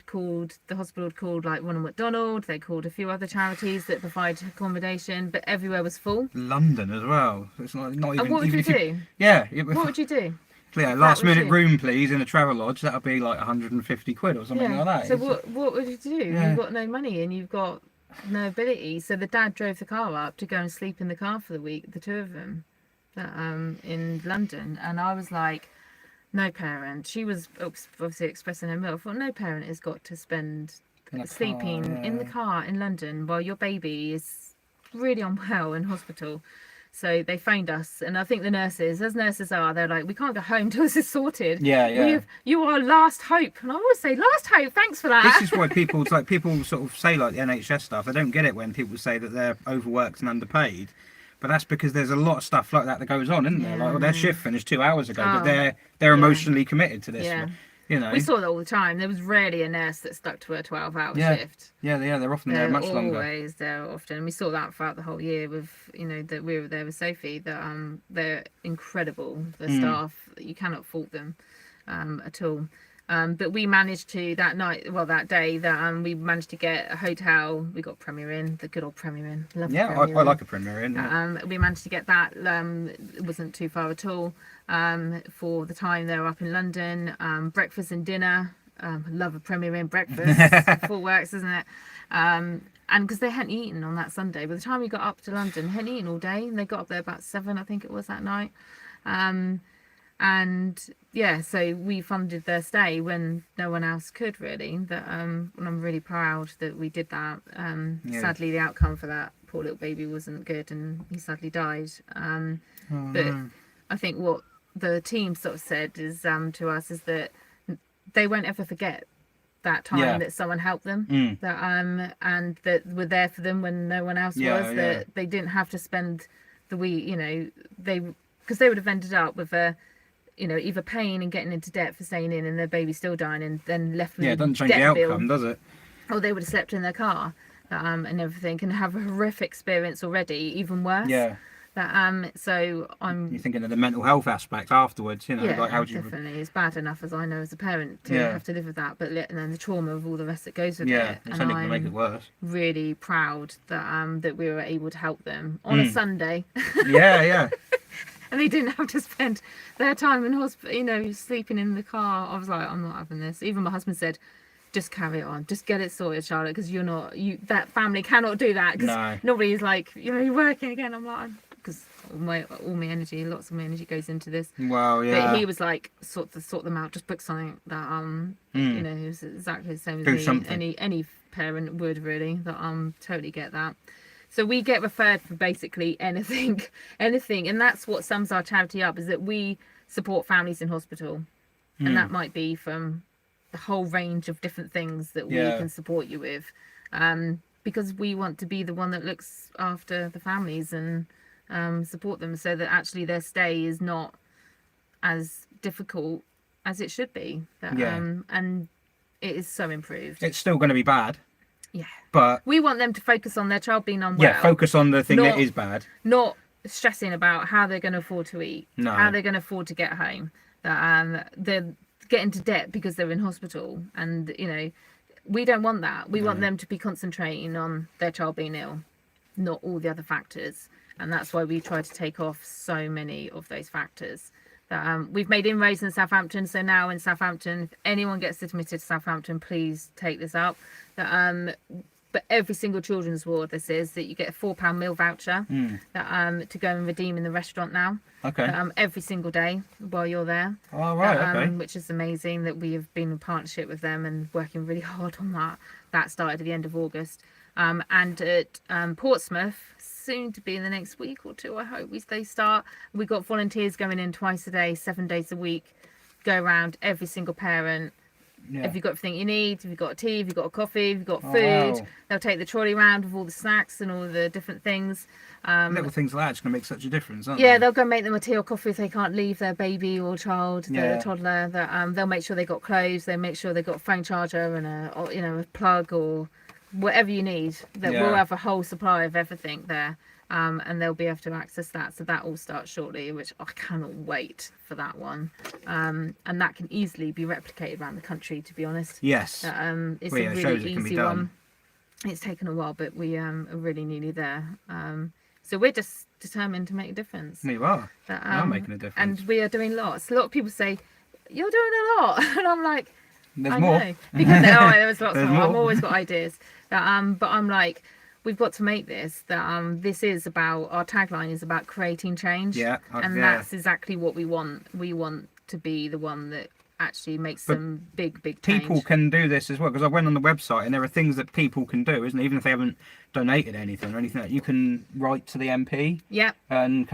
S3: hospital had called like Ronald McDonald. They called a few other charities that provide accommodation, but everywhere was full.
S1: London as well. It's not even.
S3: And what would you do? What would you do?
S1: Yeah, last minute room, please, in a travel lodge. That'll be like 150 quid or something like that.
S3: So what would you do? You've got no money and you've got no ability. So the dad drove the car up to go and sleep in the car for the week, the two of them, in London. And I was like, no parent. She was obviously expressing her milk. I thought, no parent has got to spend sleeping in the car in London while your baby is really unwell in hospital. So they phoned us, and I think the nurses, as nurses are, they're like, "We can't go home till this is sorted. You are last hope." And I always say, "Last hope." Thanks for that.
S1: This is why people sort of say like the NHS stuff. I don't get it when people say that they're overworked and underpaid, but that's because there's a lot of stuff like that goes on, isn't there? Like, well, their shift finished 2 hours ago, but they're emotionally committed to this.
S3: Yeah.
S1: We
S3: saw that all the time. There was rarely a nurse that stuck to a 12-hour shift.
S1: Yeah, they're often there much longer.
S3: Always there often. And we saw that throughout the whole year with, that we were there with Sophie, that they're incredible, the staff. You cannot fault them at all. But we managed to, that day, we managed to get a hotel. We got Premier Inn, the good old Premier Inn. Love
S1: I like a Premier Inn.
S3: We managed to get that. It wasn't too far at all. For the time they were up in London, breakfast and dinner. Love a Premier Inn breakfast. Full works, isn't it? And because they hadn't eaten on that Sunday, by the time we got up to London, they hadn't eaten all day, and they got up there about 7, I think it was, that night. So we funded their stay when no one else could, really. And I'm really proud that we did that. Sadly, the outcome for that poor little baby wasn't good, and he sadly died. But I think what the team sort of said is to us is that they won't ever forget that time that someone helped them, and that we're there for them when no one else was. That they didn't have to spend the week, because they would have ended up with either paying and getting into debt for staying in, and their baby still dying, and then left with
S1: it doesn't change the outcome, does it?
S3: Or they would have slept in their car, and everything, and have a horrific experience already, even worse. So you're
S1: thinking of the mental health aspect afterwards, like how do you...
S3: Definitely. It's bad enough as I know as a parent to have to live with that, but and then the trauma of all the rest that goes with it.
S1: It's only going to make it worse.
S3: Really proud that we were able to help them on a Sunday. and they didn't have to spend their time in hospital, you know, sleeping in the car. I was like, I'm not having this. Even my husband said, just carry it on, just get it sorted, Charlotte, because that family cannot do that, because
S1: No.
S3: nobody's like, you know, you're working again. I'm like, because all my energy, lots of my energy goes into this.
S1: Well, yeah.
S3: But he was like, sort them out, just book something that you know, it was exactly the same as
S1: Do
S3: me.
S1: something.
S3: Any parent would, really. That totally get that. So we get referred for basically anything, and that's what sums our charity up, is that we support families in hospital, and that might be from the whole range of different things that we can support you with, because we want to be the one that looks after the families and support them, so that actually their stay is not as difficult as it should be. And it is so improved.
S1: It's still going to be bad.
S3: Yeah.
S1: But
S3: we want them to focus on their child being unwell.
S1: yeah, focus on the thing that is bad.
S3: Not stressing about how they're going to afford to eat,
S1: No.
S3: how they're going to afford to get home. That they're getting into debt because they're in hospital, and you know, we don't want that. We want them to be concentrating on their child being ill, not all the other factors. And that's why we try to take off so many of those factors. That we've made inroads in Southampton. So now in Southampton, if anyone gets admitted to Southampton, please take this up. That but every single children's ward, this is that you get a £4 meal voucher that to go and redeem in the restaurant now.
S1: Okay.
S3: Every single day while you're there.
S1: Oh, right, okay.
S3: Which is amazing that we have been in partnership with them and working really hard on that. That started at the end of August. And at Portsmouth, soon to be in the next week or two, I hope they start. We've got volunteers going in twice a day, 7 days a week, go around every single parent.
S1: Yeah.
S3: Have you got everything you need? Have you got a tea? Have you got a coffee? Have you got food?
S1: Wow.
S3: They'll take the trolley around with all the snacks and all the different things.
S1: Little things like that's going to make such a difference, aren't they?
S3: Yeah, they'll go make them a tea or coffee if they can't leave their baby or child, their
S1: Yeah.
S3: toddler. That they'll make sure they got clothes. They make sure they got a phone charger and a plug or whatever you need. That
S1: Yeah.
S3: we'll have a whole supply of everything there. And they'll be able to access that. So that all starts shortly, which I cannot wait for that one. And that can easily be replicated around the country, to be honest.
S1: Yes.
S3: It's
S1: Well,
S3: a
S1: yeah, it
S3: really
S1: shows it can be
S3: easy
S1: done.
S3: one. It's taken a while, but we are really nearly there. So we're just determined to make a difference.
S1: You are.
S3: That,
S1: You are making a difference.
S3: And we are doing lots. A lot of people say, you're doing a lot. And I'm like,
S1: There's
S3: I
S1: more.
S3: know. Because there was lots
S1: There's
S3: more. I've
S1: more.
S3: always got ideas. But I'm like, we've got to make this. That this is about, our tagline is about creating change.
S1: Yeah,
S3: And
S1: yeah.
S3: that's exactly what we want. We want to be the one that actually makes some big change.
S1: People can do this as well, because I went on the website and there are things that people can do, isn't it? Even if they haven't donated anything or anything, you can write to the MP.
S3: Yep.
S1: And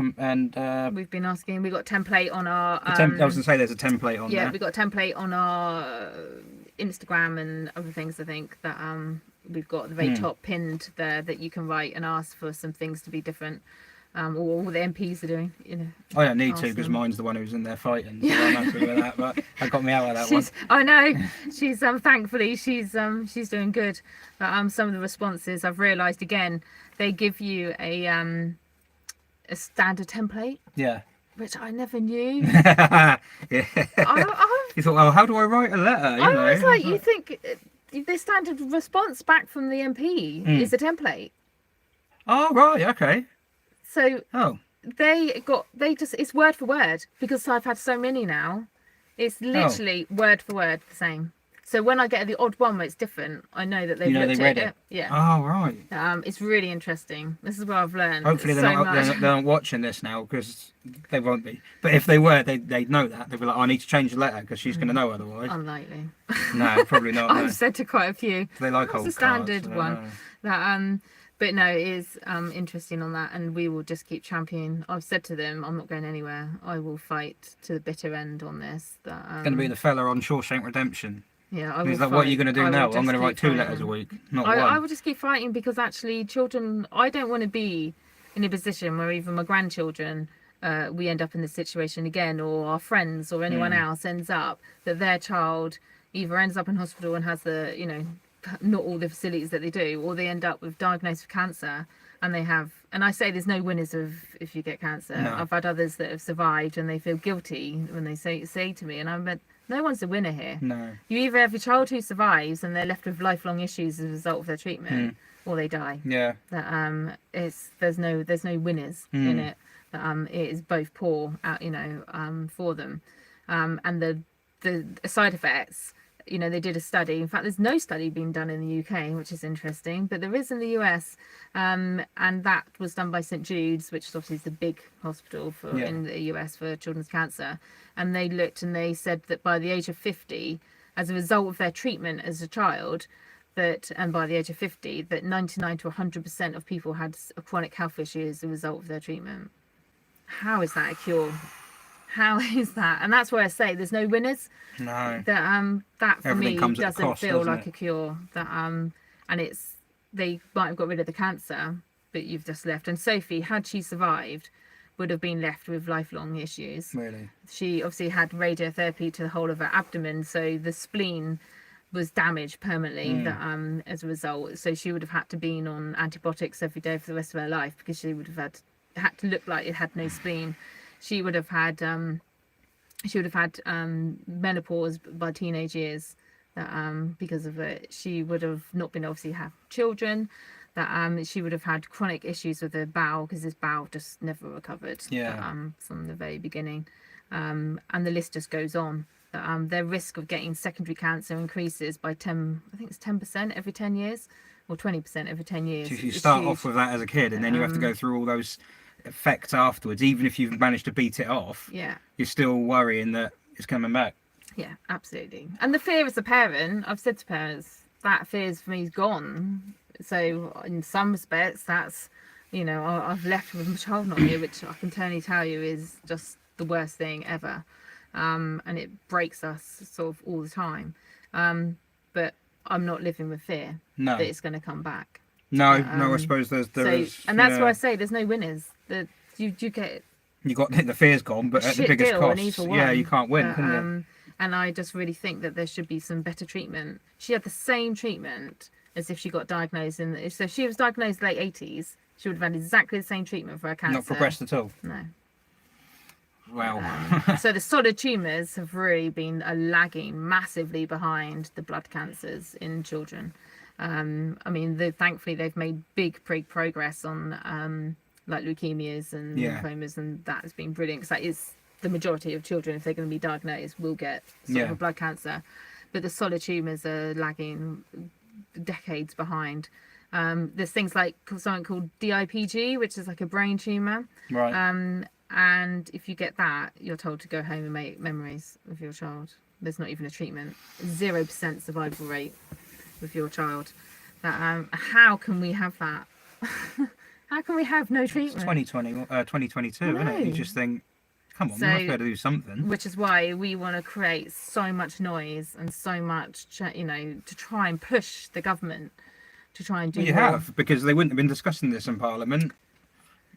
S3: We've been asking. We got a template on our.
S1: I was going to say there's a template on
S3: Yeah,
S1: there.
S3: we got a template on our Instagram and other things. I think that we've got the very top pinned there that you can write and ask for some things to be different. Or all the MPs are doing, you know.
S1: I don't need to, because
S3: Awesome.
S1: mine's the one who's in there fighting. So I'm happy with that, but that got me out of that one.
S3: I know she's thankfully she's doing good. But some of the responses I've realised again, they give you a standard template,
S1: Yeah.
S3: which I never knew.
S1: Yeah.
S3: I
S1: You thought, well, how do I write a letter?
S3: I was like, you think the standard response back from the MP is a template.
S1: Oh, right, okay.
S3: So
S1: Oh,
S3: it's word for word, because I've had so many now. It's literally word for word the same. So when I get the odd one where it's different, I know that they've
S1: You know
S3: looked
S1: they read
S3: at
S1: it.
S3: Yeah.
S1: oh, right.
S3: It's really interesting. This is what I've learned.
S1: Hopefully
S3: so
S1: they're not,
S3: much.
S1: they're not watching this now, because they won't be. But if they were, they'd know that. They'd be like, I need to change the letter, because she's going to know otherwise.
S3: Unlikely.
S1: No, probably not. No.
S3: I've said to quite a few.
S1: They like
S3: That's
S1: old
S3: the standard
S1: cards, I don't
S3: one.
S1: know.
S3: That but no, it is interesting on that, and we will just keep championing. I've said to them, I'm not going anywhere. I will fight to the bitter end on this. That
S1: It's going to be the fella on Shawshank Redemption.
S3: yeah. I will
S1: He's like, what are you
S3: fight.
S1: going to do
S3: I will
S1: now?
S3: just
S1: I'm going to
S3: keep
S1: write 2
S3: fighting.
S1: letters a week, not
S3: I
S1: one.
S3: will just keep fighting, because actually children, I don't want to be in a position where even my grandchildren we end up in this situation again, or our friends or anyone else ends up, that their child either ends up in hospital and has not all the facilities that they do, or they end up with diagnosed with cancer, and they have, and I say there's no winners if you get cancer.
S1: No.
S3: I've had others that have survived and they feel guilty when they say to me, and I'm like, no one's a winner here.
S1: No.
S3: You either have a child who survives and they're left with lifelong issues as a result of their treatment, or they die.
S1: Yeah.
S3: That there's no winners in it. That it is both poor out, for them, and the side effects. They did a study. In fact, there's no study being done in the UK, which is interesting, but there is in the US, and that was done by St Jude's, which is obviously the big hospital in the US for children's cancer. And they looked and they said that by the age of 50, as a result of their treatment as a child, and by the age of 50, that 99 to 100% of people had a chronic health issue as a result of their treatment. How is that a cure? How is that? And that's why I say there's no winners.
S1: No.
S3: That for
S1: Everything
S3: me
S1: comes at a
S3: doesn't
S1: cost,
S3: feel
S1: doesn't
S3: like
S1: it?
S3: a cure. And they might have got rid of the cancer, but you've just left. And Sophie, had she survived, would have been left with lifelong issues.
S1: Really?
S3: She obviously had radiotherapy to the whole of her abdomen, so the spleen was damaged permanently as a result. So she would have had to been on antibiotics every day for the rest of her life, because she would have had to look like it had no spleen. She would have had menopause by teenage years, because of it. She would have not been able to have children. That she would have had chronic issues with her bowel, because his bowel just never recovered. From the very beginning, and the list just goes on. Their risk of getting secondary cancer increases by 10% every 10 years, or 20% every 10 years.
S1: So if you start off with that as a kid, and then you have to go through all those effects afterwards, even if you've managed to beat it off, you're still worrying that it's coming back.
S3: Yeah, absolutely. And the fear as a parent, I've said to parents, that fear for me is gone. So in some respects, that's, I've left with my child not here, which I can tell you is just the worst thing ever. And it breaks us sort of all the time. But I'm not living with fear that it's going to come back.
S1: No, I suppose there is.
S3: And that's why I say there's no winners. That you get.
S1: You got the fear's gone, but at the biggest cost. Yeah, you can't win, can you?
S3: And I just really think that there should be some better treatment. She had the same treatment as if she got diagnosed so if she was diagnosed late 80s, she would have had exactly the same treatment for her cancer.
S1: Not progressed at all.
S3: No.
S1: Well.
S3: So the solid tumours have really been lagging massively behind the blood cancers in children. Thankfully they've made big progress on like leukemias and lymphomas, and that has been brilliant, because that is the majority of children, if they're going to be diagnosed, will get sort of a blood cancer. But the solid tumours are lagging decades behind. There's things like something called DIPG, which is like a brain tumour.
S1: Right.
S3: And if you get that, you're told to go home and make memories with your child. There's not even a treatment. 0% survival rate with your child. How can we have that? How can we have no treatment?
S1: It's 2022, isn't it? You just think, come on, we must be able to do something.
S3: Which is why we want to create so much noise and so much, to try and push the government to try and do more.
S1: Have, because they wouldn't have been discussing this in Parliament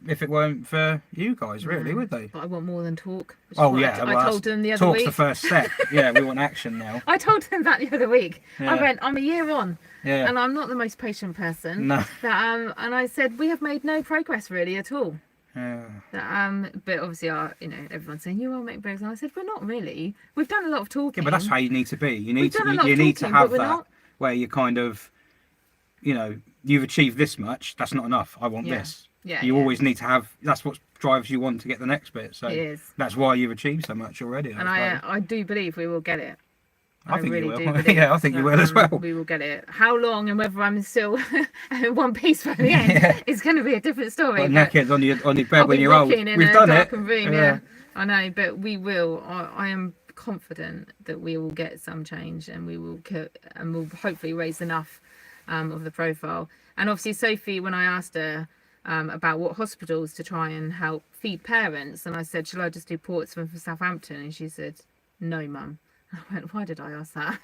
S1: if it weren't for you guys, really, would they?
S3: But I want more than talk.
S1: I
S3: told them the other week.
S1: Talk's the first step. Yeah, we want action now.
S3: I told them that the other week.
S1: Yeah.
S3: I went, I'm a year on, and I'm not the most patient person.
S1: No.
S3: And I said, we have made no progress really at all.
S1: Yeah.
S3: But obviously, everyone's saying you will make progress. And I said, we're not really. We've done a lot of talking.
S1: Yeah, but that's how you need to be. You need to
S3: talking,
S1: have that where you kind of, you've achieved this much. That's not enough. I want this.
S3: Yeah,
S1: you always need to have. That's what drives you on to get the next bit. So
S3: it is.
S1: That's why you've achieved so much already.
S3: And I do believe we will get it.
S1: I think
S3: really
S1: you will.
S3: do believe
S1: I think you will as well.
S3: We will get it. How long and whether I'm still in one piece by the end is going to be a different story.
S1: Like naked on your bed when you're old.
S3: We've
S1: done it.
S3: Room, yeah. I know, but we will. I am confident that we will get some change, and we'll hopefully raise enough of the profile. And obviously, Sophie, when I asked her about what hospitals to try and help feed parents, and I said, shall I just do Portsmouth for Southampton? And she said, no, Mum. I went, why did I ask that?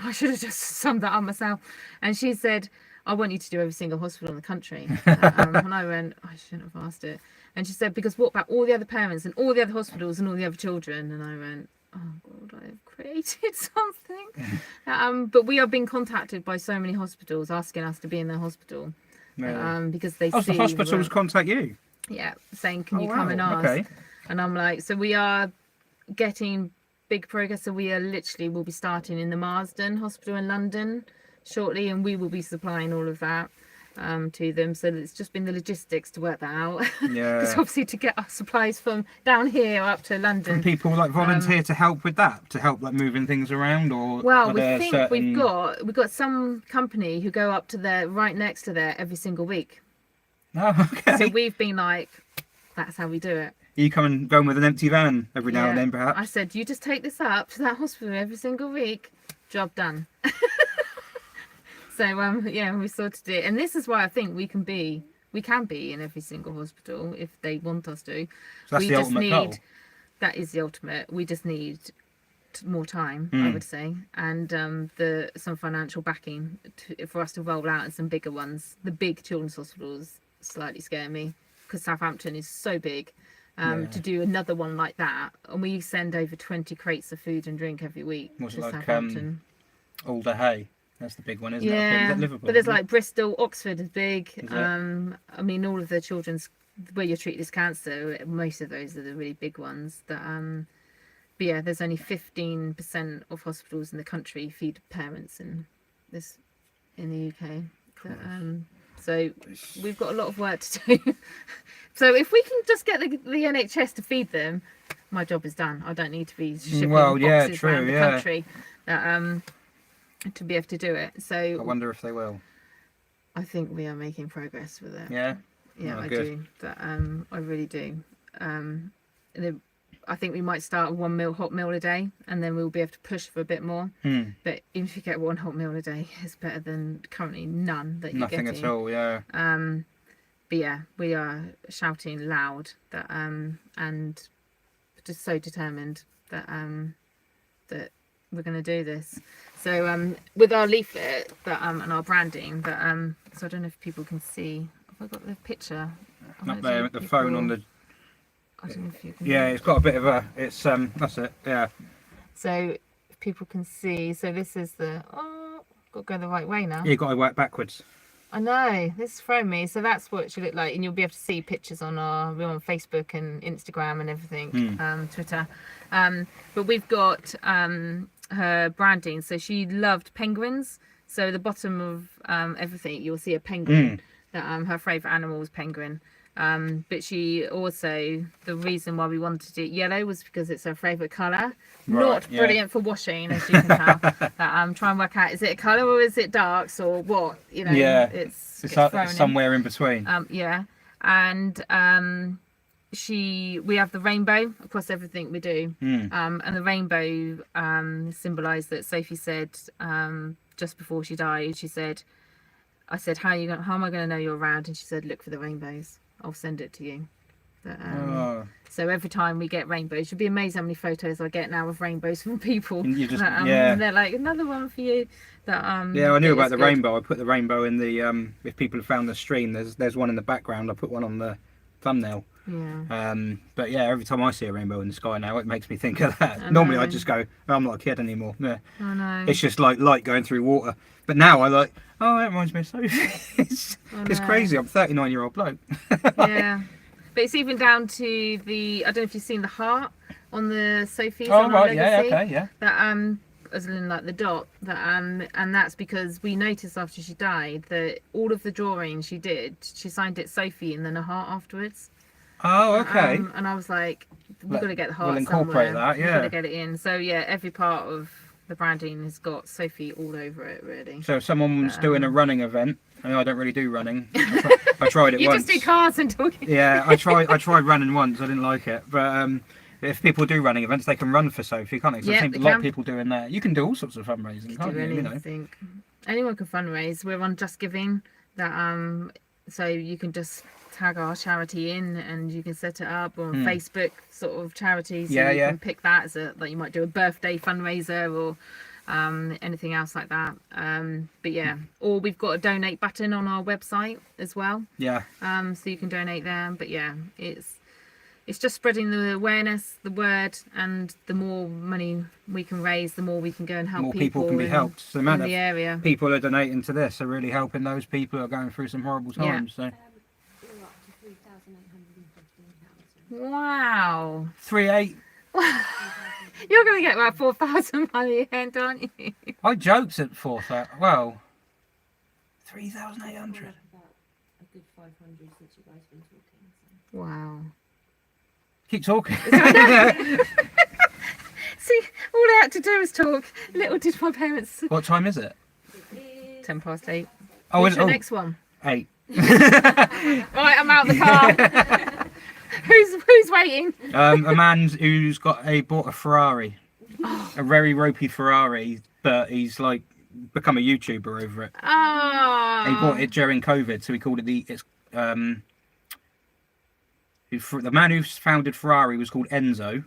S3: I should have just summed that up myself. And she said, I want you to do every single hospital in the country. And I went, I shouldn't have asked it. And she said, because what about all the other parents and all the other hospitals and all the other children? And I went, oh God, I have created something. But we are being contacted by so many hospitals asking us to be in their hospital. Because they see
S1: the hospitals contact you?
S3: Yeah, saying, can you come and ask?
S1: Okay.
S3: And I'm like, so we are getting big progress. So we'll be starting in the Marsden Hospital in London shortly, and we will be supplying all of that. to them. So it's just been the logistics to work that out.
S1: Yeah.
S3: Because obviously to get our supplies from down here up to London.
S1: Can people like volunteer to help with that, to help like moving things around, or
S3: Well,
S1: are
S3: we
S1: there
S3: think
S1: certain...
S3: we've got some company who go up to there right next to there every single week.
S1: Oh, okay.
S3: So we've been like, that's how we do it.
S1: You come and go with an empty van every now and then, perhaps.
S3: I said, you just take this up to that hospital every single week. Job done. So yeah, we sorted it, and this is why I think we can be in every single hospital if they want us to.
S1: So that's the ultimate goal.
S3: That is the ultimate. We just need more time, I would say, and some financial backing for us to roll out, and some bigger ones. The big children's hospitals slightly scare me because Southampton is so big. To do another one like that, and we send over 20 crates of food and drink every week
S1: Was
S3: to
S1: it like
S3: Southampton.
S1: Alder Hay? That's the big one, isn't it?
S3: Yeah,
S1: Is that Liverpool?
S3: but there's like Bristol, Oxford is big.
S1: Is it?
S3: I mean, all of the children's where you're treated as cancer, most of those are the really big ones. That but yeah, there's only 15% of hospitals in the country feed parents in the UK. But, so we've got a lot of work to do. So if we can just get the NHS to feed them, my job is done. I don't need to be shipping boxes around the country to be able to do it. So
S1: I wonder if they will.
S3: I think we are making progress with it.
S1: Yeah?
S3: Yeah,
S1: Oh,
S3: I
S1: good.
S3: do. But I really do. I think we might start with 1 meal, hot meal a day, and then we'll be able to push for a bit more. But even if you get 1 hot meal a day, it's better than currently none that you're getting.
S1: Nothing at all, yeah.
S3: But yeah, we are shouting loud that and just so determined that that we're going to do this. So with our leaflet that and our branding, that so I don't know if people can see. Have I got the picture?
S1: Up there with the phone on the...
S3: I don't know if you can.
S1: Yeah, it's got a bit of a... It's that's it, yeah.
S3: So if people can see, so this is the... Oh, got to go the right way now.
S1: You've got to work backwards.
S3: I know, this is throwing me. So that's what it should look like, and you'll be able to see pictures we're on Facebook and Instagram and everything, Twitter. But we've got her branding. So she loved penguins. So the bottom of everything, you'll see a penguin. That her favourite animal was penguin. But she also, the reason why we wanted it yellow was because it's her favourite colour. Not brilliant for washing, as you can tell. That try and work out, is it a colour or is it darks or what? You know,
S1: it's somewhere in between.
S3: Yeah, and we have the rainbow across everything we do. And the rainbow symbolised that Sophie said just before she died. She said, I said, how am I going to know you're around? And she said, look for the rainbows. I'll send it to you. But, so every time we get rainbows, you'll be amazed how many photos I get now of rainbows from people.
S1: And you just,
S3: and they're like, another one for you. That,
S1: yeah, I knew about the rainbow. I put the rainbow in the if people have found the stream, there's one in the background. I put one on the thumbnail.
S3: Yeah.
S1: But yeah, every time I see a rainbow in the sky now, it makes me think of that. Normally I just go, oh, I'm not a kid anymore. Yeah.
S3: I know.
S1: It's just like light going through water. But now I like, oh, that reminds me of Sophie. It's crazy. I'm a 39-year-old bloke.
S3: Yeah. But it's even down to the, I don't know if you've seen the heart on the Sophie's.
S1: Oh,
S3: on
S1: right,
S3: our legacy,
S1: yeah, okay, yeah.
S3: That, as in like the dot, that, and that's because we noticed after she died that all of the drawings she did, she signed it Sophie and then a heart afterwards.
S1: Oh, okay.
S3: And I was like, we've got to get the heart
S1: We'll incorporate
S3: somewhere.
S1: that, yeah.
S3: We've got to get it in. So yeah, every part of the branding has got Sophie all over it, really.
S1: So if someone's doing a running event, I mean, I don't really do running. I tried it
S3: you
S1: once.
S3: just do cars and talking.
S1: Yeah, I tried running once. I didn't like it. But if people do running events, they can run for Sophie, can't they? So I think a lot of people doing that. You can do all sorts of fundraising, can't you?
S3: Anything. Anyone can fundraise. We're on Just Giving. That so you can just tag our charity in and you can set it up on Facebook sort of charities. So you can pick that as like you might do a birthday fundraiser or anything else like that. But yeah, or we've got a donate button on our website as well.
S1: Yeah.
S3: So you can donate there. But yeah, it's just spreading the awareness, the word, and the more money we can raise, the more we can go and help
S1: more people can be helped. So the amount of
S3: area.
S1: people are donating to this are really helping those people who are going through some horrible times. So.
S3: Wow.
S1: 3.8.
S3: You're going to get about 4,000 by the end, aren't you?
S1: I joked at 4,000. Well, 3,800.
S2: 500 since you guys been talking. So.
S3: Wow.
S1: Keep talking.
S3: See, all I had to do was talk. Little did my parents.
S1: What time is it?
S2: It is
S3: 8:10.
S1: Oh,
S3: What's
S1: is
S3: your
S1: it?
S3: next one?
S1: 8.
S3: Right, I'm out of the car. Who's waiting?
S1: A man who's bought a Ferrari, a very ropey Ferrari, but he's like become a YouTuber over it.
S3: Oh.
S1: He bought it during COVID, so he called it the man who founded Ferrari was called Enzo,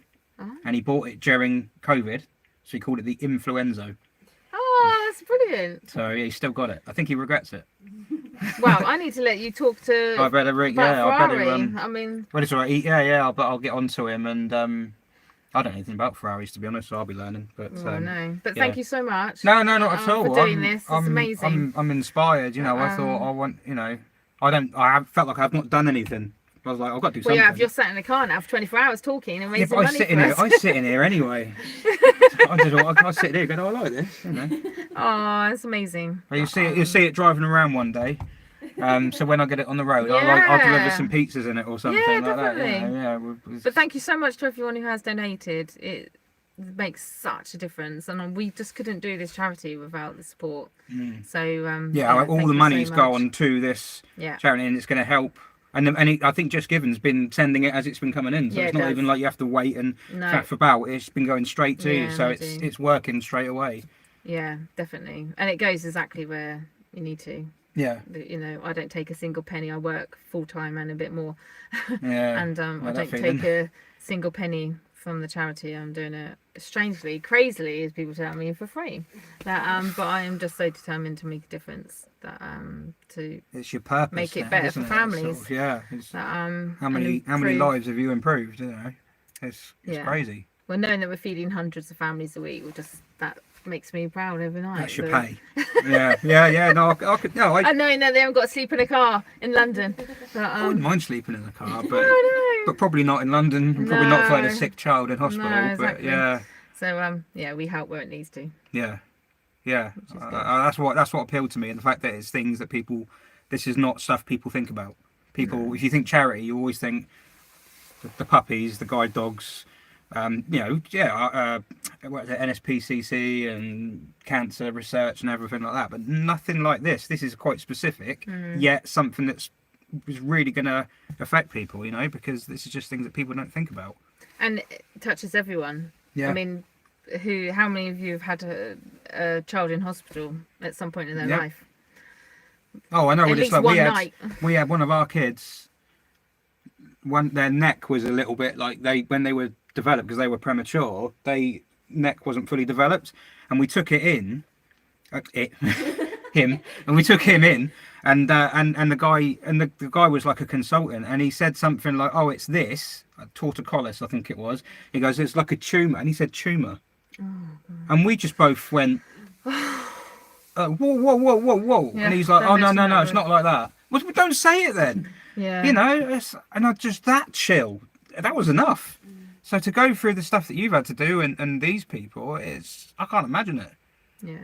S1: and he bought it during COVID, so he called it the Influenzo.
S3: Oh, that's brilliant.
S1: So yeah, he's still got it. I think he regrets it.
S3: Well, I need to let you talk to.
S1: I better,
S3: about
S1: I better.
S3: Ferrari. I mean,
S1: Well, it's all right. I'll get onto him, and I don't know anything about Ferraris, to be honest, so I'll be learning. But
S3: oh, no. But
S1: yeah.
S3: thank you so much.
S1: No, not at all.
S3: For doing this. It's amazing.
S1: I'm inspired. You know, I thought I want. You know, I felt like I've not done anything. I was like, I've got to do
S3: Well,
S1: something.
S3: yeah, if you're sat in a car now for 24 hours talking and
S1: Yeah,
S3: raising
S1: but
S3: money
S1: I sit in here anyway. I sit here going, oh, I like this. You know.
S3: Oh, that's amazing.
S1: Well, you see it driving around one day. So when I get it on the road, I'll deliver some pizzas in it or something
S3: Yeah,
S1: like
S3: definitely.
S1: that.
S3: But thank you so much to everyone who has donated. It makes such a difference, and we just couldn't do this charity without the support. So
S1: all
S3: thank
S1: the
S3: you
S1: money's
S3: so
S1: gone
S3: much.
S1: to this
S3: Yeah.
S1: charity, and it's going to help. And I think Just Given's been sending it as it's been coming in, so
S3: Yeah,
S1: it's
S3: it
S1: not
S3: does.
S1: even like you have to wait and
S3: No.
S1: faff about. It's been going straight to you,
S3: Yeah,
S1: so
S3: I do.
S1: it's working straight away.
S3: Yeah, definitely, and it goes exactly where you need to.
S1: Yeah,
S3: You know, I don't take a single penny. I work full time and a bit more,
S1: yeah.
S3: and
S1: Know
S3: I
S1: that
S3: don't
S1: feeling.
S3: take a single penny from the charity. I'm doing it strangely, crazily, as people tell me, for free. That but I am just so determined to make a difference. That to
S1: It's your purpose.
S3: make it
S1: now,
S3: better
S1: isn't
S3: for
S1: it? Sort
S3: families.
S1: of, yeah. It's,
S3: that
S1: how many lives have you improved? You know, it's
S3: Yeah.
S1: crazy.
S3: Well, knowing that we're feeding hundreds of families a week, that makes me proud every night.
S1: That's your
S3: so-
S1: pay. Yeah. No, I could. No,
S3: And knowing that they haven't got to sleep in a car in London. But,
S1: I wouldn't mind sleeping in the car, but
S3: no.
S1: but probably not in London. And probably not find a
S3: No.
S1: sick child in hospital.
S3: No,
S1: But
S3: exactly.
S1: yeah.
S3: So we help where it needs to.
S1: Yeah.
S3: is good.
S1: That's what appealed to me, and the fact that it's things that people. This is not stuff people think about. People, if you think charity, you always think the puppies, the guide dogs. What is it, NSPCC and cancer research and everything like that, but nothing like this. This is quite specific, yet something that's really going to affect people, you know, because this is just things that people don't think about.
S3: And it touches everyone.
S1: Yeah.
S3: I mean, how many of you have had a child in hospital at some point in their
S1: Yeah.
S3: life?
S1: Oh, I know
S3: At
S1: what it's
S3: least
S1: like.
S3: one night.
S1: We had one of our kids. Their neck was a little bit like when they were developed, because they were premature. Neck wasn't fully developed, and we took it in. Him, and we took him in, and the guy was like a consultant, and he said something like, "Oh, it's this torticollis, I think it was." He goes, "It's like a tumor," and he said tumor, and we just both went, whoa,
S3: Yeah,
S1: and he's like,
S3: don't
S1: "Oh no,
S3: mention that
S1: it's
S3: word.
S1: not like that." Well, don't say it then.
S3: Yeah.
S1: You know, and I just that chill, that was enough. So to go through the stuff that you've had to do and these people, I can't imagine it.
S3: Yeah.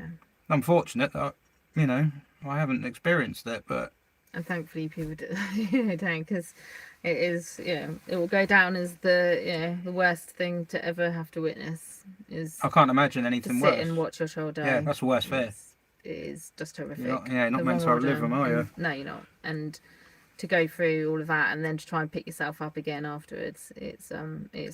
S1: I'm fortunate that, you know, I haven't experienced it, but
S3: And thankfully people don't, because it is, it will go down as the worst thing to ever have to witness is
S1: I can't imagine
S3: to
S1: anything
S3: sit
S1: worse.
S3: and watch your child die.
S1: Yeah, that's the worst fear.
S3: It is just horrific.
S1: You're not
S3: The
S1: meant
S3: wrong
S1: to outlive
S3: order,
S1: them, are you?
S3: and- No, you're not. And to go through all of that and then to try and pick yourself up again afterwards, it's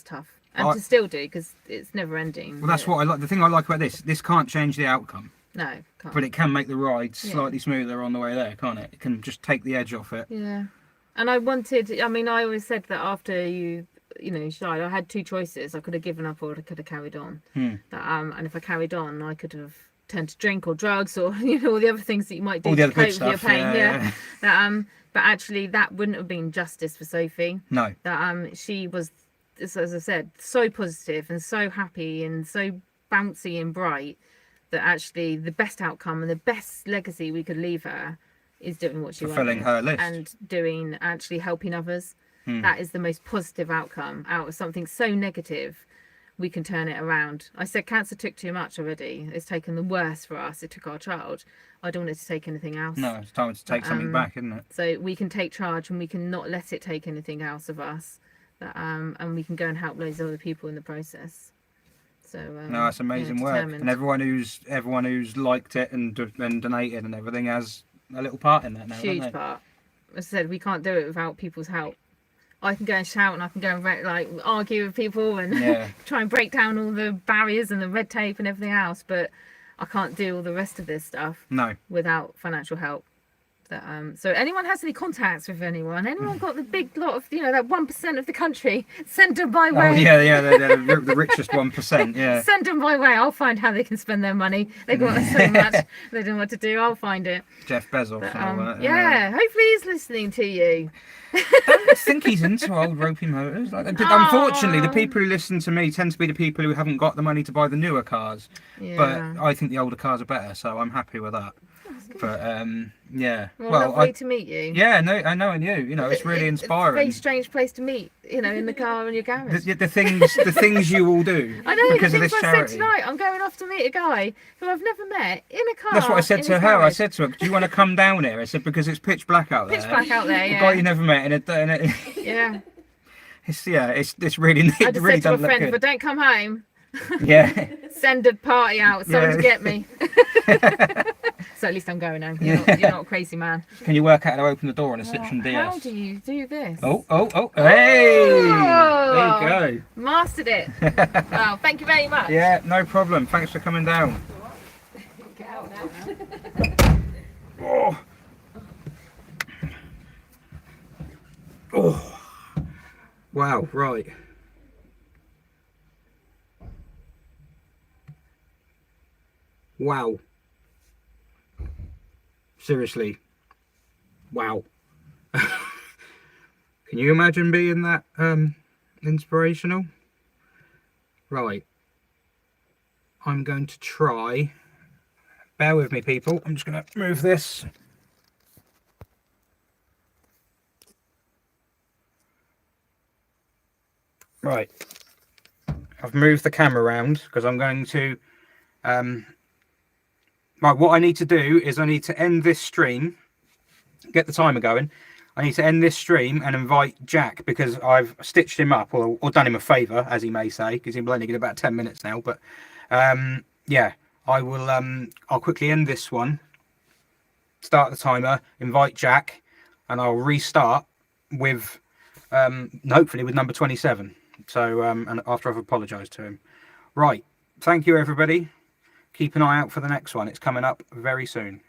S3: tough. And to still do, because it's never ending.
S1: Well, that's what I like. The thing I like about this can't change the outcome,
S3: No, can't.
S1: but it can make the ride
S3: Yeah.
S1: slightly smoother on the way there, can't it? It can just take the edge off it.
S3: Yeah. And I always said that after you died, I had two choices. I could have given up or I could have carried on. And if I carried on, I could have turned to drink or drugs or, all the other things that you might do
S1: All the
S3: to
S1: other
S3: cope
S1: good
S3: with your
S1: stuff.
S3: pain.
S1: Yeah.
S3: But actually that wouldn't have been justice for Sophie.
S1: No.
S3: That she was, as I said, so positive and so happy and so bouncy and bright that actually the best outcome and the best legacy we could leave her is doing what she
S1: Fulfilling
S3: wanted
S1: her list.
S3: and actually helping others.
S1: Hmm.
S3: That is the most positive outcome out of something so negative. we can turn it around. I said cancer took too much already. It's taken the worst for us. It took our child. I don't want it to take anything else.
S1: No, it's time to take something back, isn't it?
S3: So we can take charge and we can not let it take anything else of us. And we can go and help loads of other people in the process. So
S1: no, that's amazing work. And everyone who's liked it and donated and everything has a little part in that now.
S3: Huge part. As I said, we can't do it without people's help. I can go and shout and I can go and like argue with people and try and break down all the barriers and the red tape and everything else, but I can't do all the rest of this stuff without financial help. So anyone has any contacts with anyone got the big lot of, that 1% of the country, send them my way.
S1: Oh yeah, the richest 1%. Yeah,
S3: send them my way. I'll find how they can spend their money. They've got so much, they don't know what to do. I'll find it.
S1: Jeff Bezos.
S3: But, hopefully he's listening to you.
S1: I think he's into old ropey motors. Unfortunately, the people who listen to me tend to be the people who haven't got the money to buy the newer cars. Yeah. But I think the older cars are better, so I'm happy with that. But
S3: well, lovely to meet you.
S1: Yeah, no, I know, and it's really inspiring.
S3: It's a very strange place to meet, in the car in your garage.
S1: The things you all do.
S3: I know,
S1: because
S3: the
S1: of this
S3: things I
S1: charity.
S3: said tonight. I'm going off to meet a guy who I've never met in a car.
S1: That's what I said to her.
S3: Garage.
S1: I said to her, "Do you want to come down here?" I said because it's pitch black out there.
S3: Pitch black out there. Yeah.
S1: A guy you never met
S3: Yeah.
S1: It's really.
S3: I just
S1: really
S3: said to a friend,
S1: good.
S3: but don't come home.
S1: Yeah.
S3: Send a party out, someone to get me. So at least I'm going home. You're not a crazy man.
S1: Can you work out how to open the door on a Citroen DS?
S3: How do you do this?
S1: Oh, hey!
S3: Oh,
S1: there you go.
S3: Mastered it. Well, thank you very much.
S1: Yeah, no problem. Thanks for coming down.
S3: Get out now.
S1: Oh. Wow, right. Wow. Seriously. Wow. Can you imagine being that inspirational? Right. I'm going to try. Bear with me, people. I'm just going to move this. Right. I've moved the camera around because I'm going to right, what I need to do is I need to end this stream, get the timer going. I need to end this stream and invite Jack because I've stitched him up or done him a favour, as he may say, because he's only got about 10 minutes now. But yeah, I will. I'll quickly end this one, start the timer, invite Jack, and I'll restart with hopefully with number 27. So and after I've apologised to him. Right, thank you everybody. Keep an eye out for the next one. It's coming up very soon.